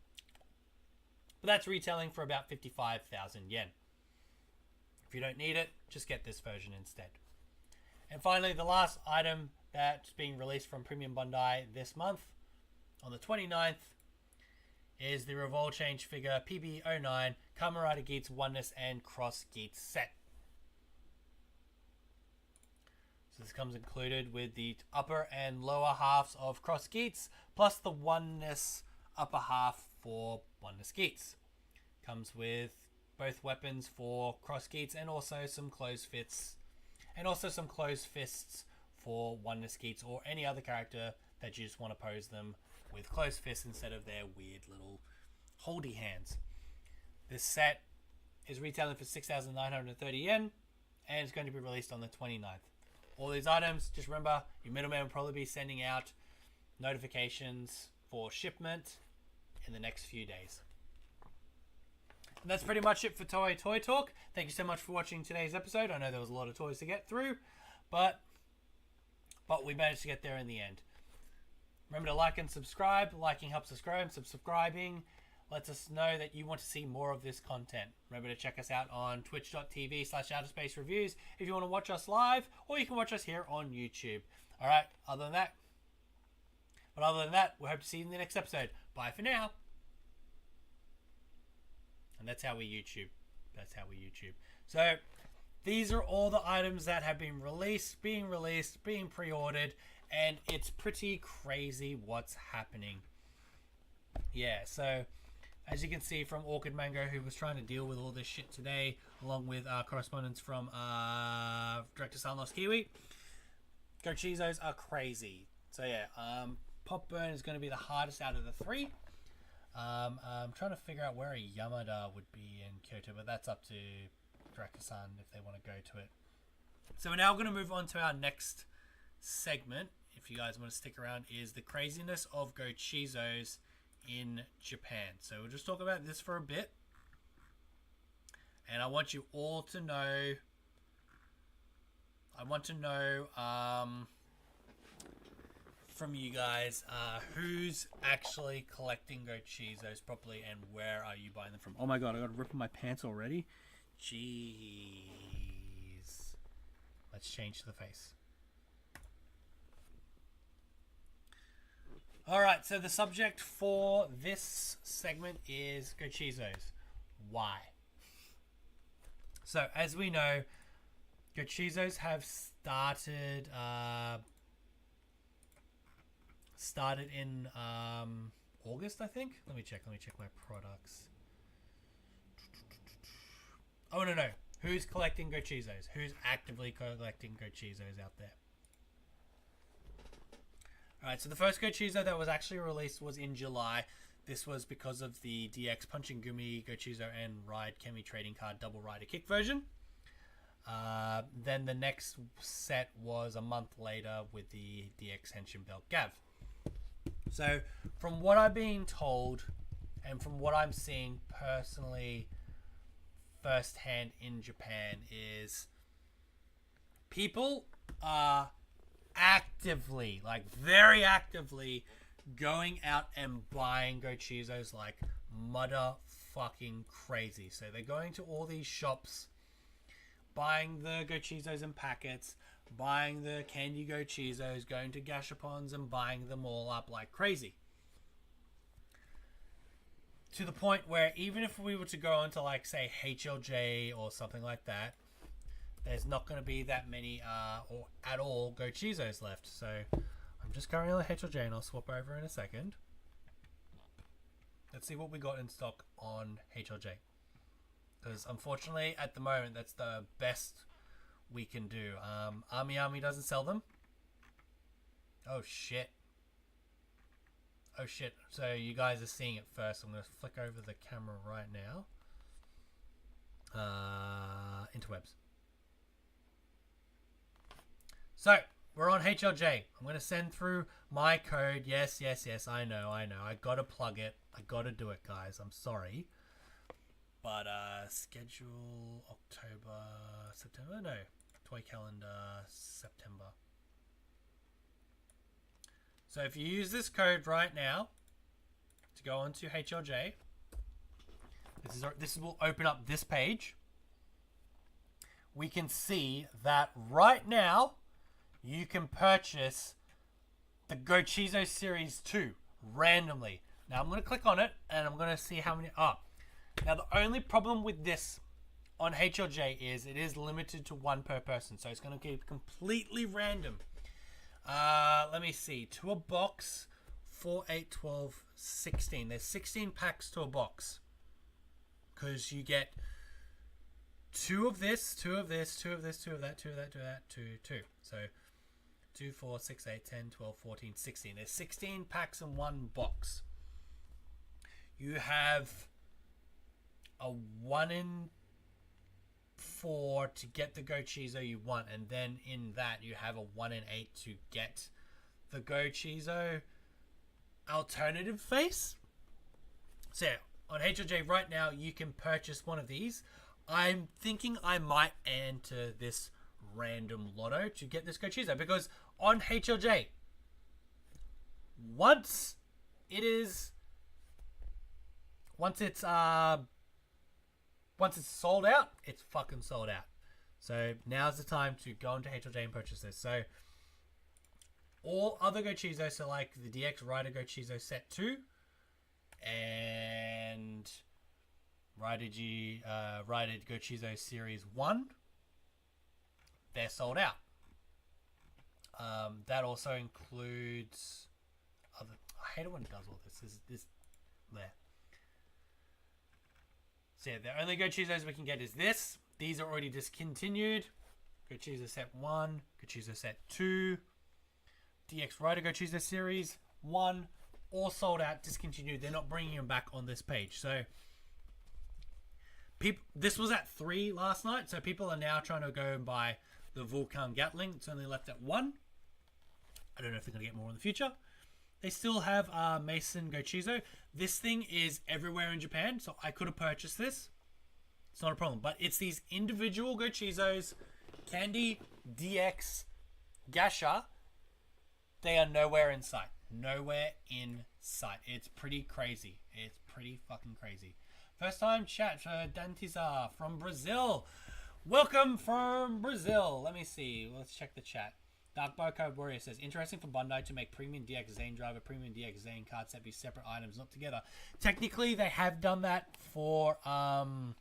for about 55,000 yen. If you don't need it, just get this version instead. And finally, the last item that's being released from Premium Bandai this month, on the 29th, is the Revolve Change figure PB09 Kamen Rider Geats Oneness and Cross Geats set. So this comes included with the upper and lower halves of Cross Geats, plus the Oneness upper half for Oneness Geats. Comes with both weapons for Cross Geats and also some closed fists. And also some closed fists for Oneness Geats or any other character that you just want to pose them with closed fists instead of their weird little holdy hands. This set is retailing for 6,930 yen and it's going to be released on the 29th. All these items, just remember, your middleman will probably be sending out notifications for shipment in the next few days. And that's pretty much it for Toei Toy Talk. Thank you so much for watching today's episode. I know there was a lot of toys to get through, but we managed to get there in the end. Remember to like and subscribe. Liking helps us grow, and subscribing lets us know that you want to see more of this content. Remember to check us out on twitch.tv/OuttaSpaceReviews if you want to watch us live, or you can watch us here on YouTube. Alright, other than that, we hope to see you in the next episode. Bye for now. And that's how we YouTube. So, these are all the items that have been released, being pre-ordered, and it's pretty crazy what's happening. Yeah, so as you can see from Orchid Mango, who was trying to deal with all this shit today, along with correspondence from Director Sunlost Kiwi, Gochizos are crazy. So yeah, Pop Burn is going to be the hardest out of the three. I'm trying to figure out where a Yamada would be in Kyoto, but that's up to Director-san if they want to go to it. So we're now going to move on to our next segment, if you guys want to stick around, is the craziness of Gochizos in Japan. So we'll just talk about this for a bit. And I want you all to know... from you guys, who's actually collecting Gochizos properly and where are you buying them from? Oh my god, I got a rip in my pants already. Jeez. Let's change the face. Alright, so the subject for this segment is Gochizos. Why? So, as we know, Gochizos have started in August, I think. Let me check my products. Oh no, who's collecting Gochizos? Who's actively collecting Gochizos out there? Alright, so the first Gochizo that was actually released was in July. This was because of the DX Punching Gumi Gochizo and Ride Kemi Trading Card Double Rider Kick version. Then the next set was a month later with the DX Henshin Belt Gavv. So, from what I've been told, and from what I'm seeing personally firsthand in Japan, is people are actively, like very actively, going out and buying Gochizos like motherfucking crazy. So they're going to all these shops, buying the Gochizos in packets, buying the candy Gochizos, going to Gashapons and buying them all up like crazy. To the point where even if we were to go onto like say HLJ or something like that, there's not going to be that many or at all Gochizos left. So I'm just currently on HLJ and I'll swap over in a second. Let's see what we got in stock on HLJ. Because unfortunately at the moment that's the best we can do. Army doesn't sell them. Oh shit. So you guys are seeing it first. I'm going to flick over the camera right now. Interwebs. So, we're on HLJ. I'm going to send through my code. Yes, I know. I got to plug it. I got to do it, guys. I'm sorry. But, schedule September? No. Toy calendar, September. So, if you use this code right now to go onto HLJ, this will open up this page. We can see that right now, you can purchase the Gochizo Series 2 randomly. Now, I'm going to click on it, and I'm going to see how many... Now, the only problem with this on HLJ is it is limited to one per person. So, it's going to keep completely random. Let me see. To a box, 4, 8, 12, 16. There's 16 packs to a box. Because you get 2 of this, 2 of this, 2 of this, 2 of that, 2 of that, 2 of that, 2, 2. So, 2, 4, 6, 8, 10, 12, 14, 16. There's 16 packs in one box. You have a 1 in 4 to get the Gochizo you want, and then in that you have a 1 in 8 to get the Gochizo alternative face. So yeah, on HLJ right now you can purchase one of these. I'm thinking I might enter this random lotto to get this Gochizo, because on HLJ, once once it's sold out, it's fucking sold out. So now's the time to go into HLJ and purchase this. So all other Gochizos, so like the DX Rider Gochizo Set 2 and Rider Gochizo Series 1, they're sold out. That also includes other. I hate it when it does all this. This there. So yeah, the only Gochizos we can get is this. These are already discontinued. Gochizo Set 1, Gochizo Set 2, DX Rider Gochizo Series 1, all sold out, discontinued. They're not bringing them back on this page. So this was at 3 last night, so people are now trying to go and buy the Vulcan Gatling. It's only left at 1. I don't know if they're going to get more in the future. They still have Mason Gochizo. This thing is everywhere in Japan, so I could have purchased this. It's not a problem. But it's these individual Gochizos, Candy, DX, Gasha. They are nowhere in sight. Nowhere in sight. It's pretty crazy. It's pretty fucking crazy. First time chat, Dantiza from Brazil. Welcome from Brazil. Let me see. Let's check the chat. Dark Barcode Warrior says, interesting for Bandai to make Premium DX Zane Driver, Premium DX Zane card set be separate items, not together. Technically, they have done that for Kamen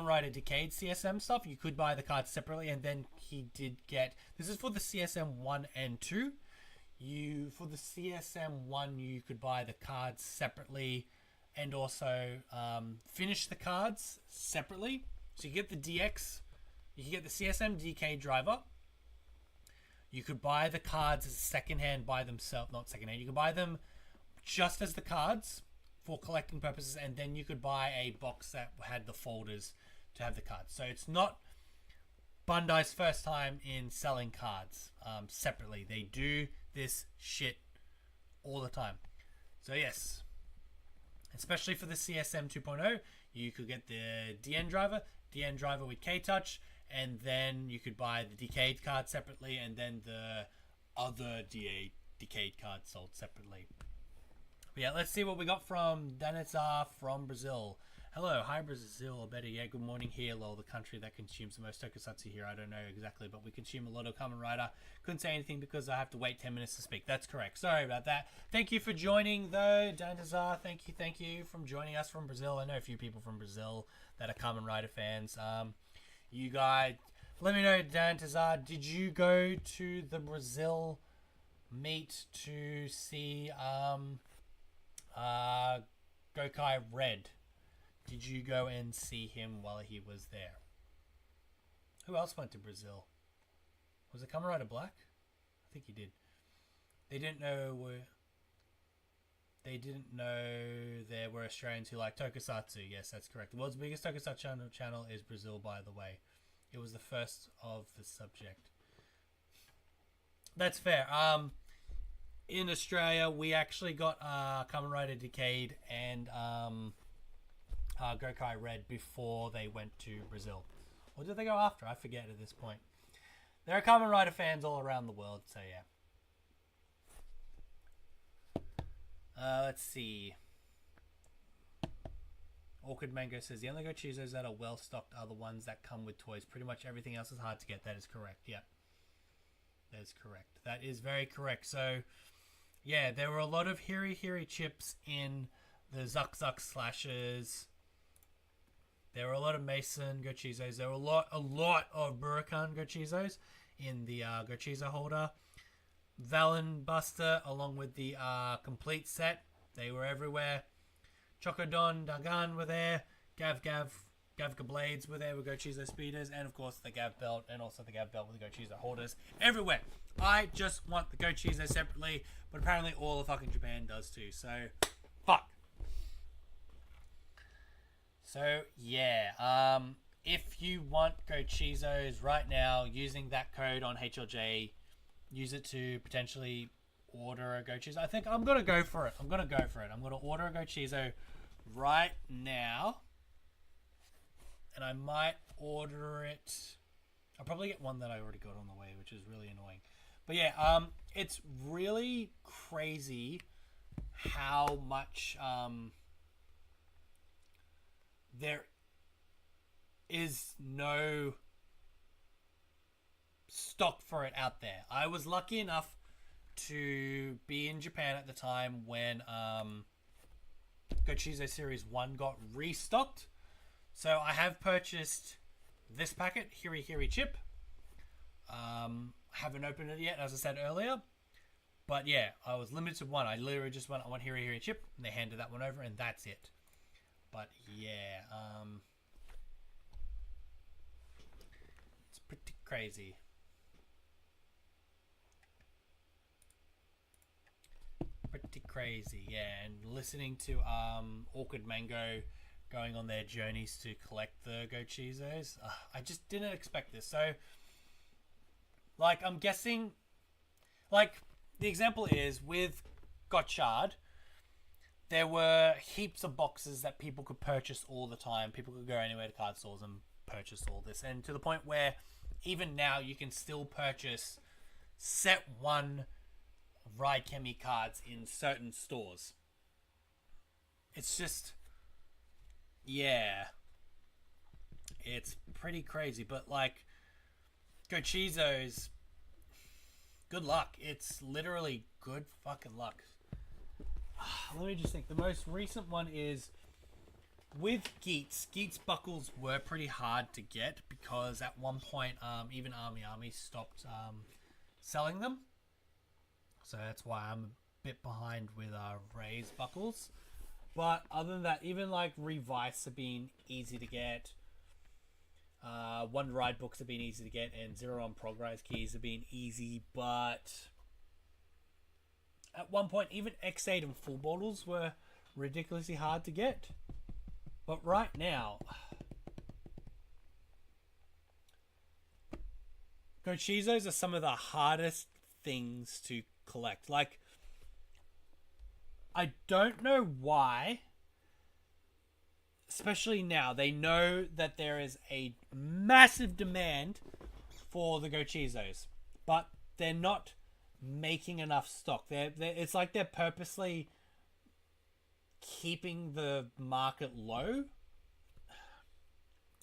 Rider Decade CSM stuff. You could buy the cards separately, and then he did get... This is for the CSM 1 and 2. For the CSM 1, you could buy the cards separately and also finish the cards separately. So you get the DX, you can get the CSM DK driver. You could buy the cards as secondhand by themselves, not secondhand. You could buy them just as the cards for collecting purposes, and then you could buy a box that had the folders to have the cards. So it's not Bandai's first time in selling cards separately. They do this shit all the time. So yes, especially for the CSM 2.0, you could get the DN driver with K-Touch, and then you could buy the Decade card separately, and then the other Decade card sold separately. But yeah, let's see what we got from Danizar from Brazil. Hello, hi Brazil, or better yet, good morning here, lol, the country that consumes the most tokusatsu here. I don't know exactly, but we consume a lot of Kamen Rider. Couldn't say anything because I have to wait 10 minutes to speak. That's correct. Sorry about that. Thank you for joining, though, Danizar. Thank you from joining us from Brazil. I know a few people from Brazil that are Kamen Rider fans. You guys, let me know, Danizar, did you go to the Brazil meet to see Gokai Red? Did you go and see him while he was there? Who else went to Brazil? Was it Kamen Rider Black? I think he did. They didn't know there were Australians who like tokusatsu. Yes, that's correct. The world's biggest tokusatsu channel is Brazil, by the way. It was the first of the subject. That's fair. In Australia, we actually got Kamen Rider Decade and Gokai Red before they went to Brazil. Or did they go after? I forget at this point. There are Kamen Rider fans all around the world, so yeah. Let's see. Awkward Mango says, the only Gochizos that are well stocked are the ones that come with toys. Pretty much everything else is hard to get. That is correct. Yep. That is correct. That is very correct. So, yeah, there were a lot of Hiri chips in the Zuck slashes. There were a lot of Mason Gochizos. There were a lot of Burakan Gochizos in the Gochizo holder. Valen Buster, along with the complete set. They were everywhere. Chocodon, Dagan were there. Gavv Blades were there with Gochizo speeders. And, of course, the Gavv belt. And also the Gavv belt with the Gochizo holders. Everywhere. I just want the Gochizo separately. But apparently all of fucking Japan does too. So, fuck. So, yeah. If you want Gochizos right now, using that code on HLJ, use it to potentially order a Gochizo. I think I'm going to go for it. I'm going to order a Gochizo right now. And I might order it. I'll probably get one that I already got on the way, which is really annoying. But yeah, it's really crazy how much there is no stock for it out there. I was lucky enough to be in Japan at the time when Gochizo Series 1 got restocked. So I have purchased this packet, Hiri Hiri Chip. Haven't opened it yet, as I said earlier. But yeah, I was limited to one. I literally just went, I want Hiri Hiri Chip, and they handed that one over, and that's it. But yeah, it's pretty crazy. Pretty crazy, yeah. And listening to Awkward Mango going on their journeys to collect the Gochizos, I just didn't expect this. So, like, I'm guessing, like, the example is with Gotchard, there were heaps of boxes that people could purchase all the time. People could go anywhere to card stores and purchase all this, and to the point where even now you can still purchase set 1 Raikemi cards in certain stores. It's just, yeah, it's pretty crazy. But like Gochizos, good luck. It's literally good fucking luck. Let me just think. The most recent one is with Geats. Geats buckles were pretty hard to get because at one point even Army stopped selling them. So that's why I'm a bit behind with Ray's buckles. But other than that, even like Revice have been easy to get. One Ride books have been easy to get, and Zero on Progress keys have been easy. But at one point, even X8 and full bottles were ridiculously hard to get. But right now, Gochizos are some of the hardest things to collect. Like, I don't know why, especially now, they know that there is a massive demand for the Gochizos, but they're not making enough stock. It's like they're purposely keeping the market low.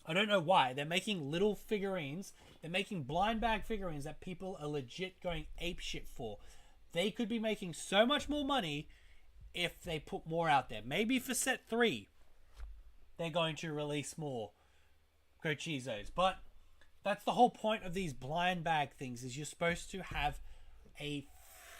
I don't know why. They're making little figurines. They're making blind bag figurines that people are legit going apeshit for. They could be making so much more money if they put more out there. Maybe for set 3, they're going to release more Gochizos. But that's the whole point of these blind bag things, is you're supposed to have a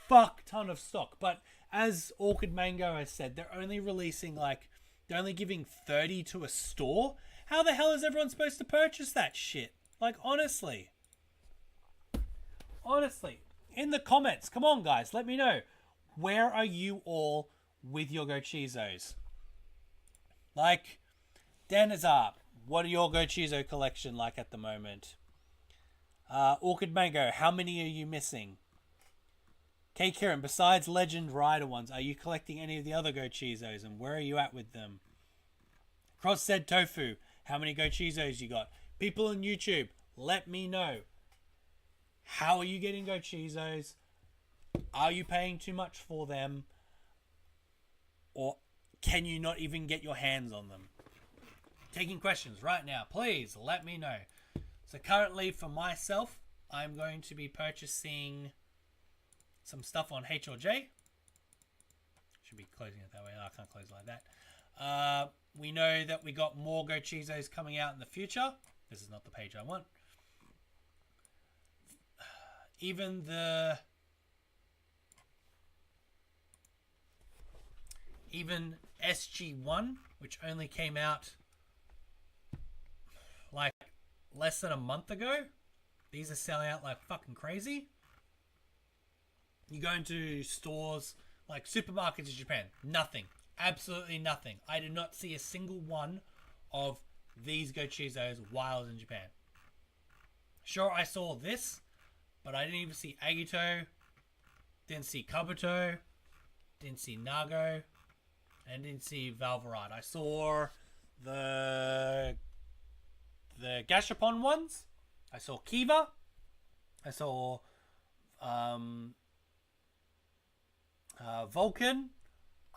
fuck ton of stock. But as Awkward Mango has said, they're only releasing they're only giving 30 to a store. How the hell is everyone supposed to purchase that shit? Like, honestly. Honestly. In the comments, come on guys, let me know. Where are you all with your Gochizos? Like, Danazar, what are your Gochizo collection like at the moment? Awkward Mango, how many are you missing? K. Kieran, besides Legend Rider ones, are you collecting any of the other Gochizos, and where are you at with them? Cross said Tofu, how many Gochizos you got? People on YouTube, let me know. How are you getting Gochizos? Are you paying too much for them? Or can you not even get your hands on them? Taking questions right now. Please let me know. So currently for myself, I'm going to be purchasing some stuff on HLJ. Should be closing it that way. Oh, I can't close it like that. We know that we got more Gochizos coming out in the future. This is not the page I want. Even SG1, which only came out like less than a month ago, these are selling out like fucking crazy. You go into stores like supermarkets in Japan, nothing, absolutely nothing. I did not see a single one of these Gochizos while I was in Japan. Sure, I saw this, but I didn't even see Agito, didn't see Kabuto, didn't see Nago, and didn't see Valvarad. I saw the Gashapon ones. I saw Kiva. I saw Vulcan.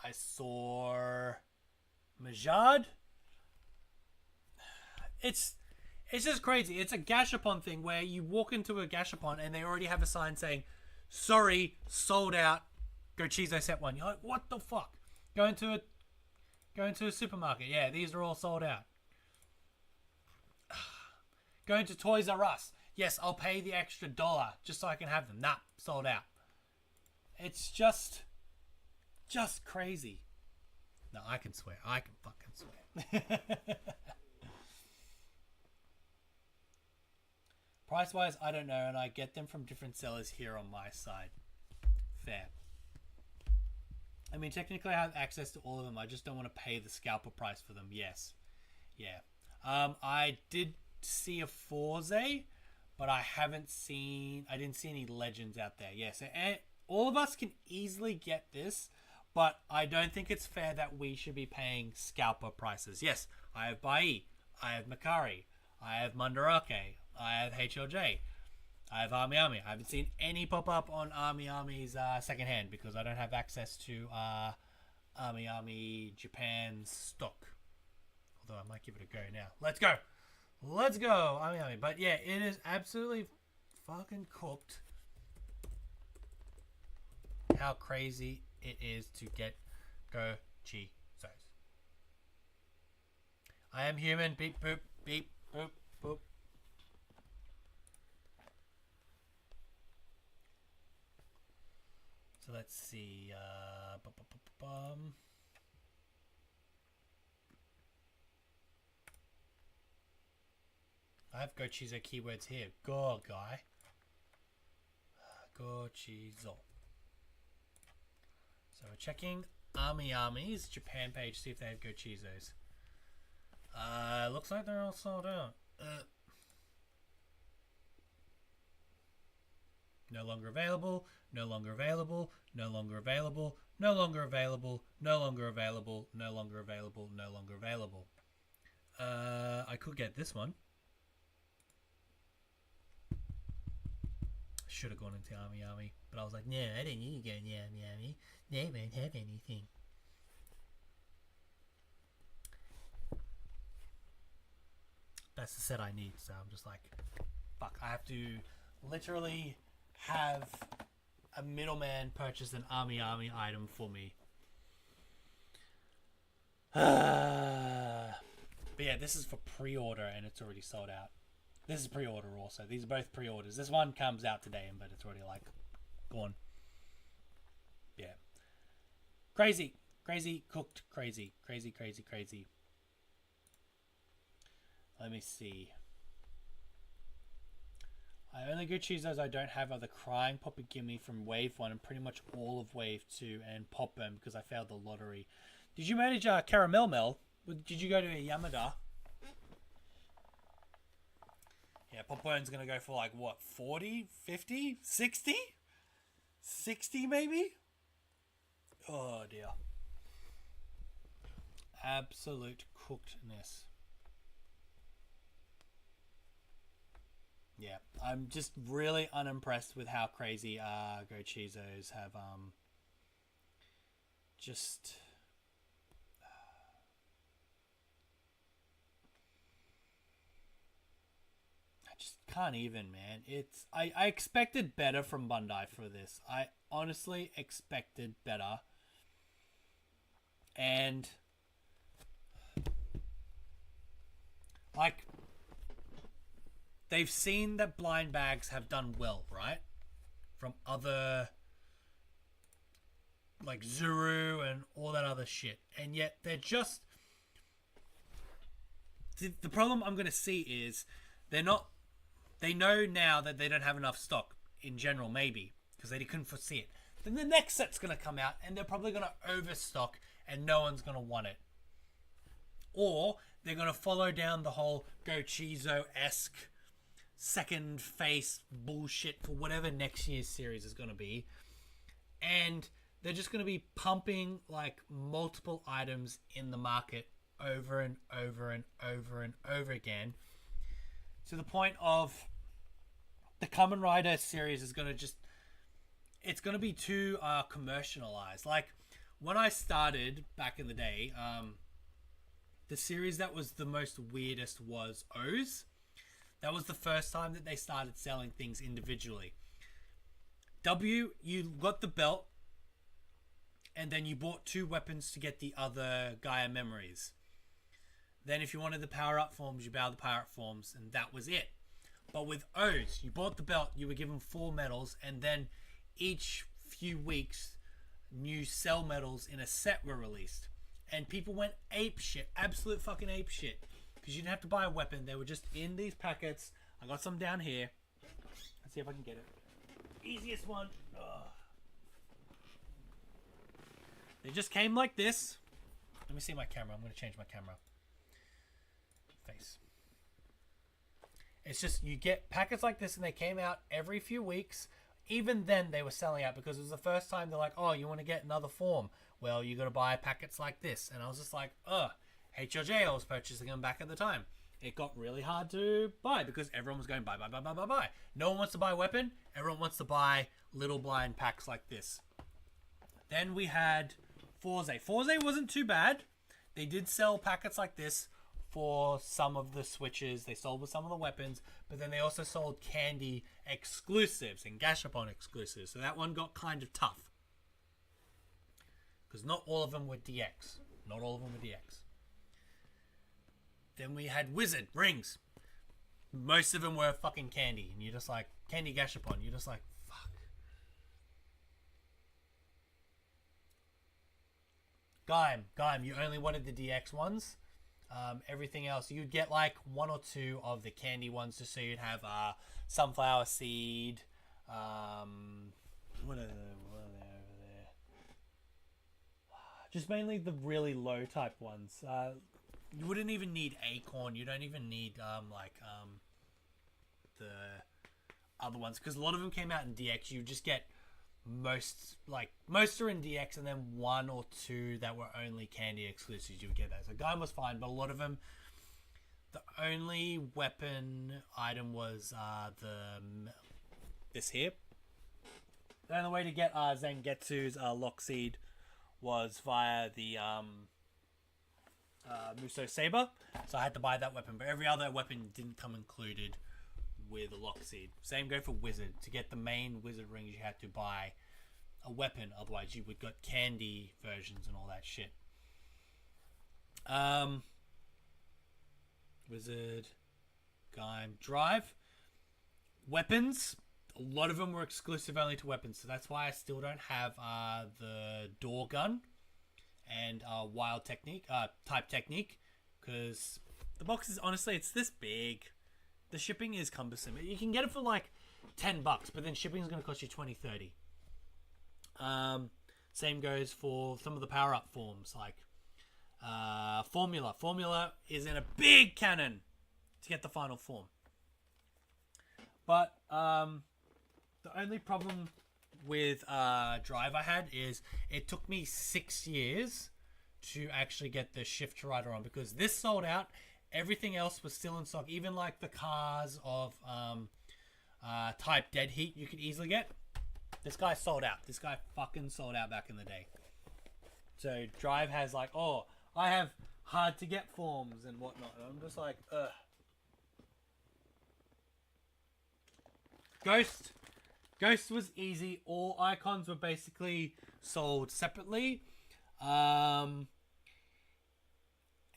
I saw Majad. it's just crazy. It's a gashapon thing where you walk into a gashapon and they already have a sign saying, "Sorry, sold out. Go Chizo set one." You're like, what the fuck? Go into a supermarket. Yeah, these are all sold out. Going to Toys R Us. Yes, I'll pay the extra $1 just so I can have them. Nah, sold out. It's just crazy. No, I can swear. I can fucking swear. Price-wise, I don't know, and I get them from different sellers here on my side. Fair. I mean, technically I have access to all of them. I just don't want to pay the scalper price for them. Yes. Yeah. I did see a Forze, but I didn't see any Legends out there. Yeah, so all of us can easily get this, but I don't think it's fair that we should be paying scalper prices. Yes, I have Bai, I have Makari, I have Mandarake, I have HLJ, I have Army. I haven't seen any pop up on Army's secondhand because I don't have access to Army Japan's stock. Although I might give it a go now. Let's go, Army. But yeah, it is absolutely fucking cooked. How crazy it is to get Go Chi Zos. I am human. Beep boop beep boop boop. So let's see. I have Go Chizo keywords here. Go guy. Go Chizo. So we're checking Army's Japan page, see if they have Go Chizos. Looks like they're all sold out. No longer available, no longer available, no longer available, no longer available, no longer available, no longer available, no longer available. I could get this one. Should have gone into Army, but I was like, no, I don't need to go into Army. They won't have anything. That's the set I need, so I'm just like, fuck, I have to literally have a middleman purchase an Army item for me. But yeah, this is for pre-order and it's already sold out. This is pre-order also. These are both pre-orders. This one comes out today, but it's already like gone. Yeah. Crazy. Crazy. Cooked. Crazy. Crazy, crazy, crazy. Let me see. I only go Chizos I don't have are the Crying Popper Gimme from Wave 1 and pretty much all of Wave 2 and Pop Burn because I failed the lottery. Did you manage Caramel Mel? Did you go to a Yamada? Yeah, Pop Burn's going to go for like what, 40, 50, 60? 60 maybe? Oh dear. Absolute cookedness. Yeah, I'm just really unimpressed with how crazy Go Chizos have just I just can't even, man. It's I expected better from Bandai for this. I honestly expected better. And like they've seen that blind bags have done well, right? From other like Zuru and all that other shit. And yet they're just the problem I'm going to see is they know now that they don't have enough stock in general, maybe because they couldn't foresee it. Then the next set's going to come out and they're probably going to overstock and no one's going to want it. Or they're going to follow down the whole Go Chizo-esque second face bullshit for whatever next year's series is going to be. And they're just going to be pumping like multiple items in the market over and over and over and over again. To the point of the Kamen Rider series is going to just... It's going to be too commercialized. Like, when I started back in the day, the series that was the most weirdest was O's. That was the first time that they started selling things individually. W, you got the belt, and then you bought 2 weapons to get the other Gaia memories. Then if you wanted the power-up forms, you bought the power-up forms, and that was it. But with O's, you bought the belt, you were given 4 medals, and then each few weeks, new cell medals in a set were released. And people went ape shit, absolute fucking ape shit. Because you didn't have to buy a weapon, they were just in these packets. I got some down here. Let's see if I can get it. Easiest one. Ugh. They just came like this. Let me see my camera. I'm going to change my camera. Face. It's just, you get packets like this and they came out every few weeks. Even then they were selling out because it was the first time they're like, oh, you want to get another form? Well, you got to buy packets like this. And I was just like, HLJ, I was purchasing them back at the time. It got really hard to buy because everyone was going buy. No one wants to buy a weapon. Everyone wants to buy little blind packs like this. Then we had Forze. Forze wasn't too bad. They did sell packets like this for some of the switches. They sold with some of the weapons, but then they also sold candy exclusives and Gashapon exclusives. So that one got kind of tough because not all of them were DX. Not all of them were DX. Then we had Wizard rings. Most of them were fucking candy, and you're just like, candy Gashapon. You're just like, fuck. Gaim, you only wanted the DX ones. Everything else, you'd get like 1 or 2 of the candy ones, just so you'd have sunflower seed. What are they over there? Just mainly the really low type ones. You wouldn't even need acorn. You don't even need the other ones, because a lot of them came out in DX. You just get most are in DX, and then 1 or 2 that were only candy exclusives. You would get that. So Gaim was fine, but a lot of them, the only weapon item was this here. The only way to get Zangetsu's Lockseed was via the Muso Saber, so I had to buy that weapon, but every other weapon didn't come included with a Lockseed. Same go for Wizard. To get the main Wizard rings, you had to buy a weapon, otherwise you would got candy versions and all that shit. Wizard, Gaim, Drive. Weapons, a lot of them were exclusive only to weapons, so that's why I still don't have the door gun and wild technique, type technique, because the box is, honestly, it's this big. The shipping is cumbersome. You can get it for like $10, but then shipping is going to cost you $20-$30. Same goes for some of the power-up forms, like Formula. Formula is in a big cannon to get the final form. But the only problem with Drive I had is it took me 6 years to actually get the Shift Rider on, because this sold out. Everything else was still in stock. Even like the cars of type Dead Heat you could easily get. This guy sold out. This guy fucking sold out back in the day. So Drive has like, oh, I have hard to get forms and whatnot. And I'm just like, ugh. Ghost was easy. All icons were basically sold separately.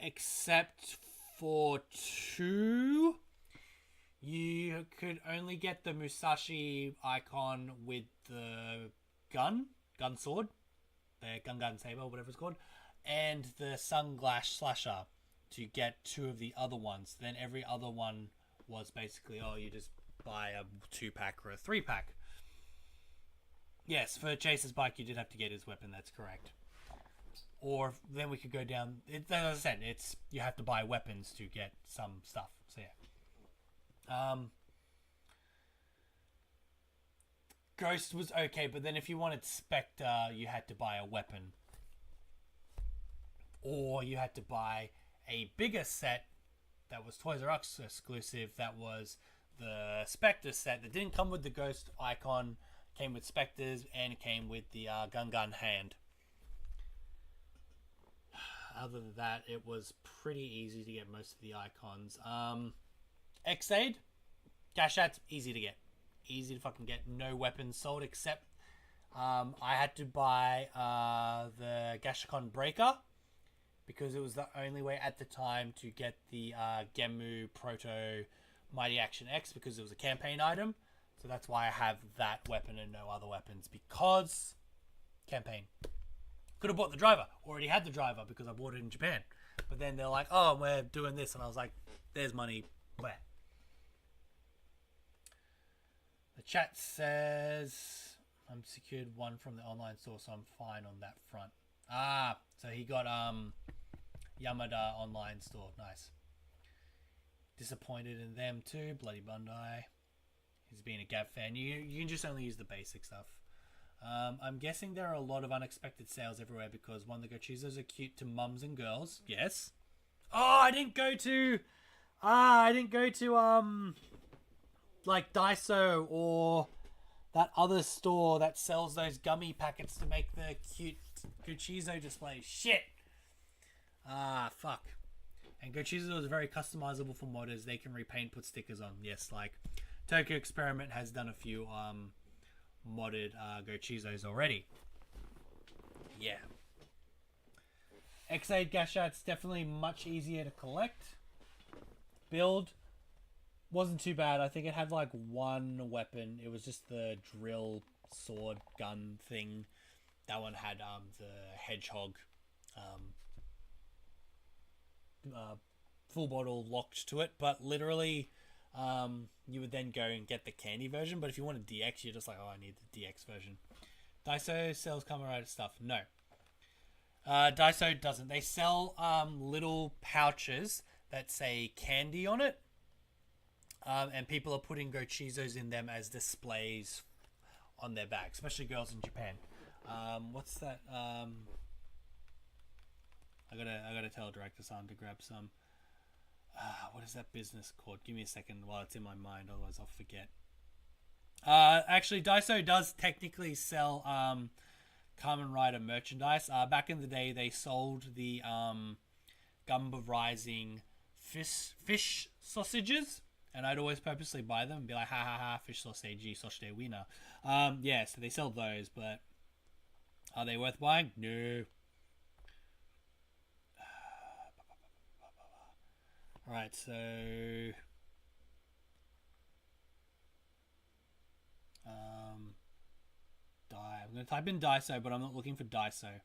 Except for 2. You could only get the Musashi icon with the gun sword, the gun saber, whatever it's called, and the Sunglass Slasher to get 2 of the other ones. Then every other one was basically, oh, you just buy a 2-pack or a 3-pack. Yes, for Chase's bike, you did have to get his weapon. That's correct. Or then we could go down. As I said, it's you have to buy weapons to get some stuff. So yeah. Ghost was okay, but then if you wanted Spectre, you had to buy a weapon, or you had to buy a bigger set that was Toys R Us exclusive. That was the Spectre set that didn't come with the Ghost icon. Came with Spectres and it came with the gun hand. other than that, it was pretty easy to get most of the icons. X-Aid, Gashat's easy to get. Easy to fucking get. No weapons sold except I had to buy the Gashicon Breaker because it was the only way at the time to get the Gemu Proto Mighty Action X because it was a campaign item. So that's why I have that weapon and no other weapons, because campaign. Could have bought the driver. Already had the driver because I bought it in Japan. But then they're like, oh, we're doing this. And I was like, there's money. Where? The chat says, I'm secured one from the online store, so I'm fine on that front. Ah, so he got Yamada online store. Nice. Disappointed in them too. Bloody Bandai. He's being a Gavv fan. You can just only use the basic stuff. I'm guessing there are a lot of unexpected sales everywhere because one, the Gochizos are cute to mums and girls. Yes. Oh, I didn't go to like Daiso or that other store that sells those gummy packets to make the cute Gochizo displays. Shit. Ah, fuck. And Gochizo is very customizable for modders. They can repaint, put stickers on. Yes, like Tokyo Experiment has done a few modded Gochizos already. Yeah. X8 Gashat's definitely much easier to collect. Build wasn't too bad. I think it had like one weapon. It was just the drill sword gun thing. That one had the hedgehog full bottle locked to it, but literally you would then go and get the candy version. But if you want a DX, you're just like, oh, I need the DX version. Daiso sells Kamen Rider stuff. No. Daiso doesn't. They sell little pouches that say candy on it. And people are putting Gochizos in them as displays on their bags, especially girls in Japan. What's that? I gotta tell Director-san to grab some. What is that business called? Give me a second while it's in my mind, otherwise I'll forget. Actually, Daiso does technically sell Kamen Rider merchandise. Back in the day, they sold the Ganbarizing fish sausages, and I'd always purposely buy them and be like, ha ha ha, fish sausage, sausage wiener. Yeah, so they sell those, but are they worth buying? No. Alright, so I'm going to type in Daiso, but I'm not looking for Daiso.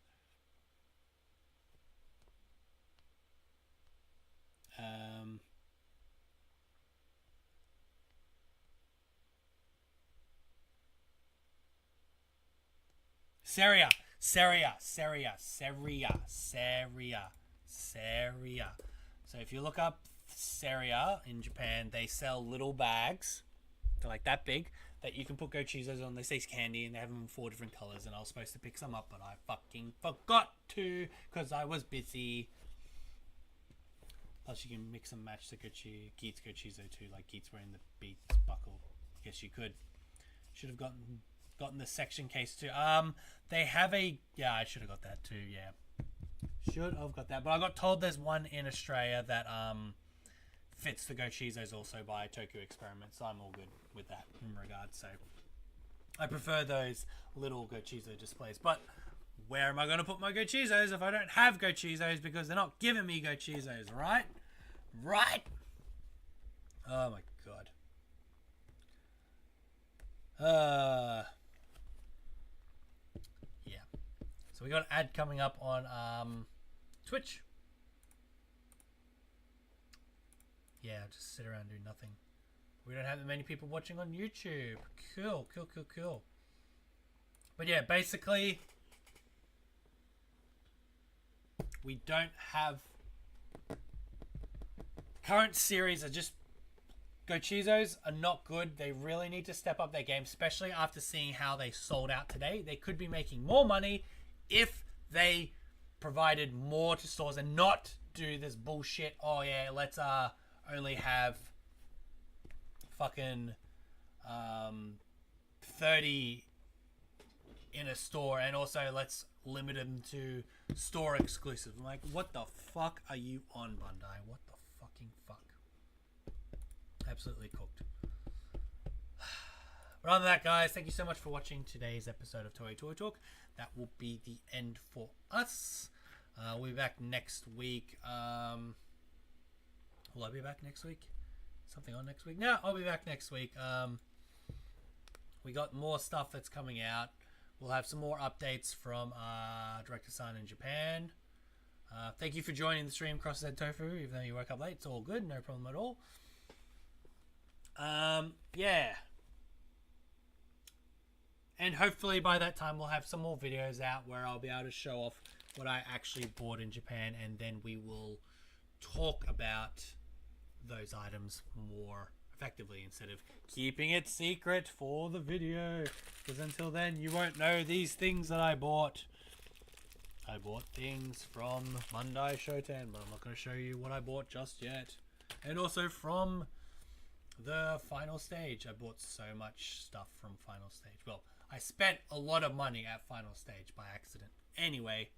Seria. So if you look up Seria in Japan, they sell little bags, they're like that big, that you can put Gochizos on. They say it's candy and they have them in 4 different colors, and I was supposed to pick some up, but I fucking forgot to because I was busy. Plus you can mix and match the Geets Gochizo too, like Geets wearing the Beats buckle. I guess you could. Should have gotten the section case too. They have a, yeah, I should have got that too, yeah. Should have got that, but I got told there's one in Australia that fits the Gochizos also by Tokyo Experiment, so I'm all good with that in regards. So I prefer those little Gochizo displays. But where am I going to put my Gochizos if I don't have Gochizos, because they're not giving me Gochizos, right? Right? Oh my god. Yeah. So we got an ad coming up on Twitch. Yeah, just sit around and do nothing. We don't have that many people watching on YouTube. Cool. But yeah, basically, we don't have... Current series are just... Gochizos are not good. They really need to step up their game, especially after seeing how they sold out today. They could be making more money if they provided more to stores and not do this bullshit. Oh yeah, let's only have fucking 30 in a store, and also let's limit them to store exclusive. I'm like, what the fuck are you on, Bandai? What the fucking fuck? Absolutely cooked. But other than that, guys, thank you so much for watching today's episode of Toei Toy Talk. That will be the end for us. We'll be back next week. Will I be back next week? Something on next week? No, I'll be back next week. We got more stuff that's coming out. We'll have some more updates from Director-san in Japan. Thank you for joining the stream, Crosshead Tofu. Even though you woke up late, it's all good. No problem at all. Yeah. And hopefully by that time we'll have some more videos out where I'll be able to show off what I actually bought in Japan, and then we will talk about those items more effectively instead of keeping it secret for the video, because until then you won't know these things that I bought. I bought things from Bandai Shoten, but I'm not going to show you what I bought just yet. And also from the final stage. I bought so much stuff from final stage. Well, I spent a lot of money at final stage by accident. Anyway.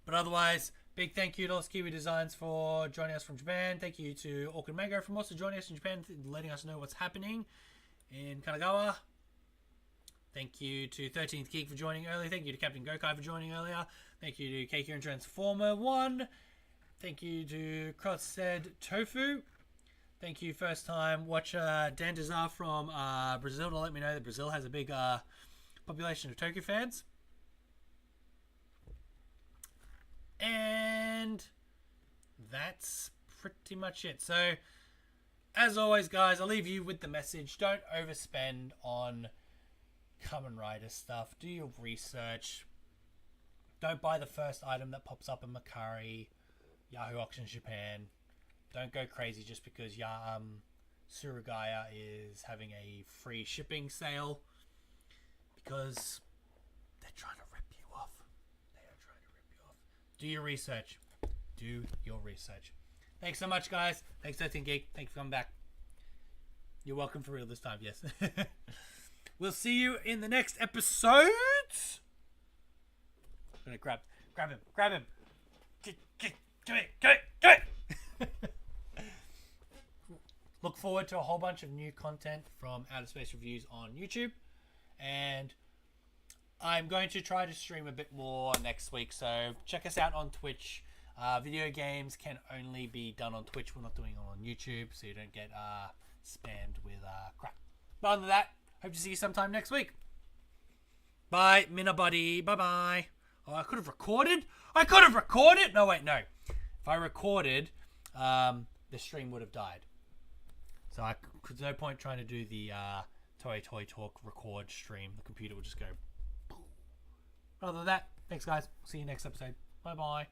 But otherwise, big thank you to Lost Kiwi Designs for joining us from Japan. Thank you to Orchid Mango for also joining us in Japan, letting us know what's happening in Kanagawa. Thank you to 13th Geek for joining earlier. Thank you to Captain Gokai for joining earlier. Thank you to Keiko and Transformer 1. Thank you to Crosshead Tofu. Thank you, first time watcher Dandazar from Brazil, to let me know that Brazil has a big population of Tokyo fans. And that's pretty much it. So, as always, guys, I'll leave you with the message. Don't overspend on Kamen Rider stuff. Do your research. Don't buy the first item that pops up in Mercari, Yahoo Auctions Japan. Don't go crazy just because Surugaya is having a free shipping sale, because they're trying to rip you off. They are trying to rip you off. Do your research. Do your research. Thanks so much, guys. Thanks, 13 Geek. Thanks for coming back. You're welcome for real this time, yes. We'll see you in the next episode. I'm gonna grab him. Come it. Look forward to a whole bunch of new content from OuttaSpaceReviews on YouTube, and I'm going to try to stream a bit more next week, so check us out on Twitch. Video games can only be done on Twitch. We're not doing it on YouTube, so you don't get spammed with crap. But other than that, hope to see you sometime next week. Bye, Minabuddy. Bye-bye. Oh, I could have recorded? No, wait, no. If I recorded, the stream would have died. So there's no point trying to do the Toei Toy Talk record stream. The computer will just go. Other than that, thanks, guys. See you next episode. Bye-bye.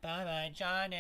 Bye-bye, Johnny.